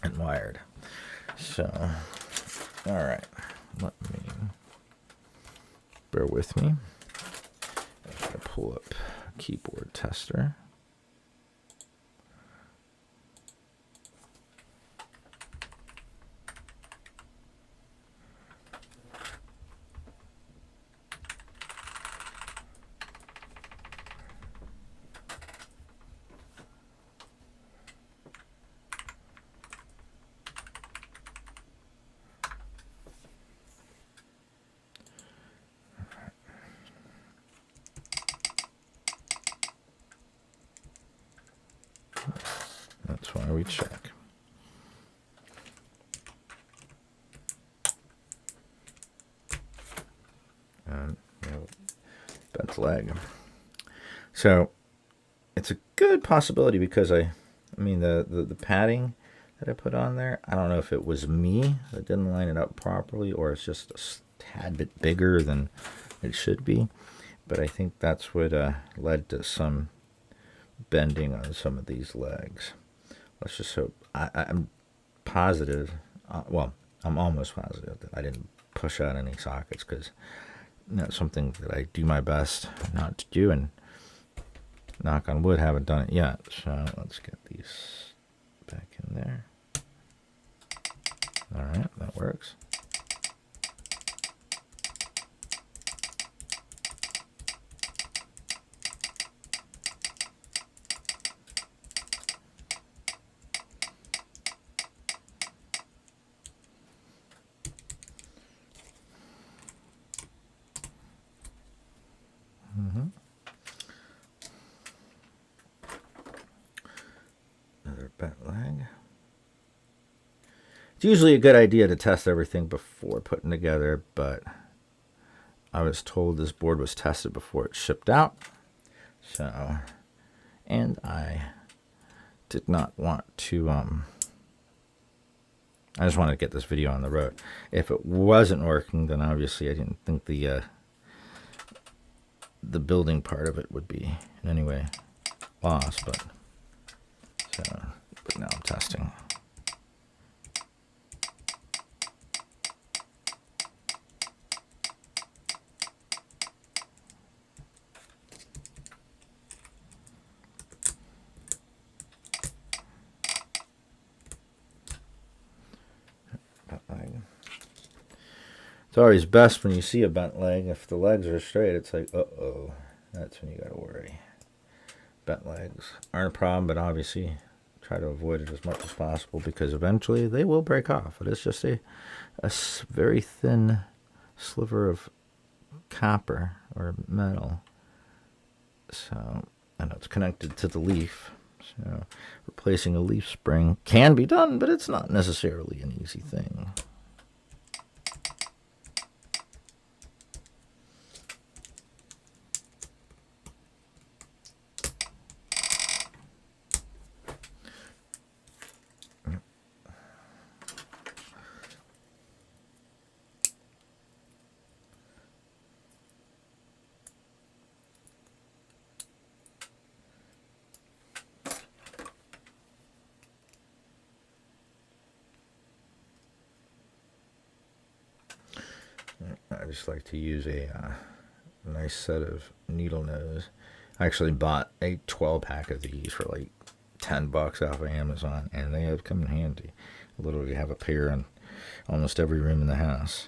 And wired. So, all right. Let me, bear with me. I'm going to pull up keyboard tester. That's why we check. And bent leg. So it's a good possibility because I mean the padding that I put on there, I don't know if it was me that didn't line it up properly or it's just a tad bit bigger than it should be. But I think that's what led to some bending on some of these legs. Let's just hope. I'm positive, well, I'm almost positive that I didn't push out any sockets because that's something that I do my best not to do, and knock on wood, haven't done it yet. So let's get these back in there. All right, that works. Another bent leg. It's usually a good idea to test everything before putting together, but I was told this board was tested before it shipped out. So, and I did not want to, I just wanted to get this video on the road. If it wasn't working, then obviously I didn't think the building part of it would be in any way lost, but now I'm testing. It's always best when you see a bent leg. If the legs are straight, it's like, uh-oh, that's when you gotta worry. Bent legs aren't a problem, but obviously try to avoid it as much as possible because eventually they will break off. It is just a very thin sliver of copper or metal. So, and it's connected to the leaf. So replacing a leaf spring can be done, but it's not necessarily an easy thing. just like to use a nice set of needle nose. I actually bought a 12-pack of these for like $10 off of Amazon, and they have come in handy. I literally have a pair in almost every room in the house.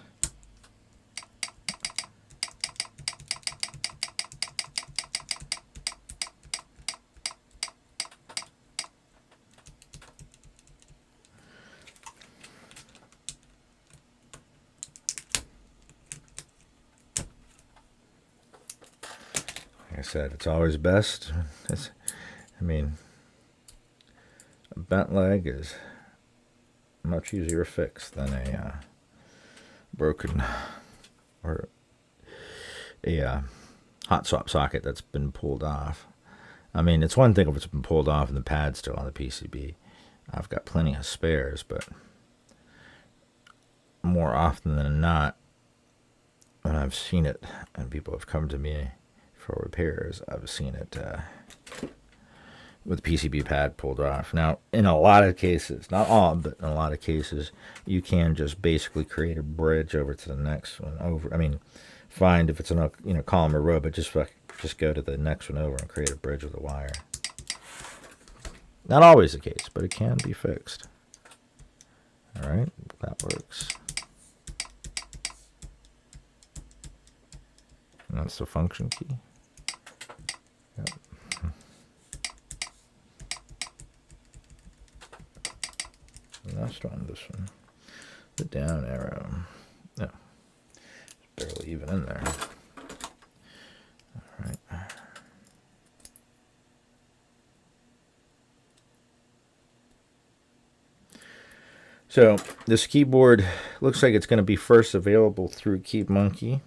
Like I said, it's always best. I mean, a bent leg is much easier to fix than a broken or a hot swap socket that's been pulled off. I mean, it's one thing if it's been pulled off and the pad's still on the PCB. I've got plenty of spares, but more often than not, when I've seen it and people have come to me for repairs, I've seen it with the PCB pad pulled off. Now, in a lot of cases, not all, but in a lot of cases, you can just basically create a bridge over to the next one over. I mean, find if it's in a column or row, but just go to the next one over and create a bridge with a wire. Not always the case, but it can be fixed. All right, that works. And that's the function key. Yep. Last one, this one, the down arrow. No, it's barely even in there. All right. So this keyboard looks like it's going to be first available through KeyMonkey.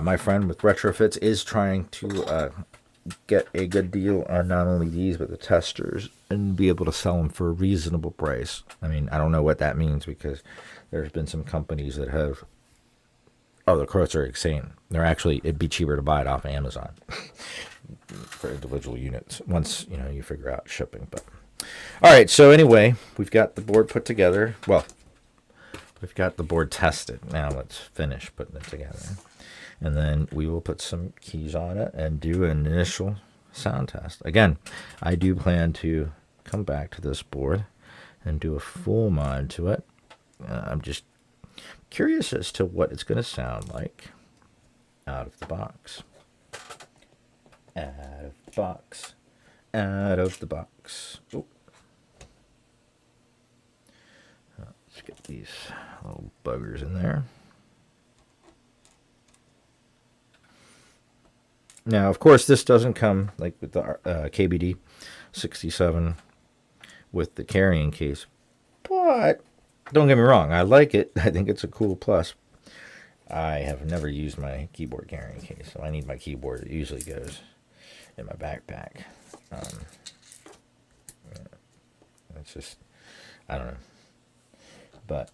My friend with Retrofits is trying to get a good deal on not only these but the testers and be able to sell them for a reasonable price. I mean, I don't know what that means because there's been some companies that have, oh, the quotes are insane. They're actually, it'd be cheaper to buy it off of Amazon for individual units once you figure out shipping. But all right, so anyway, we've got the board put together. Well, we've got the board tested. Now let's finish putting it together. And then we will put some keys on it and do an initial sound test. Again, I do plan to come back to this board and do a full mod to it. I'm just curious as to what it's going to sound like out of the box. Out of the box. Out of the box. Oh. Let's get these little buggers in there. Now, of course, this doesn't come like with the KBD 67 with the carrying case, but don't get me wrong, I like it. I think it's a cool plus. I have never used my keyboard carrying case, so I need my keyboard. It usually goes in my backpack. It's just, I don't know, but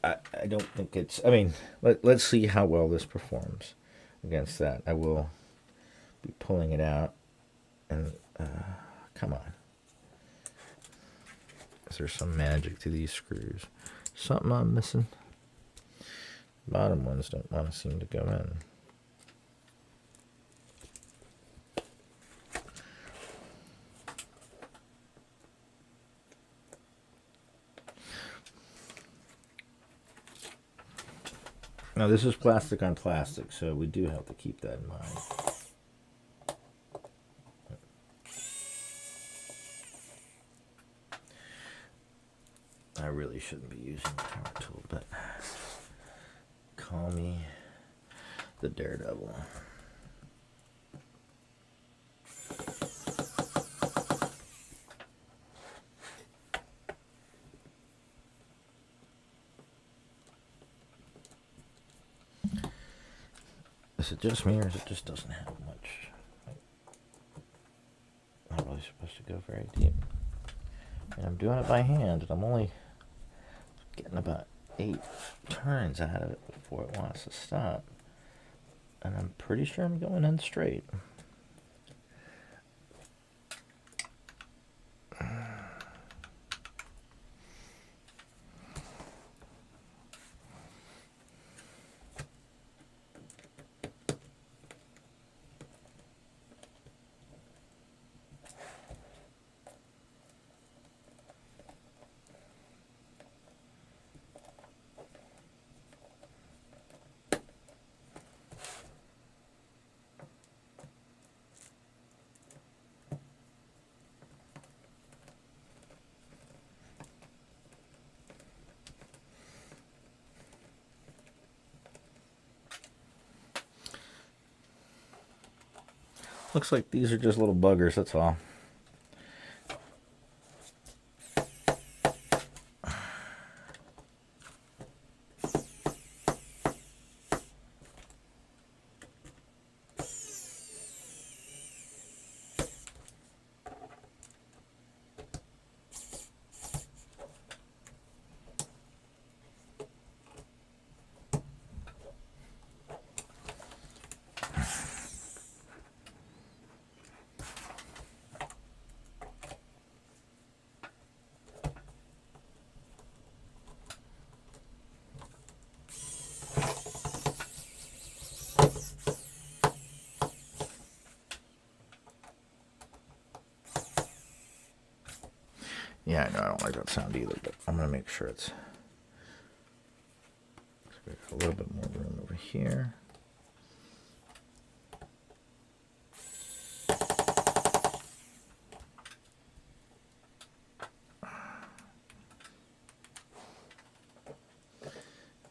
I don't think it's. I mean, let's see how well this performs against that. I will be pulling it out and come on. Is there some magic to these screws? Something I'm missing? Bottom ones don't want to seem to go in. Now this is plastic on plastic, so we do have to keep that in mind. I really shouldn't be using the power tool, but call me the daredevil. Is it just me, or is it just doesn't have much? Not really supposed to go very deep. And I'm doing it by hand, and I'm only getting about 8 turns out of it before it wants to stop. And I'm pretty sure I'm going in straight. Looks like these are just little buggers, that's all. Yeah, I know I don't like that sound either, but I'm going to make sure it's a little bit more room over here.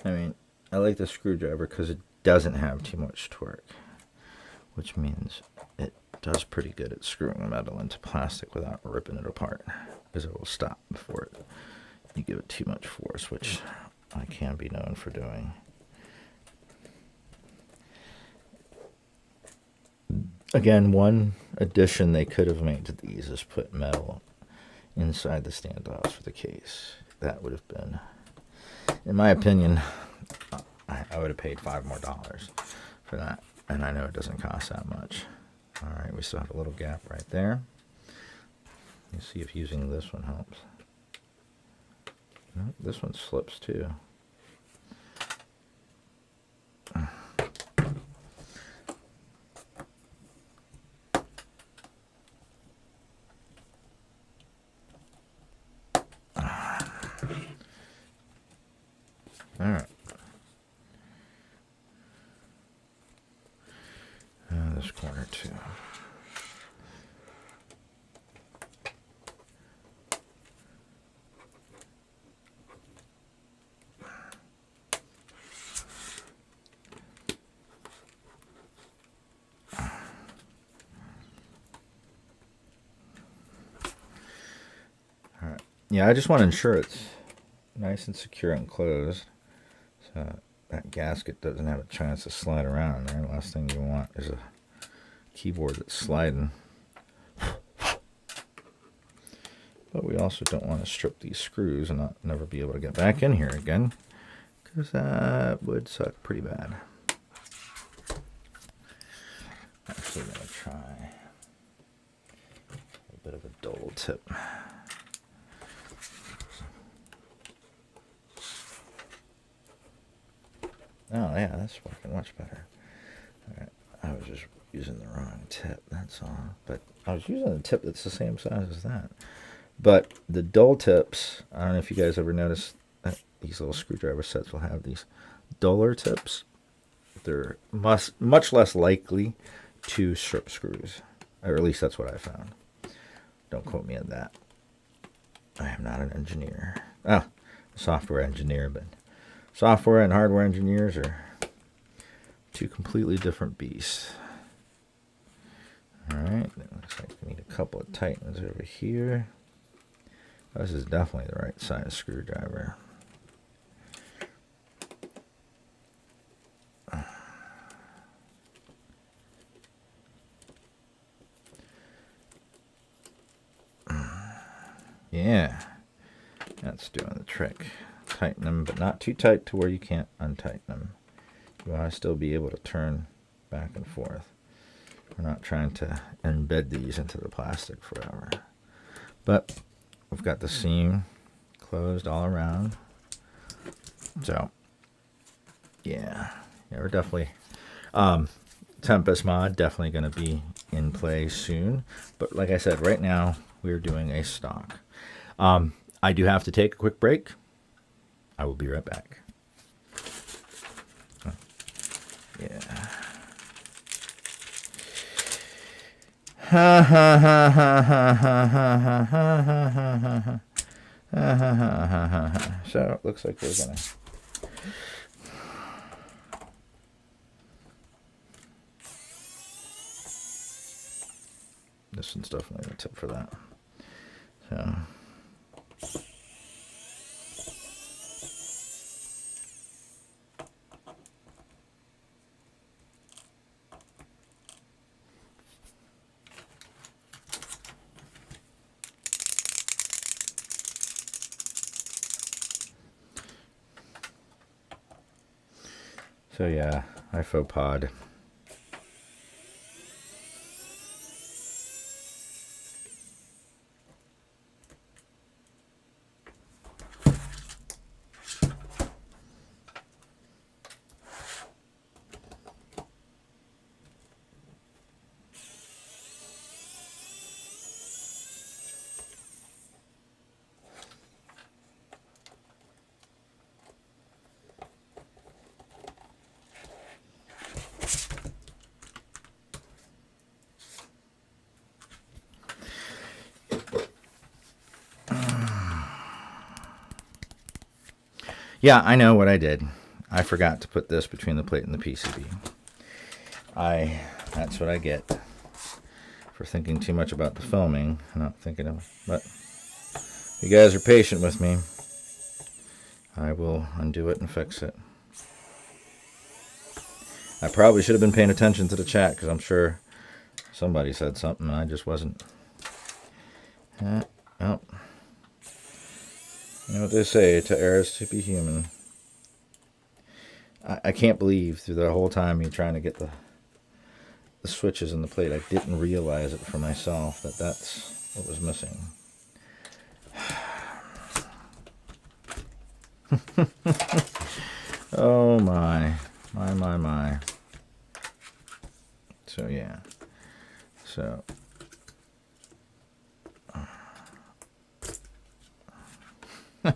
I mean, I like the screwdriver because it doesn't have too much torque, which means it does pretty good at screwing metal into plastic without ripping it apart, because it will stop before you give it too much force, which I can be known for doing. Again, one addition they could have made to these is put metal inside the standoffs for the case. That would have been, in my opinion, I would have paid $5 more for that, and I know it doesn't cost that much. All right, we still have a little gap right there. Let's see if using this one helps. No, this one slips too. All right. This corner too. All right. Yeah, I just want to ensure it's nice and secure and closed, so that gasket doesn't have a chance to slide around there. Last thing you want is a keyboard that's sliding. But we also don't want to strip these screws and never be able to get back in here again, because that would suck pretty bad. Actually, I'm going to try a bit of a dull tip. Oh yeah, that's working much better. All right. I was just using the wrong tip, that's all. But I was using a tip that's the same size as that. But the dull tips, I don't know if you guys ever noticed that these little screwdriver sets will have these duller tips. They're much less likely to strip screws, or at least that's what I found. Don't quote me on that. I am not an engineer. Ah, software engineer, but software and hardware engineers are two completely different beasts. All right, it looks like we need a couple of tightens over here. This is definitely the right size screwdriver. Yeah, that's doing the trick. Tighten them, but not too tight to where you can't untighten them. You want to still be able to turn back and forth. We're not trying to embed these into the plastic forever. But we've got the seam closed all around. So, yeah, we're definitely, Tempest mod definitely going to be in play soon. But like I said, right now we're doing a stock. I do have to take a quick break. I will be right back. Oh, yeah. Ha ha ha ha ha ha ha ha ha ha ha ha ha ha. So it looks like we're gonna. This one's definitely the tip for that. So. So yeah, iPhopod. Yeah, I know what I did. I forgot to put this between the plate and the PCB. That's what I get for thinking too much about the filming, not thinking of, but if you guys are patient with me, I will undo it and fix it. I probably should have been paying attention to the chat because I'm sure somebody said something and I just wasn't. Well. You know what they say, to err is to be human. I can't believe through the whole time me trying to get the switches in the plate, I didn't realize it for myself that that's what was missing. Oh my. My. So yeah. So... all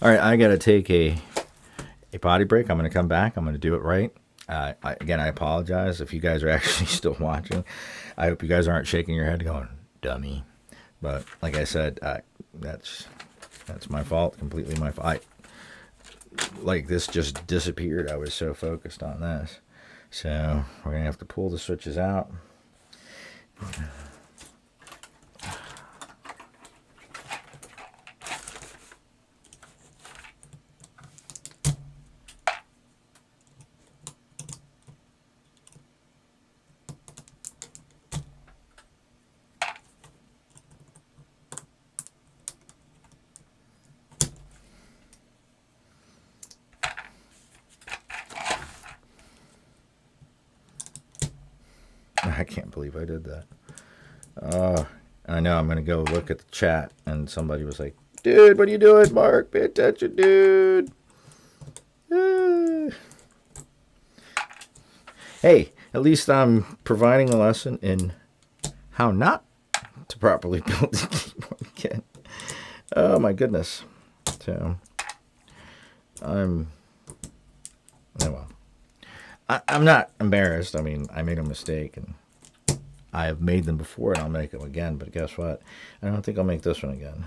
right, I gotta take a potty break. I'm gonna come back. I'm gonna do it right. Again, I apologize if you guys are actually still watching. I hope you guys aren't shaking your head going, dummy. But like I said, that's my fault. Completely my fault. Like this just disappeared. I was so focused on this. So we're gonna have to pull the switches out. I can't believe I did that. I know I'm going to go look at the chat, and somebody was like, dude, what are you doing, Mark? Pay attention, dude. Hey, at least I'm providing a lesson in how not to properly build the keyboard again. Oh, my goodness. So, oh, well. I'm not embarrassed. I mean, I made a mistake, and I have made them before, and I'll make them again. But guess what? I don't think I'll make this one again.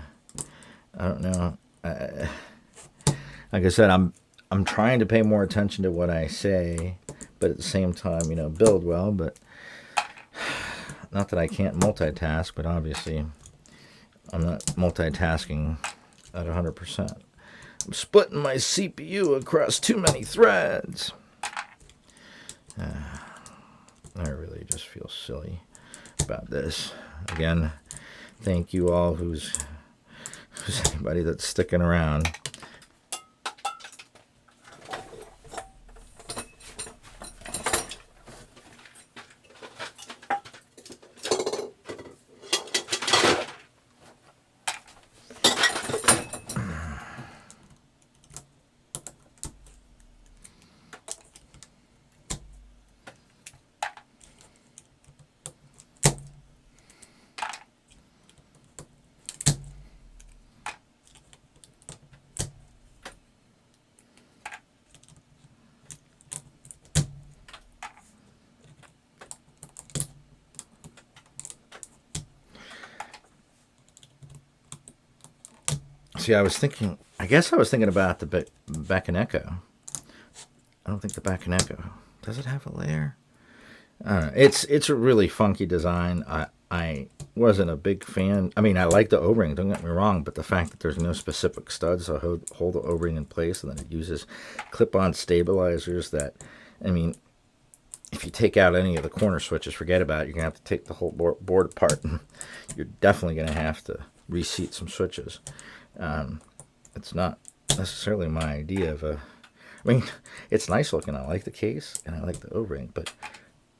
I don't know. Like I said, I'm trying to pay more attention to what I say, but at the same time, you know, build well. But not that I can't multitask, but obviously I'm not multitasking at 100%. I'm splitting my CPU across too many threads. I really just feel silly about this. Again, thank you all who's anybody that's sticking around. See, I guess I was thinking about the back and echo. I don't think the back and echo. Does it have a layer? It's a really funky design. I wasn't a big fan. I mean, I like the O-ring. Don't get me wrong, but the fact that there's no specific studs to hold the O-ring in place, and then it uses clip-on stabilizers. That, I mean, if you take out any of the corner switches, forget about it. You're gonna have to take the whole board apart, and you're definitely gonna have to reseat some switches. It's not necessarily my idea of a. I mean, it's nice looking. I like the case and I like the O-ring, but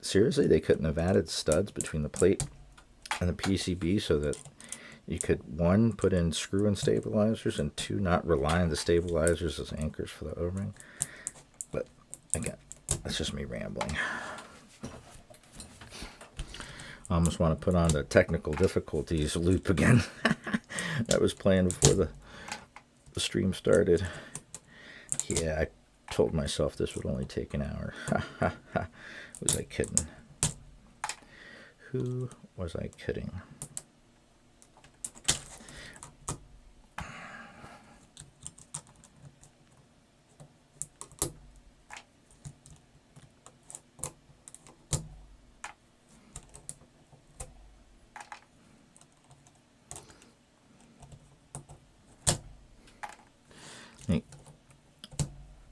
seriously, they couldn't have added studs between the plate and the PCB so that you could, one, put in screw-in stabilizers, and two, not rely on the stabilizers as anchors for the O-ring. But again, that's just me rambling. I almost want to put on the technical difficulties loop again. That was playing before the stream started. Yeah, I told myself this would only take an hour. Was I kidding? Who was I kidding?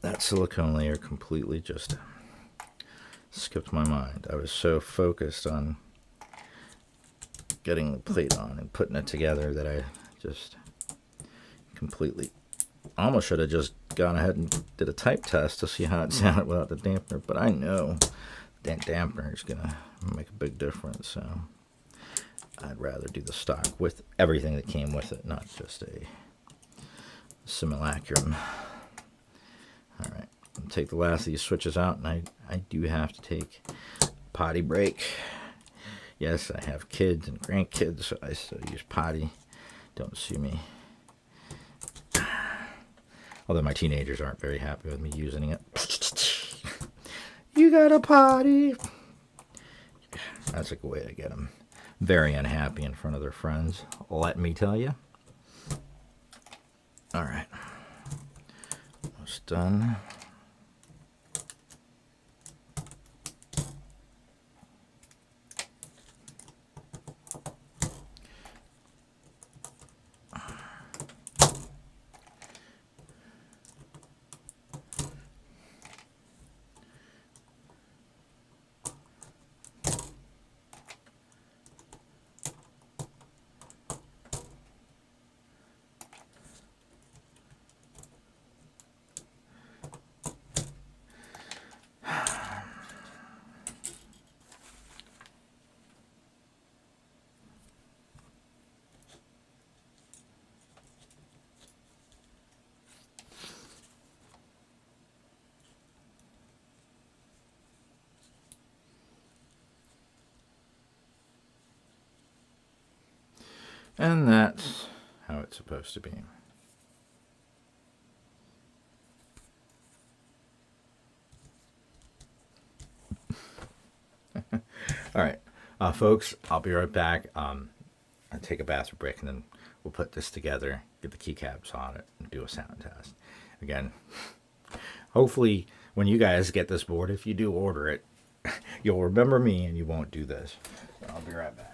That silicone layer completely just skipped my mind. I was so focused on getting the plate on and putting it together that I just completely almost should have just gone ahead and did a type test to see how it sounded without the dampener. But I know that dampener is going to make a big difference. So I'd rather do the stock with everything that came with it, not just a simulacrum. All right, I'll take the last of these switches out, and I do have to take a potty break. Yes, I have kids and grandkids, so I still use potty. Don't sue me. Although my teenagers aren't very happy with me using it. You got a potty. That's a good way to get them very unhappy in front of their friends, let me tell you. All right. Almost done. And that's how it's supposed to be. All right, folks, I'll be right back. I'll take a bathroom break, and then we'll put this together, get the keycaps on it, and do a sound test. Again, hopefully when you guys get this board, if you do order it, you'll remember me and you won't do this. I'll be right back.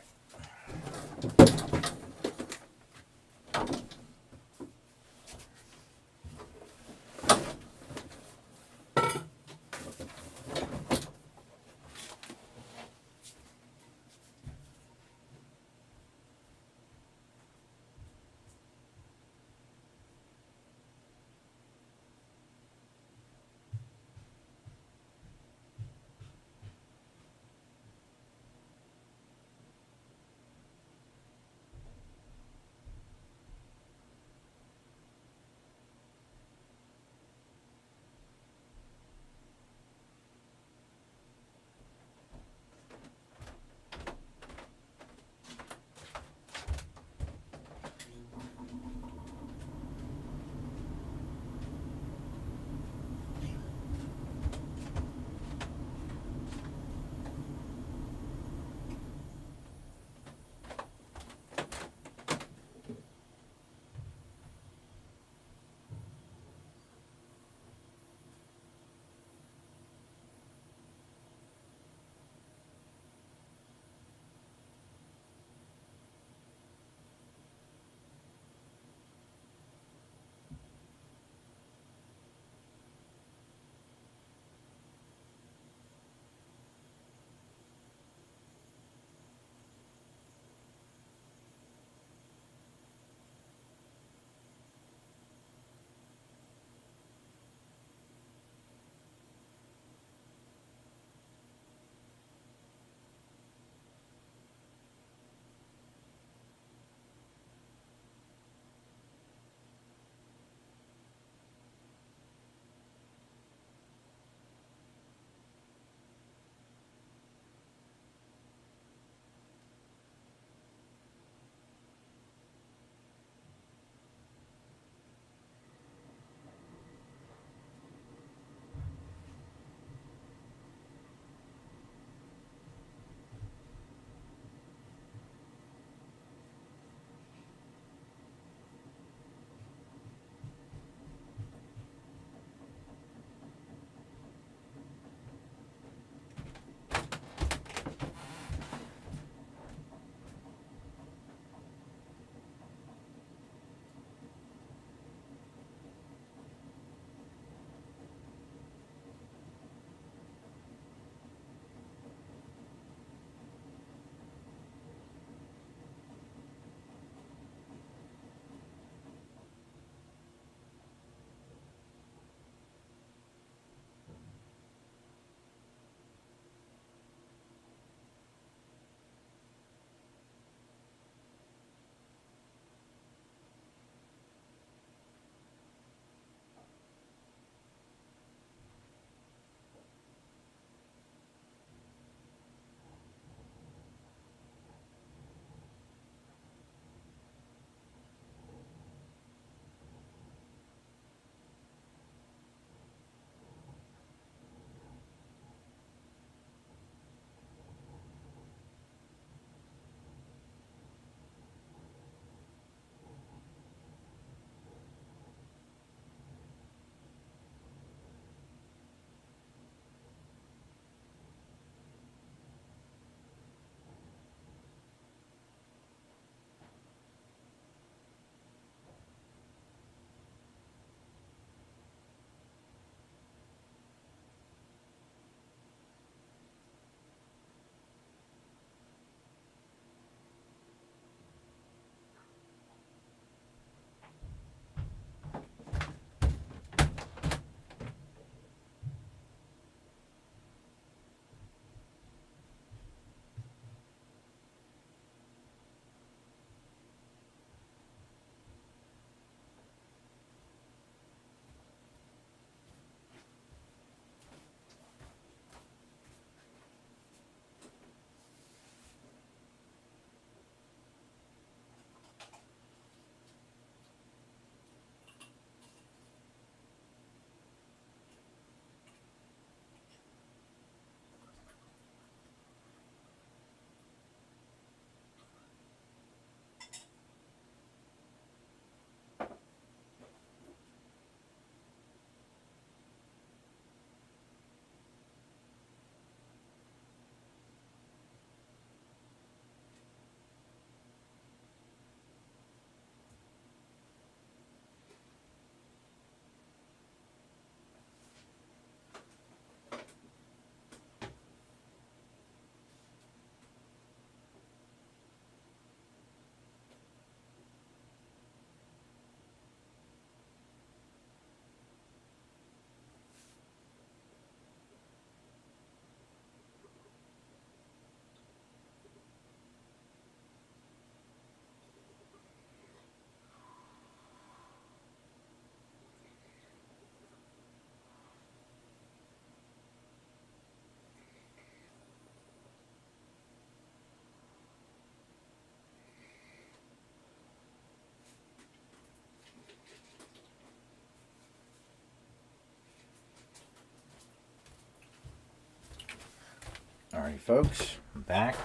Alright, folks, I'm back.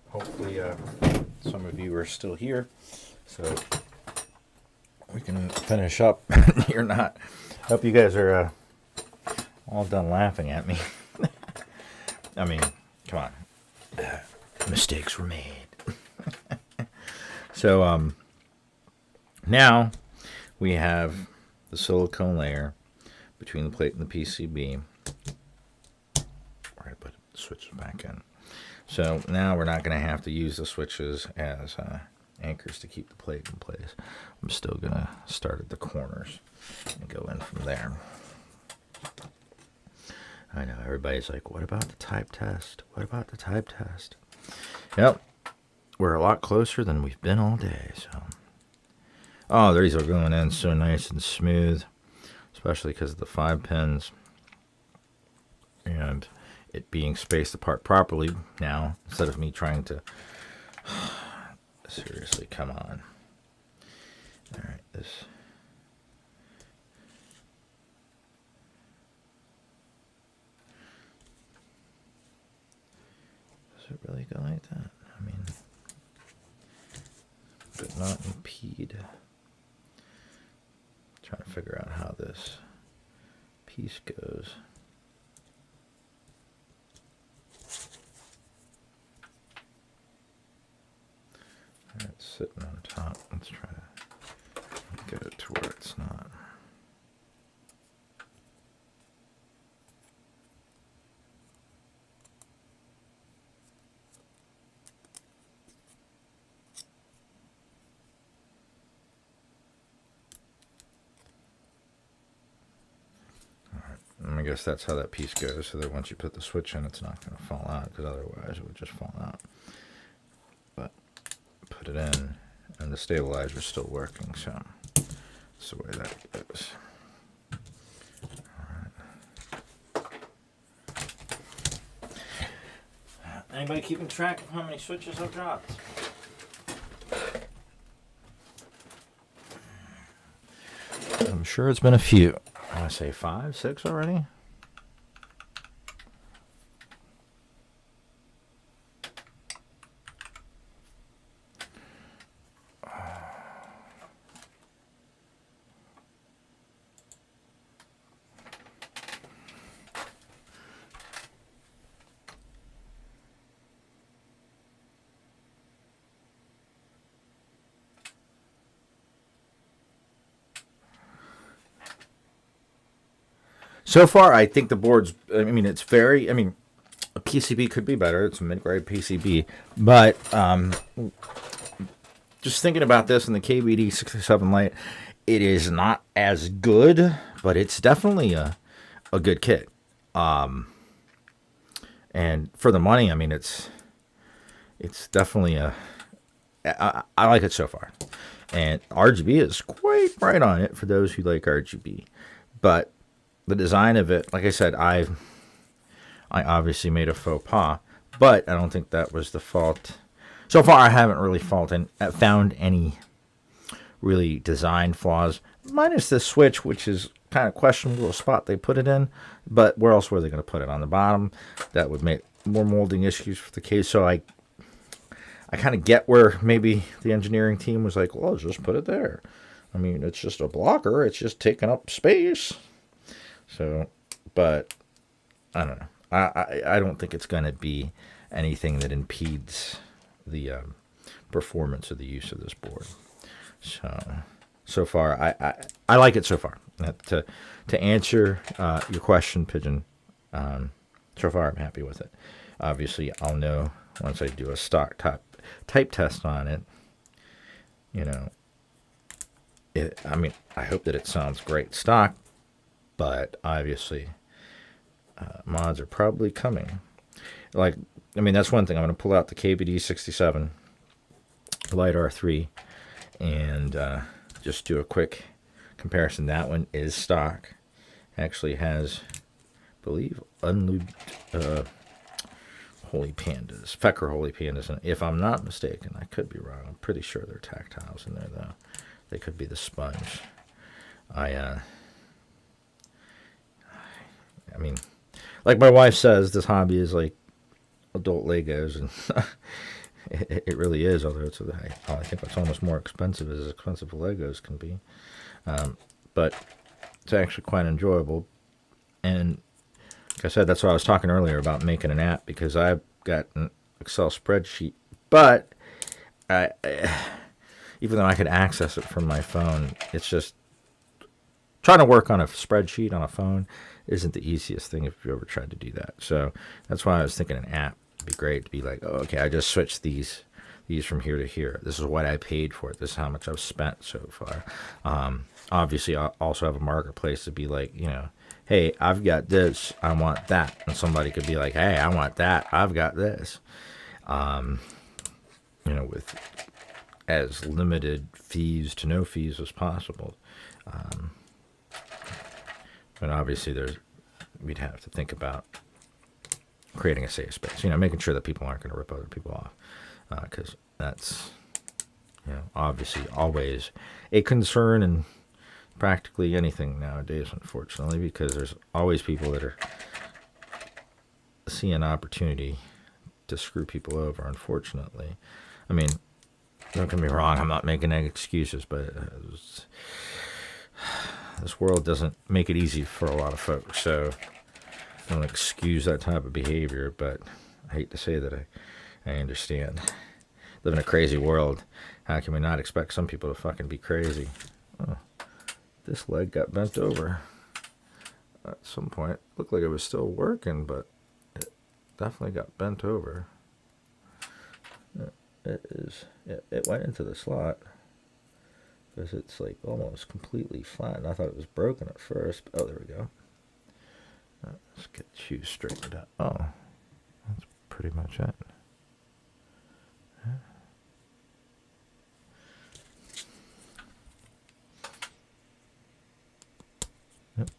Hopefully, some of you are still here, so we can finish up. You're not. Hope you guys are all done laughing at me. I mean, come on. Mistakes were made. So, now we have the silicone layer between the plate and the PCB. Where I put the switches back in. So now we're not going to have to use the switches as anchors to keep the plate in place. I'm still going to start at the corners and go in from there. I know everybody's like, what about the type test? What about the type test? Yep, we're a lot closer than we've been all day. So, oh, these are going in so nice and smooth, especially because of the 5 pins and it being spaced apart properly now, instead of me trying to seriously, come on. All right, this. Does it really go like that? I mean, but not impede. Trying to figure out how this piece goes. It's sitting on top. Let's try to get it to where it's not. I guess that's how that piece goes, so that once you put the switch in, it's not going to fall out, because otherwise it would just fall out. But put it in, and the stabilizer's still working, so that's the way that goes. All right. Anybody keeping track of how many switches I've dropped? I'm sure it's been a few. I want to say 5, 6 already. So far, I think the board's, I mean, it's very, I mean, a PCB could be better. It's a mid-grade PCB. But just thinking about this in the KBD67 Lite, it is not as good, but it's definitely a good kit. And for the money, I mean, it's definitely I like it so far. And RGB is quite bright on it for those who like RGB. But the design of it, like I said, I obviously made a faux pas, but I don't think that was the fault. So far, I haven't really found any really design flaws, minus this switch, which is kind of questionable spot they put it in. But where else were they going to put it? On the bottom? That would make more molding issues for the case. So I kind of get where maybe the engineering team was like, well, just put it there. I mean, it's just a blocker. It's just taking up space. So, but I don't know. I don't think it's going to be anything that impedes the performance of the use of this board. So far, I like it so far. To answer your question, Pigeon, so far I'm happy with it. Obviously, I'll know once I do a stock type test on it. You know, I mean, I hope that it sounds great stock. But obviously, mods are probably coming. Like, I mean, that's one thing. I'm going to pull out the KBD67 Lite R3 and just do a quick comparison. That one is stock. Actually has, I believe, unlubed Holy Pandas, Fecker Holy Pandas. And if I'm not mistaken, I could be wrong. I'm pretty sure there are tactiles in there, though. They could be the sponge. I mean, like my wife says, this hobby is like adult Legos, and it really is. Although I think it's almost more expensive, as expensive Legos can be. But it's actually quite enjoyable. And like I said, that's why I was talking earlier about making an app, because I've got an Excel spreadsheet, but even though I could access it from my phone, it's just trying to work on a spreadsheet on a phone isn't the easiest thing if you ever tried to do that. So that's why I was thinking an app would be great to be like, oh, okay, I just switched these from here to here. This is what I paid for it. This is how much I've spent so far. Obviously, I also have a marketplace to be like, hey, I've got this, I want that. And somebody could be like, hey, I want that, I've got this. With as limited fees to no fees as possible. But obviously, we'd have to think about creating a safe space. Making sure that people aren't going to rip other people off, because that's obviously always a concern in practically anything nowadays, unfortunately, because there's always people that are seeing an opportunity to screw people over, unfortunately. I mean, don't get me wrong, I'm not making any excuses, but this world doesn't make it easy for a lot of folks, so I don't excuse that type of behavior, but I hate to say that I understand. Live in a crazy world. How can we not expect some people to fucking be crazy? Oh, this leg got bent over. At some point, it looked like it was still working, but it definitely got bent over. It went into the slot, because it's like almost completely flat, and I thought it was broken at first. Oh, there we go. Let's get you straightened out. Oh, that's pretty much it. Yep.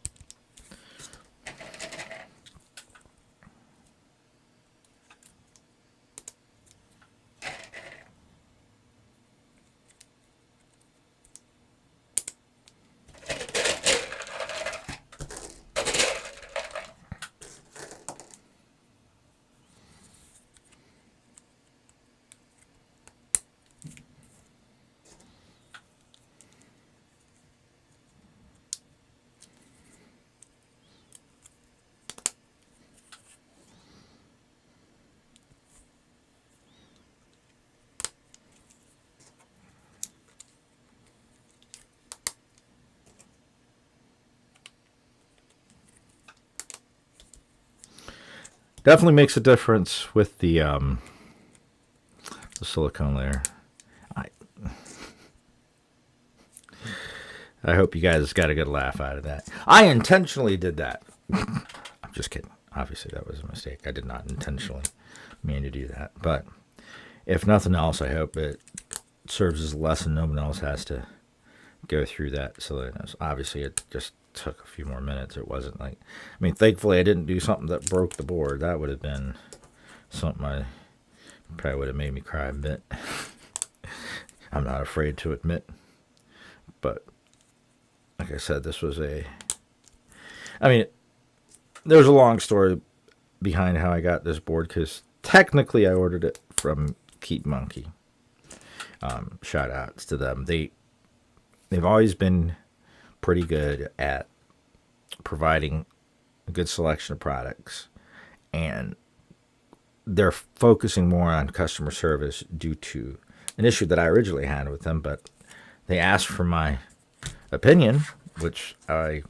Definitely makes a difference with the silicone layer. I hope you guys got a good laugh out of that. I intentionally did that. I'm just kidding. Obviously, that was a mistake. I did not intentionally mean to do that. But if nothing else, I hope it serves as a lesson. No one else has to go through that. So obviously, it just took a few more minutes. It wasn't like, thankfully I didn't do something that broke the board. That would have been something I probably would have made me cry a bit. I'm not afraid to admit. But like I said, this was there's a long story behind how I got this board, because technically I ordered it from Keep Monkey. Shout outs to them. They've always been pretty good at providing a good selection of products, and they're focusing more on customer service due to an issue that I originally had with them. But they asked for my opinion, which I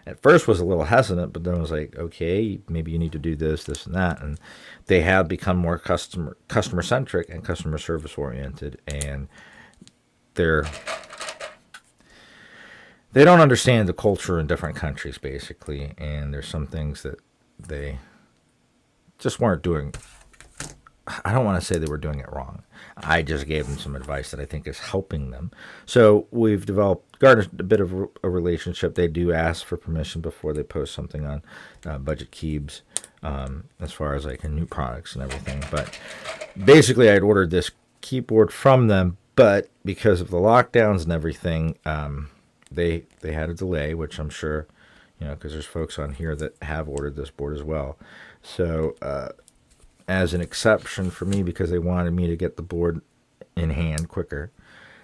at first was a little hesitant, but then I was like, okay, maybe you need to do this, and that. And they have become more customer centric and customer service oriented, and they don't understand the culture in different countries, basically, and there's some things that they just weren't doing. I don't want to say they were doing it wrong. I just gave them some advice that I think is helping them. So we've garnered a bit of a relationship. They do ask for permission before they post something on Budget Keybs, as far as like new products and everything. But basically, I had ordered this keyboard from them, but because of the lockdowns and everything, they had a delay, which I'm sure, because there's folks on here that have ordered this board as well. So as an exception for me, because they wanted me to get the board in hand quicker,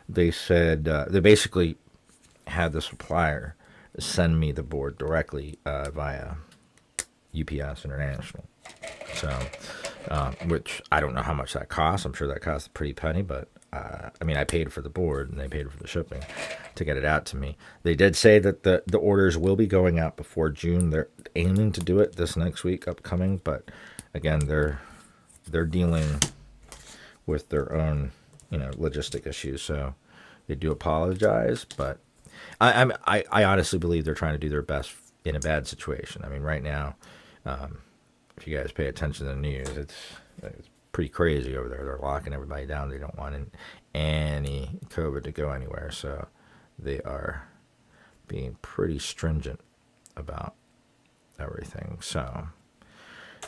they said they basically had the supplier send me the board directly via UPS International. So, which I don't know how much that costs. I'm sure that costs a pretty penny, but I mean, I paid for the board and they paid for the shipping to get it out to me. They did say that the orders will be going out before June. They're aiming to do it this next week upcoming, but again, they're dealing with their own, logistic issues. So they do apologize, but I honestly believe they're trying to do their best in a bad situation. I mean, right now, if you guys pay attention to the news, it's pretty crazy over there. They're locking everybody down. They don't want any COVID to go anywhere. So they are being pretty stringent about everything. So,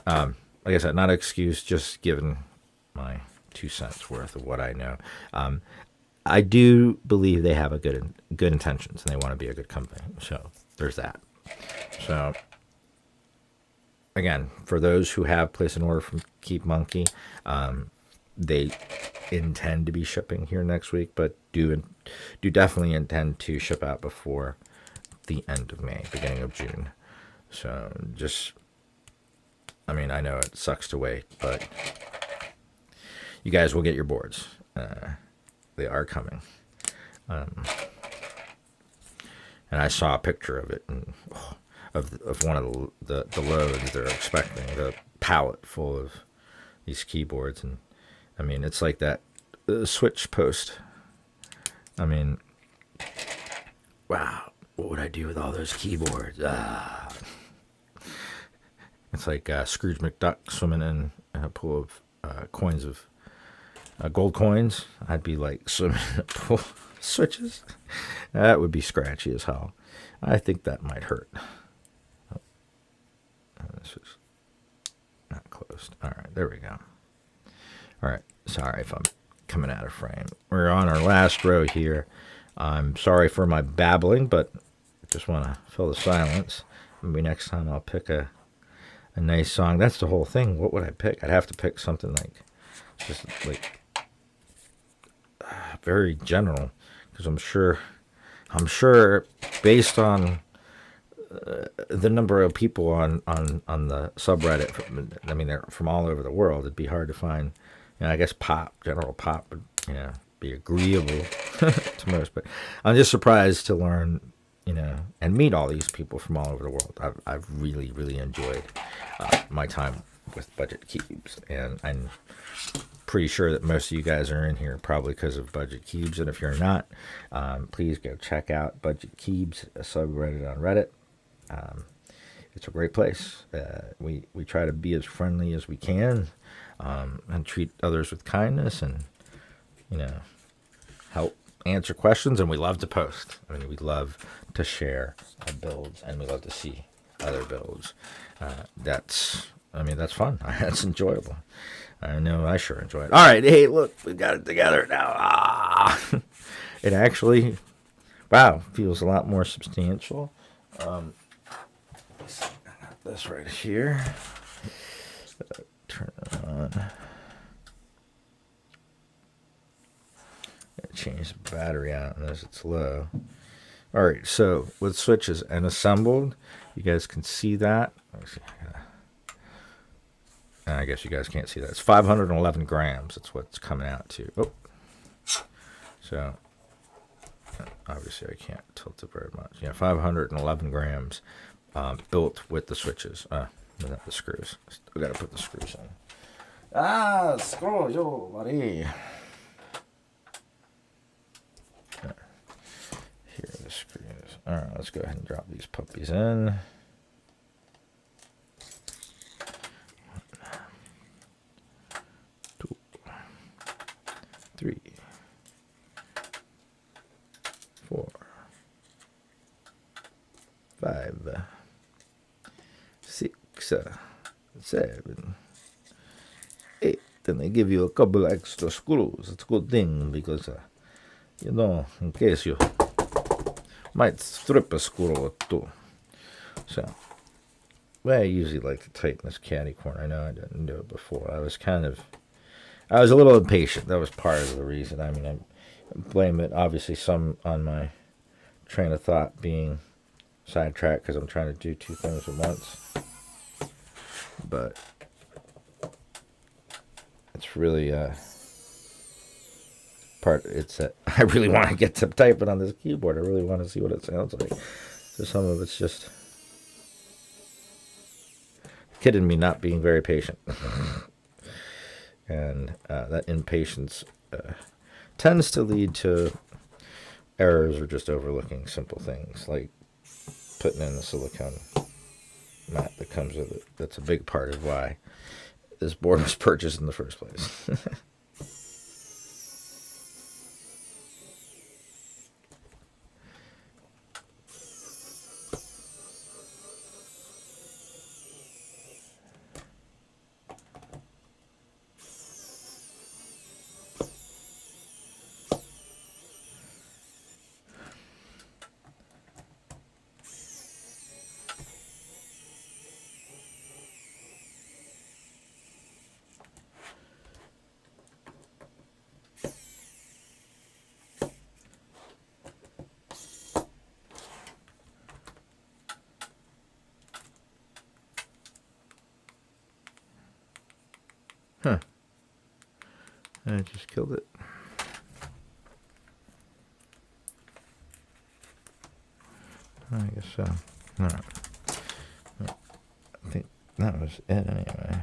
like I said, not an excuse, just giving my 2 cents worth of what I know. I do believe they have a good intentions and they want to be a good company. So there's that. So again, for those who have placed an order from Keep Monkey, they intend to be shipping here next week, but do definitely intend to ship out before the end of May, beginning of June. So just, I mean, I know it sucks to wait, but you guys will get your boards. They are coming. And I saw a picture of it, and of one of the loads they're expecting, the pallet full of these keyboards. And I mean, it's like that Switch post. I mean, wow, what would I do with all those keyboards? It's like Scrooge McDuck swimming in a pool of coins of gold coins. I'd be like swimming in a pool of switches. That would be scratchy as hell. I think that might hurt. This is not closed. All right, there we go. All right, sorry if I'm coming out of frame. We're on our last row here. I'm sorry for my babbling, but I just want to fill the silence. Maybe next time I'll pick a nice song. That's the whole thing. What would I pick? I'd have to pick something just like very general, because I'm sure based on the number of people on the subreddit, I mean, they're from all over the world. It'd be hard to find, I guess general pop would, be agreeable to most, but I'm just surprised to learn, and meet all these people from all over the world. I've really, really enjoyed my time with Budget Cubes, and I'm pretty sure that most of you guys are in here probably because of Budget Cubes, and if you're not, please go check out Budget Cubes, a subreddit on Reddit. It's a great place. We try to be as friendly as we can, and treat others with kindness, and help answer questions, and we love to post. I mean, we love to share our builds, and we love to see other builds. That's fun. That's enjoyable. I know I sure enjoy it. All right, hey, look, we got it together now. It actually, wow, feels a lot more substantial. I got this right here. Turn it on. Change the battery out unless it's low. All right, so with switches and assembled, you guys can see that. I guess you guys can't see that. It's 511 grams. That's what it's coming out to. Oh, so obviously I can't tilt it very much. 511 grams built with the switches. Without the screws. Still got to put the screws in. Screw you, buddy. Here are the screws. All right, let's go ahead and drop these puppies in. 2, 3, 4, 5, 6, 7, 8. Then they give you a couple extra screws. It's a good thing because, in case you might strip a screw or two. So, way I usually like to tighten this caddy corner. I know I didn't do it before. I was a little impatient. That was part of the reason. I mean, I blame it obviously some on my train of thought being sidetracked because I'm trying to do two things at once. But it's really it's that I really want to get to typing on this keyboard. I really want to see what it sounds like. So some of it's just kidding me not being very patient. And that impatience tends to lead to errors or just overlooking simple things like putting in the silicone mat that comes with it. That's a big part of why this board was purchased in the first place. Huh. I just killed it. I guess so. All right. I think that was it anyway.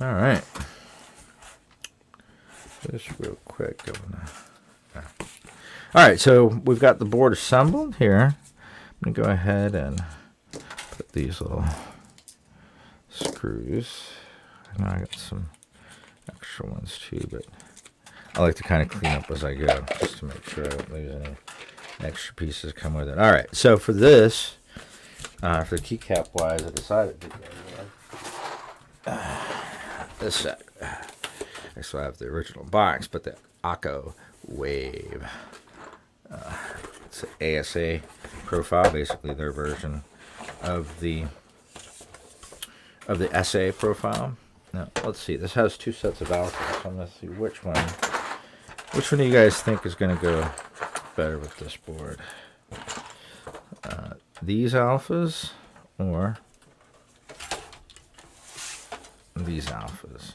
All right. Just real quick. All right, so we've got the board assembled here. I'm going to go ahead and put these little screws. I know I got some extra ones too, but I like to kind of clean up as I go just to make sure I don't lose any extra pieces come with it. All right, so for this, for the keycap wise, I decided to go this set. I still have the original box, but the Akko Wave. It's an ASA profile, basically their version of the SA profile. Now let's see. This has two sets of alphas. So I'm gonna see which one do you guys think is gonna go better with this board? These alphas or these alphas?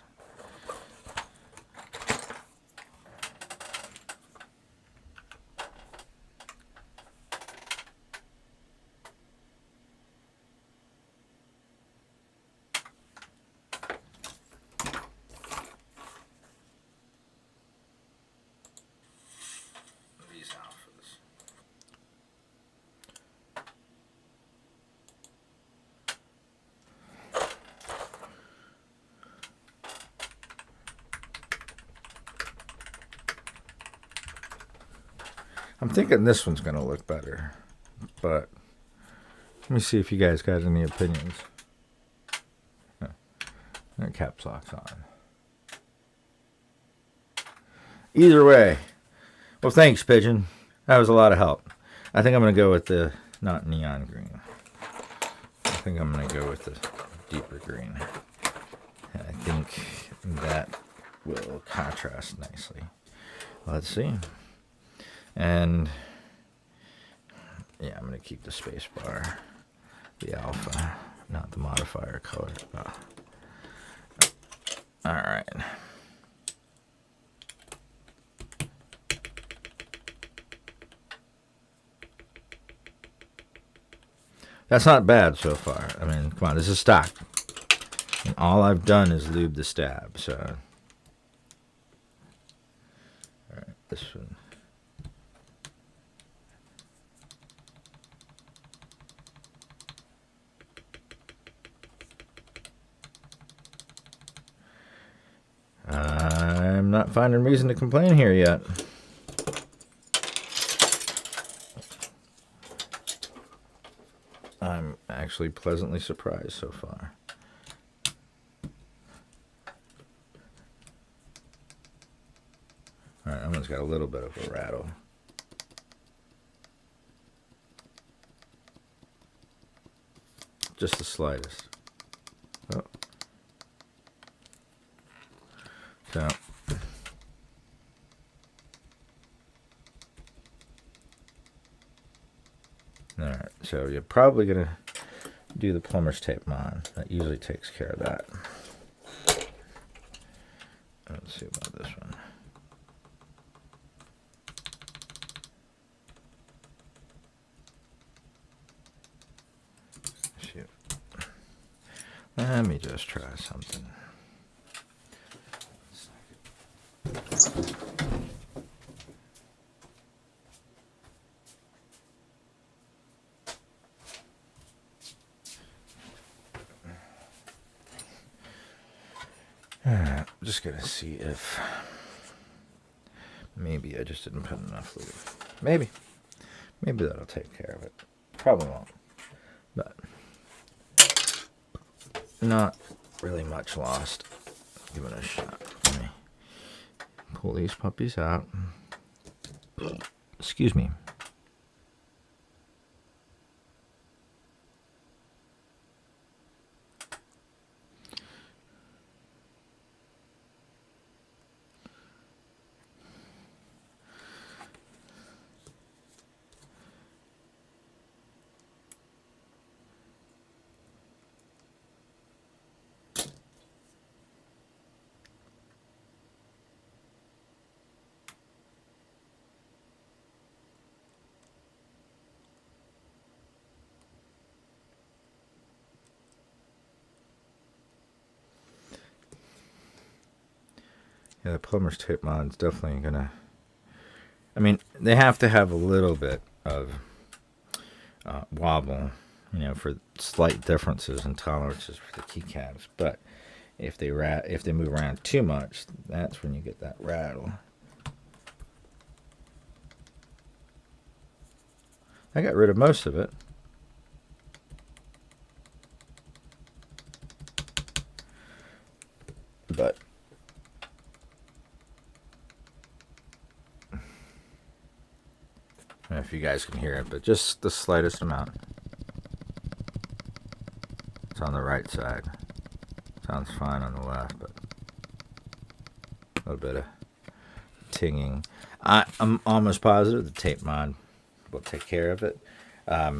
I'm thinking this one's going to look better, but let me see if you guys got any opinions. Caps lock's on. Either way, well, thanks, Pigeon. That was a lot of help. I think I'm going to go with the not neon green. I think I'm going to go with the deeper green. I think that will contrast nicely. Let's see. And yeah, I'm going to keep the space bar, the alpha, not the modifier color. Oh. All right. That's not bad so far. I mean, come on, this is stock. And all I've done is lube the stab, so. All right, this one. I'm not finding reason to complain here yet. I'm actually pleasantly surprised so far. All right, that one's got a little bit of a rattle. Just the slightest. Oh. So. Alright, so you're probably going to do the plumber's tape on. That usually takes care of that. Let's see about this one. Shoot. Let me just try something. I'm just gonna see if maybe I just didn't put enough lube. Maybe that'll take care of it. Probably won't, but not really much lost. Give it a shot. Let me pull these puppies out. Excuse me. Yeah, the plumber's tape mod's definitely gonna. I mean, they have to have a little bit of wobble, you know, for slight differences in tolerances for the keycaps. But if they move around too much, that's when you get that rattle. I got rid of most of it. But I don't know if you guys can hear it, but just the slightest amount. It's on the right side. Sounds fine on the left, but a little bit of tinging. I'm almost positive the tape mod will take care of it. I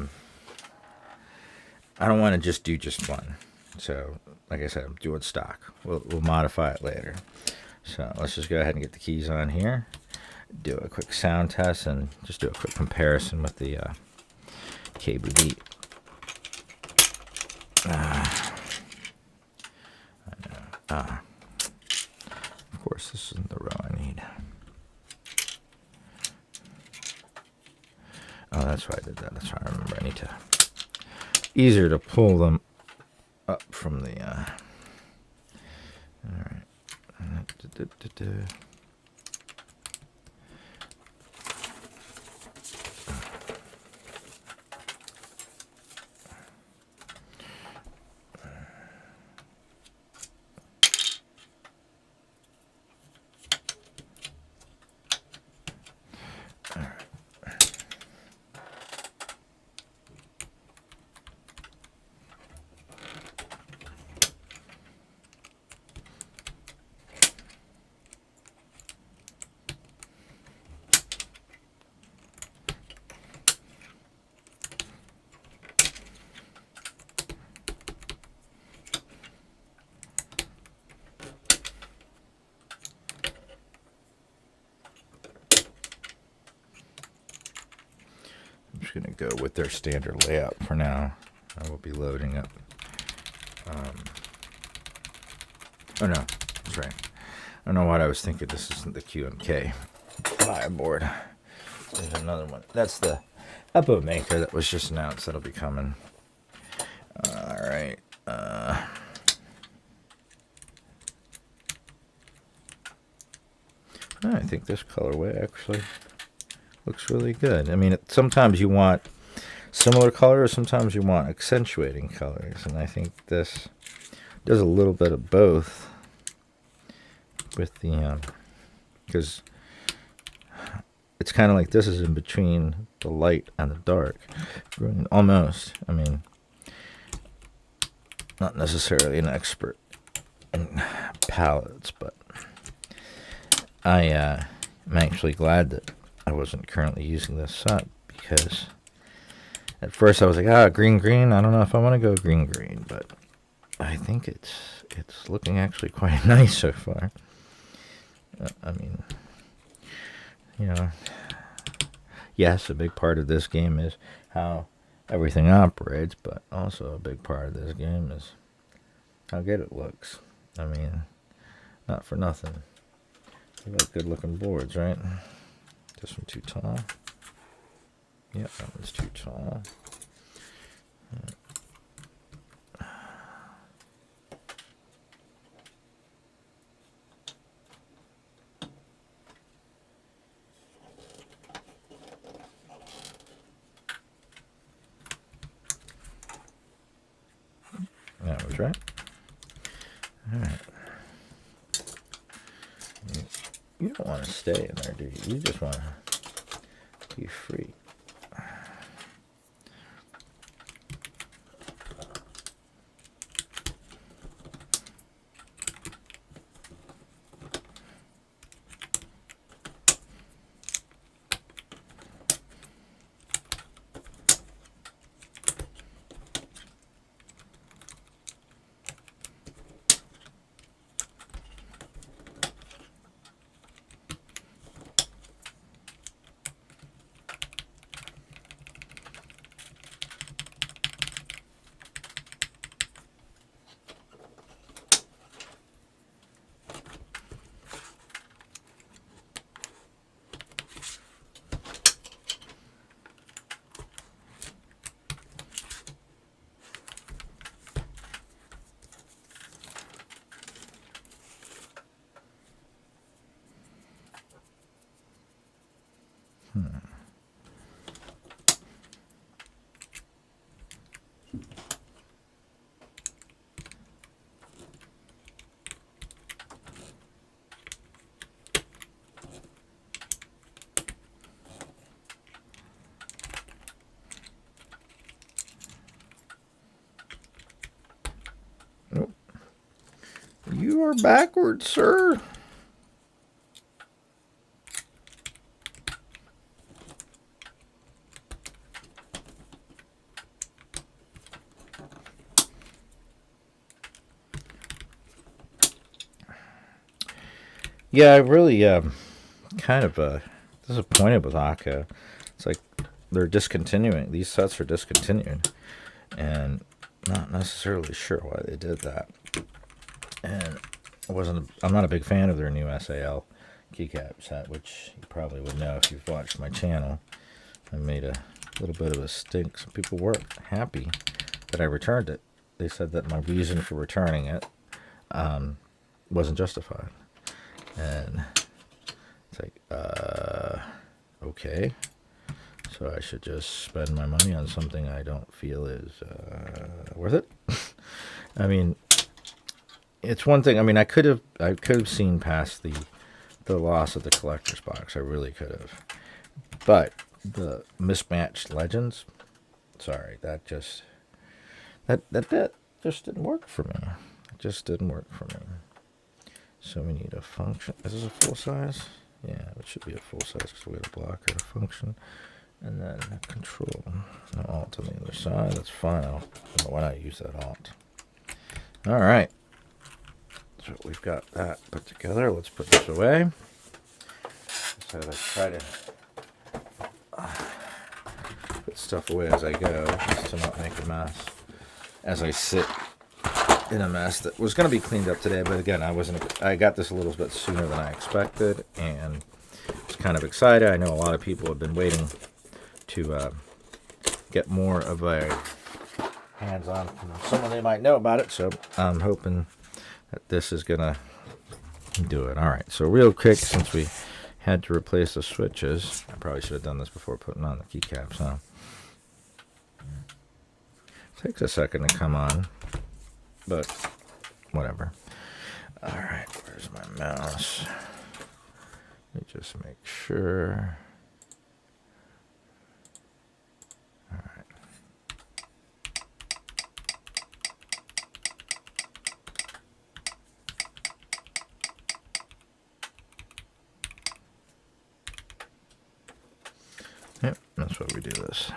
don't want to just do just one. So, like I said, I'm doing stock. We'll modify it later. So let's just go ahead and get the keys on here. Do a quick sound test and just do a quick comparison with the KBB. Of course, this isn't the row I need. Oh, that's why I did that. That's why I remember. I need to. Easier to pull them up from the. All right. I'm just going to go with their standard layout for now. I will be loading up. Oh no, that's right. I don't know what I was thinking. This isn't the QMK board. There's another one. That's the Epo Maker that was just announced. That'll be coming. All right. I think this colorway actually looks really good. I mean, sometimes you want similar colors, sometimes you want accentuating colors, and I think this does a little bit of both with the because it's kind of like this is in between the light and the dark. Green, almost. I mean, not necessarily an expert in palettes, but I'm actually glad that I wasn't currently using this set, because at first I was like, green, I don't know if I want to go green, but I think it's looking actually quite nice so far. I mean, you know, yes, a big part of this game is how everything operates, but also a big part of this game is how good it looks. I mean, not for nothing. You got good looking boards, right? This one too tall. Yep, that one's too tall. That was right. All right. You don't want to stay in there, do you? You just want to be free. Nope. You are backwards, sir. Yeah, I really kind of disappointed with Akko. It's like they're discontinuing. These sets are discontinued, and not necessarily sure why they did that. And I'm not a big fan of their new SAL keycap set, which you probably would know if you've watched my channel. I made a little bit of a stink. Some people weren't happy that I returned it. They said that my reason for returning it wasn't justified. And it's like, okay. So I should just spend my money on something I don't feel is worth it. I mean, it's one thing. I mean, I could have seen past the loss of the collector's box. I really could have. But the mismatched legends, sorry, that just didn't work for me. It just didn't work for me. So we need a function. Is this a full size? Yeah, it should be a full size because we got a blocker, a function, and then a control. No alt on the other side. That's fine. Why not use that alt? All right. So we've got that put together. Let's put this away. So I try to put stuff away as I go, just to not make a mess. As I sit in a mess that was going to be cleaned up today, but again, I got this a little bit sooner than I expected, and was kind of excited. I know a lot of people have been waiting to get more of a hands-on from someone they might know about it, so I'm hoping that this is going to do it. All right, so real quick, since we had to replace the switches, I probably should have done this before putting on the keycaps, huh? Takes a second to come on, but whatever. All right, where's my mouse? Let me just make sure. That's why we do this.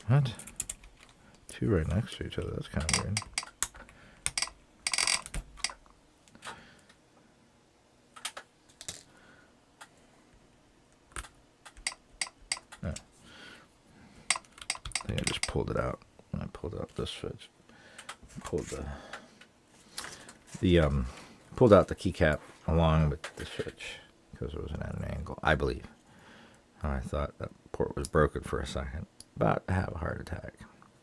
What? Two right next to each other. That's kind of weird. Oh. I think I just pulled it out. When I pulled out this switch. Pulled pulled out the keycap along with the switch because it was at an angle, I believe. Oh, I thought that port was broken for a second. About to have a heart attack.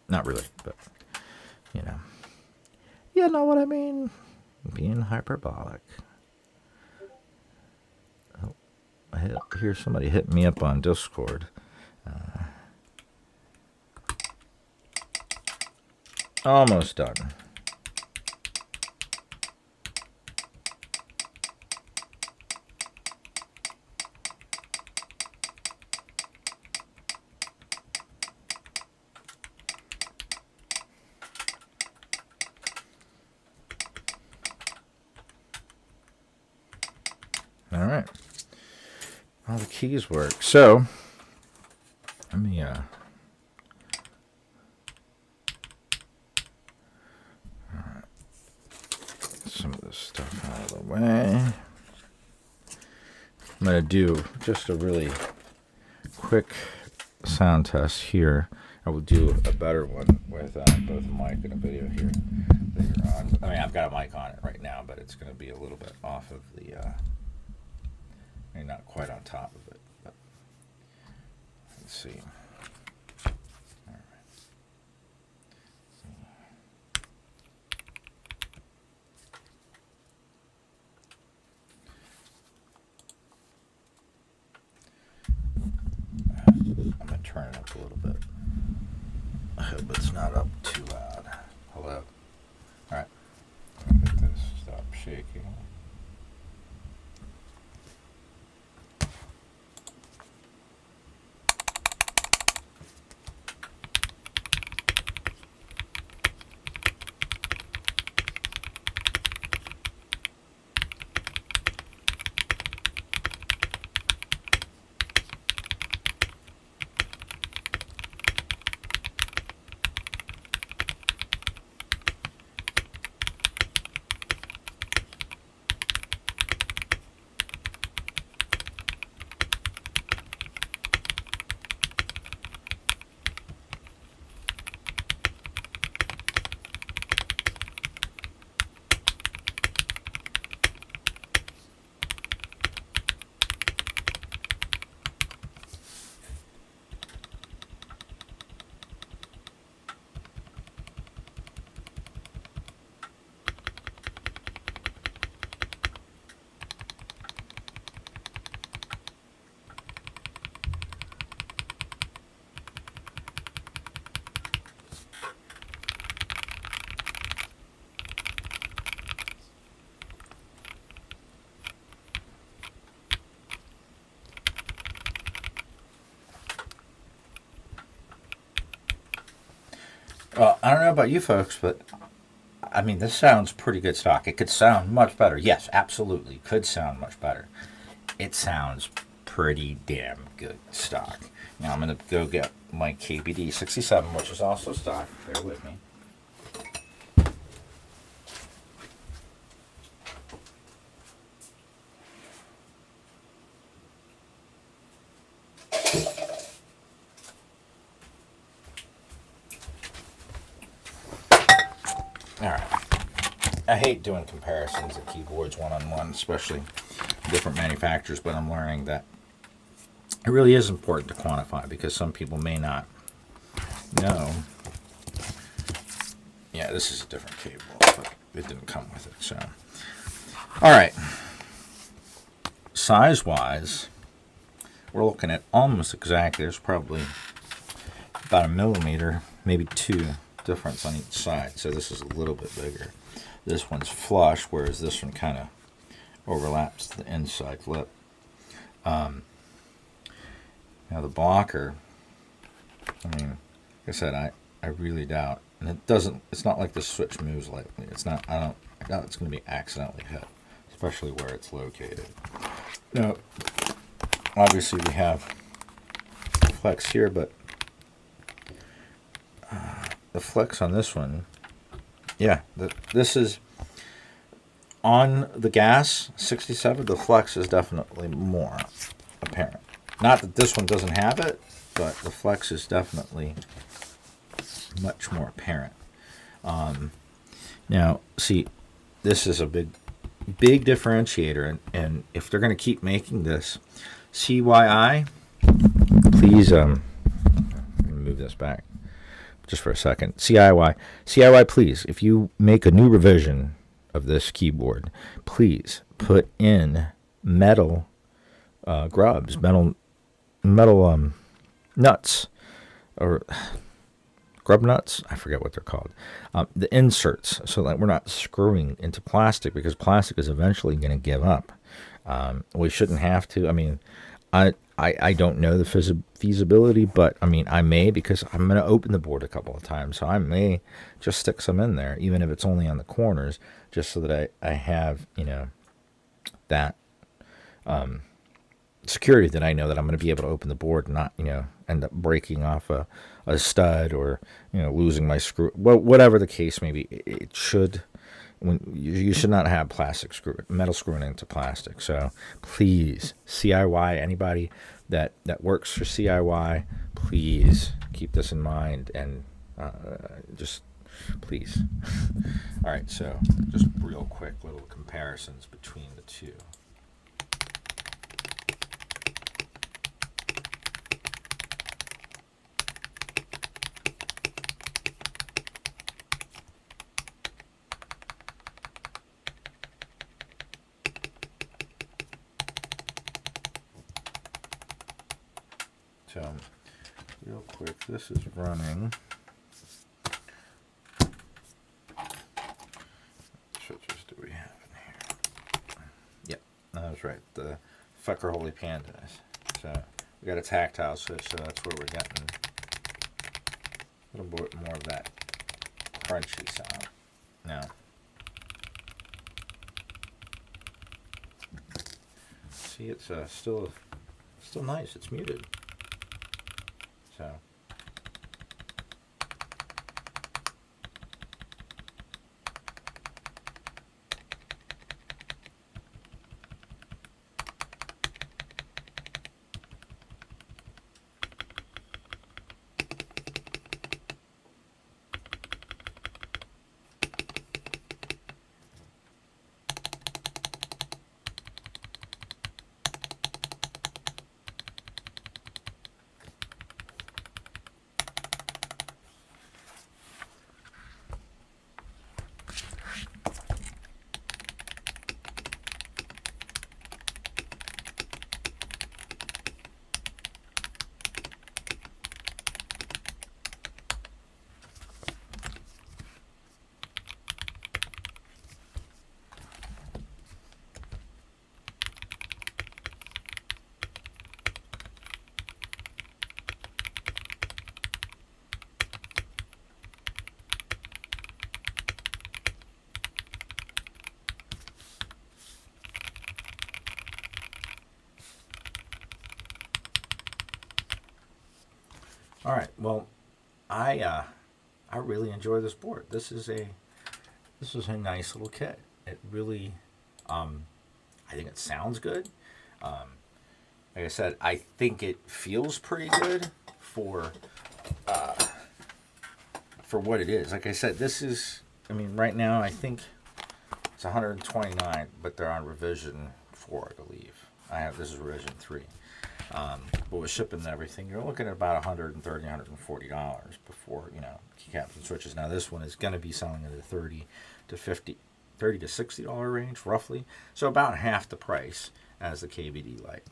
Not really, but you know. You know what I mean? Being hyperbolic. Oh, I hear somebody hit me up on Discord. Almost done. All right. All the keys work. So, let me some of this stuff out of the way. I'm going to do just a really quick sound test here. I will do a better one with both a mic and a video here later on. I mean, I've got a mic on it right now, but it's going to be a little bit off of the, I mean, not quite on top of it, but let's see. I'm going to turn it up a little bit. I hope it's not up too loud. Hello. Alright. I'm going to get this stop shaking. Well, I don't know about you folks, but I mean, this sounds pretty good stock. It could sound much better. Yes, absolutely. Could sound much better. It sounds pretty damn good stock. Now I'm going to go get my KBD67, which is also stock. Bear with me. Alright. I hate doing comparisons of keyboards one-on-one, especially different manufacturers, but I'm learning that it really is important to quantify because some people may not know. Yeah, this is a different cable, but it didn't come with it. So, alright. Size-wise, we're looking at almost exactly, there's probably about a millimeter, maybe two difference on each side. So this is a little bit bigger. This one's flush, whereas this one kind of overlaps the inside lip. Now the blocker, I mean, like I said, I really doubt And it doesn't, it's not like the switch moves lightly. It's not, I doubt it's going to be accidentally hit, especially where it's located. Now, obviously we have flex here, but the flex on this one, yeah, this is on the gas 67. The flex is definitely more apparent. Not that this one doesn't have it, but the flex is definitely much more apparent. Now, see, this is a big differentiator, and if they're going to keep making this, CYI, please, let me move this back just for a second. CIY, please, if you make a new revision of this keyboard, please put in metal grubs, metal nuts, or grub nuts, I forget what they're called, the inserts, so that we're not screwing into plastic, because plastic is eventually going to give up. We shouldn't have to. I mean, I don't know the feasibility, but I mean, I may, because I'm going to open the board a couple of times, so I may just stick some in there, even if it's only on the corners, just so that I have, you know, that security, that I know that I'm going to be able to open the board and not, you know, end up breaking off a stud, or, you know, losing my screw. Well, whatever the case may be, it should, when you should not have metal screwing into plastic. So please, CIY, anybody that works for CIY, please keep this in mind, and just please. All right, so just real quick little comparisons between the two. So, real quick, this is running. What switches do we have in here? Yep, that was right. The Fecker Holy Pandas. So we got a tactile switch, so that's where we're getting a little bit more of that crunchy sound. Now, see, it's still nice. It's muted. So, all right. Well, I really enjoy this board. This is a nice little kit. It really, I think it sounds good. Like I said, I think it feels pretty good for what it is. Like I said, this is, I mean, right now I think it's 129, but they're on revision 4, I believe. This is revision 3. But with shipping and everything, you're looking at about $130, $140 before, you know, keycaps and switches. Now this one is going to be selling in the $30 to $60 range, roughly. So about half the price as the KBD Lite.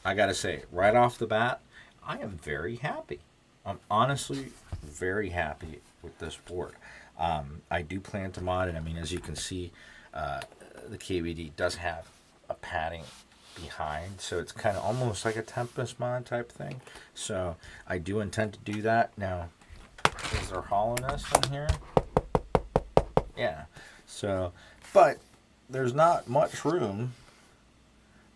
I got to say, right off the bat, I am very happy. I'm honestly very happy with this board. I do plan to mod it. I mean, as you can see, the KBD does have a padding behind, so it's kind of almost like a Tempest mod type thing. So I do intend to do that. Now, Is there hollowness in here? Yeah. So, but there's not much room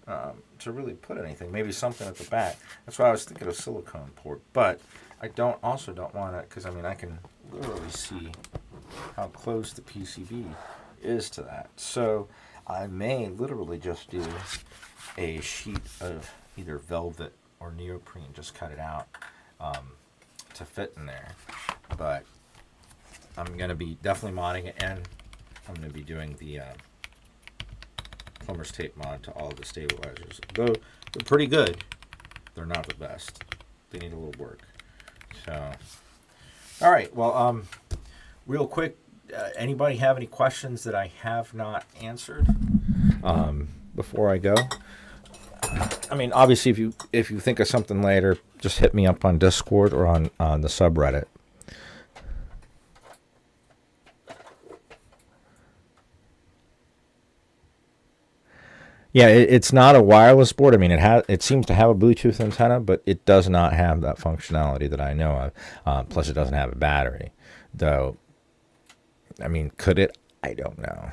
to really put anything. Maybe something at the back. That's why I was thinking of silicone port. But I don't want it, because I mean I can literally see how close the PCB is to that. So I may literally just do a sheet of either velvet or neoprene, just cut it out to fit in there. But I'm going to be definitely modding it, and I'm going to be doing the plumber's tape mod to all of the stabilizers. Though they're pretty good, they're not the best. They need a little work. So, all right. Well, real quick, anybody have any questions that I have not answered before I go? I mean, obviously, if you think of something later, just hit me up on Discord or on the subreddit. Yeah, it's not a wireless board. I mean, it seems to have a Bluetooth antenna, but it does not have that functionality that I know of. Plus, it doesn't have a battery, though. I mean, could it? I don't know.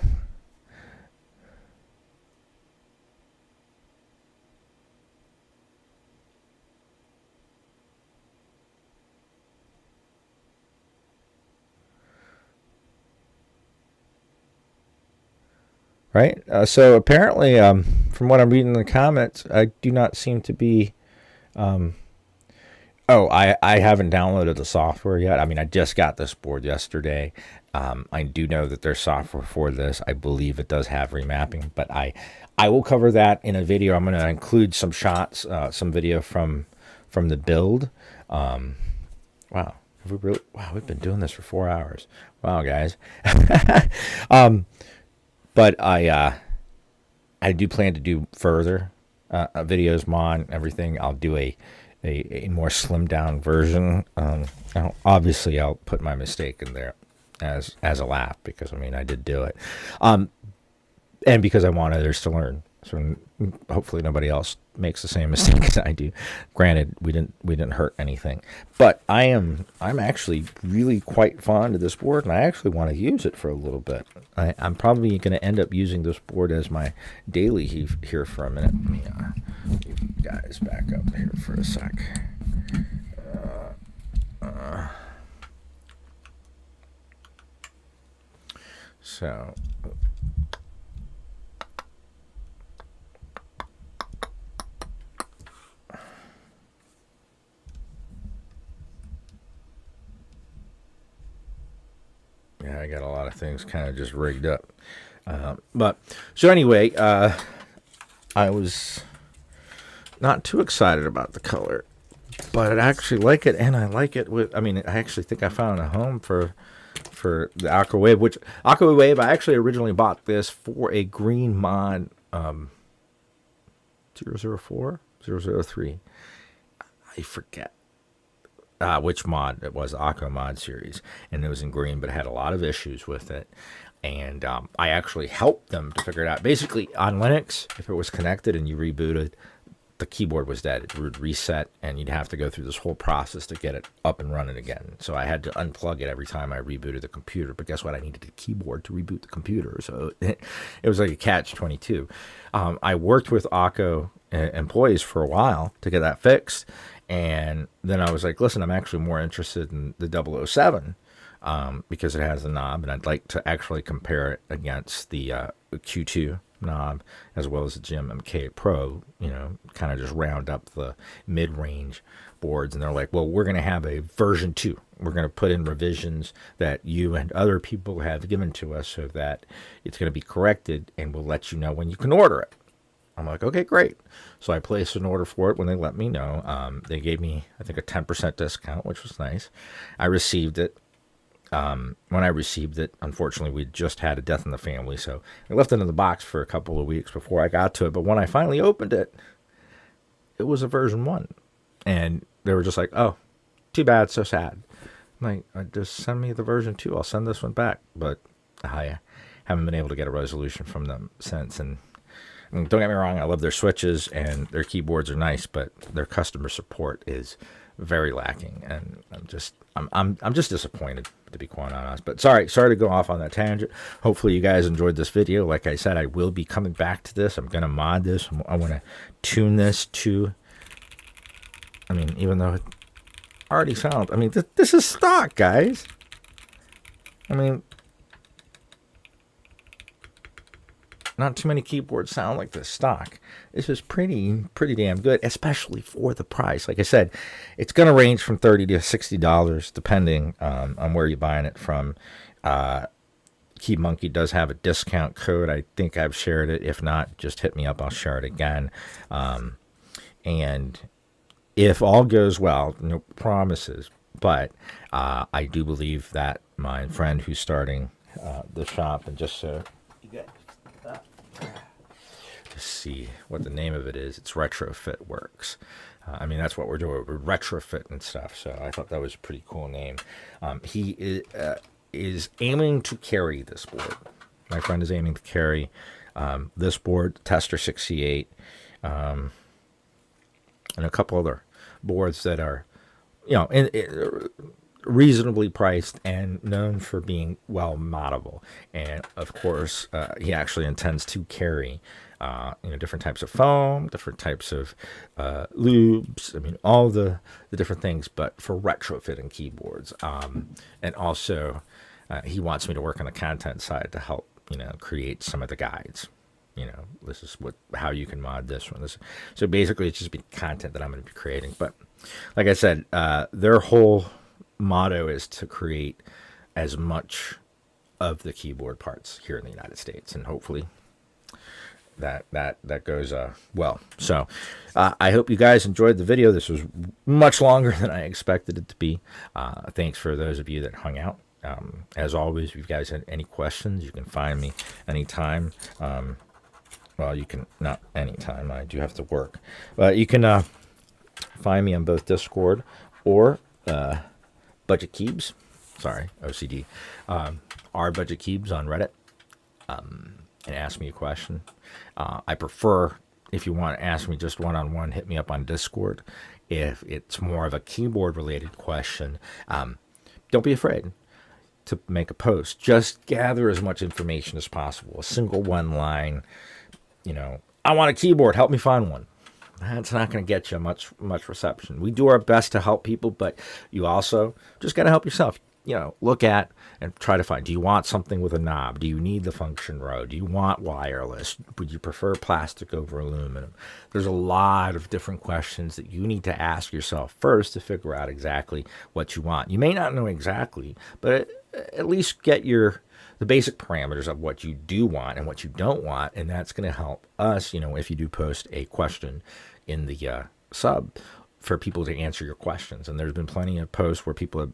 Right? So apparently, from what I'm reading in the comments, I do not seem to be... I haven't downloaded the software yet. I mean, I just got this board yesterday. I do know that there's software for this. I believe it does have remapping, but I will cover that in a video. I'm going to include some shots, some video from the build. Wow. We've been doing this for 4 hours. Wow, guys. But I do plan to do further videos, mod, everything. I'll do a more slimmed down version. Obviously, I'll put my mistake in there as a laugh, because I mean I did do it, and because I want others to learn. So hopefully nobody else makes the same mistake as I do. Granted, we didn't hurt anything, but I'm actually really quite fond of this board, and I actually want to use it for a little bit. I'm probably going to end up using this board as my daily here for a minute. Let me get you guys back up here for a sec. So. Yeah, I got a lot of things kind of just rigged up. But so anyway, I was not too excited about the color, but I actually like it, and I like it with. I mean, I actually think I found a home for the Aqua Wave, which Aqua Wave I actually originally bought this for a green mod 004, 003. I forget. Which mod it was, the Aqua mod series, and it was in green, but it had a lot of issues with it, and I actually helped them to figure it out. Basically, on Linux, if it was connected and you rebooted, the keyboard was dead. It would reset, and you'd have to go through this whole process to get it up and running again. So I had to unplug it every time I rebooted the computer, but guess what? I needed a keyboard to reboot the computer, so it was like a catch-22. I worked with Aqua employees for a while to get that fixed. And then I was like, listen, I'm actually more interested in the 007 because it has the knob, and I'd like to actually compare it against the Q2 knob as well as the GMMK Pro, kind of just round up the mid-range boards. And they're like, well, we're going to have a version 2. We're going to put in revisions that you and other people have given to us so that it's going to be corrected, and we'll let you know when you can order it. I'm like, okay, great. So I placed an order for it when they let me know. They gave me, I think, a 10% discount, which was nice. I received it. When I received it, unfortunately, we just had a death in the family, so I left it in the box for a couple of weeks before I got to it. But when I finally opened it, it was a version 1. And they were just like, oh, too bad, so sad. I'm like, just send me the version 2. I'll send this one back. But I haven't been able to get a resolution from them since. And don't get me wrong, I love their switches and their keyboards are nice, but their customer support is very lacking, and I'm just disappointed, to be quite honest. But sorry to go off on that tangent. Hopefully you guys enjoyed this video. Like I said, I will be coming back to this. I'm gonna mod this. I want to tune this to, I mean, even though it already sounds, I mean, this is stock, guys. I mean, not too many keyboards sound like this stock. This is pretty damn good, especially for the price. Like I said, it's going to range from $30 to $60 depending on where you're buying it from. KeyMonkey does have a discount code. I think I've shared it. If not, just hit me up. I'll share it again. And if all goes well, no promises, but I do believe that my friend who's starting the shop, and just so you guys to see what the name of it is, it's Retrofit Works. I mean, that's what we're doing. We're retrofit and stuff. So I thought that was a pretty cool name. He is aiming to carry this board. My friend is aiming to carry this board, Tester 68, and a couple other boards that are, you know, reasonably priced and known for being well moddable. And of course, he actually intends to carry different types of foam, different types of lubes. I mean, all the different things, but for retrofitting keyboards. And also, he wants me to work on the content side to help, create some of the guides. This is how you can mod this one. So basically, it's just be content that I'm going to be creating. But like I said, their whole motto is to create as much of the keyboard parts here in the United States, and hopefully that goes well. So I hope you guys enjoyed the video. This was much longer than I expected it to be. Thanks for those of you that hung out. As always, if you guys had any questions, you can find me anytime. Well, you can, not anytime, I do have to work, but you can find me on both Discord or Budget Keebs, sorry, OCD, our Budget Keebs on Reddit, and ask me a question. I prefer, if you want to ask me just one-on-one, hit me up on Discord. If it's more of a keyboard-related question, don't be afraid to make a post. Just gather as much information as possible. A single one line, I want a keyboard, help me find one. That's not going to get you much reception. We do our best to help people, but you also just got to help yourself. Look at and try to find, do you want something with a knob? Do you need the function row? Do you want wireless? Would you prefer plastic over aluminum? There's a lot of different questions that you need to ask yourself first to figure out exactly what you want. You may not know exactly, but at least get the basic parameters of what you do want and what you don't want, and that's going to help us, if you do post a question in the sub, for people to answer your questions. And there's been plenty of posts where people have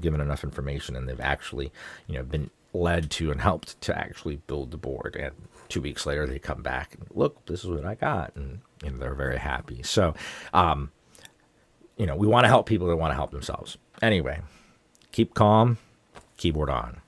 given enough information, and they've actually been led to and helped to actually build the board, and 2 weeks later they come back and look, this is what I got, and they're very happy. So we want to help people that want to help themselves. Anyway, keep calm, keyboard on.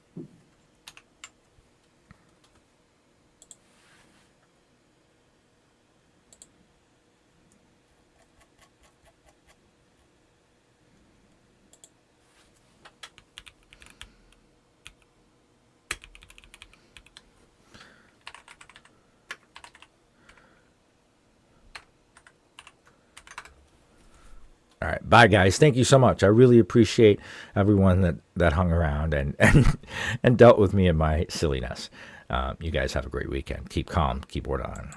All right, bye guys. Thank you so much. I really appreciate everyone that hung around and dealt with me and my silliness. You guys have a great weekend. Keep calm, keyboard on.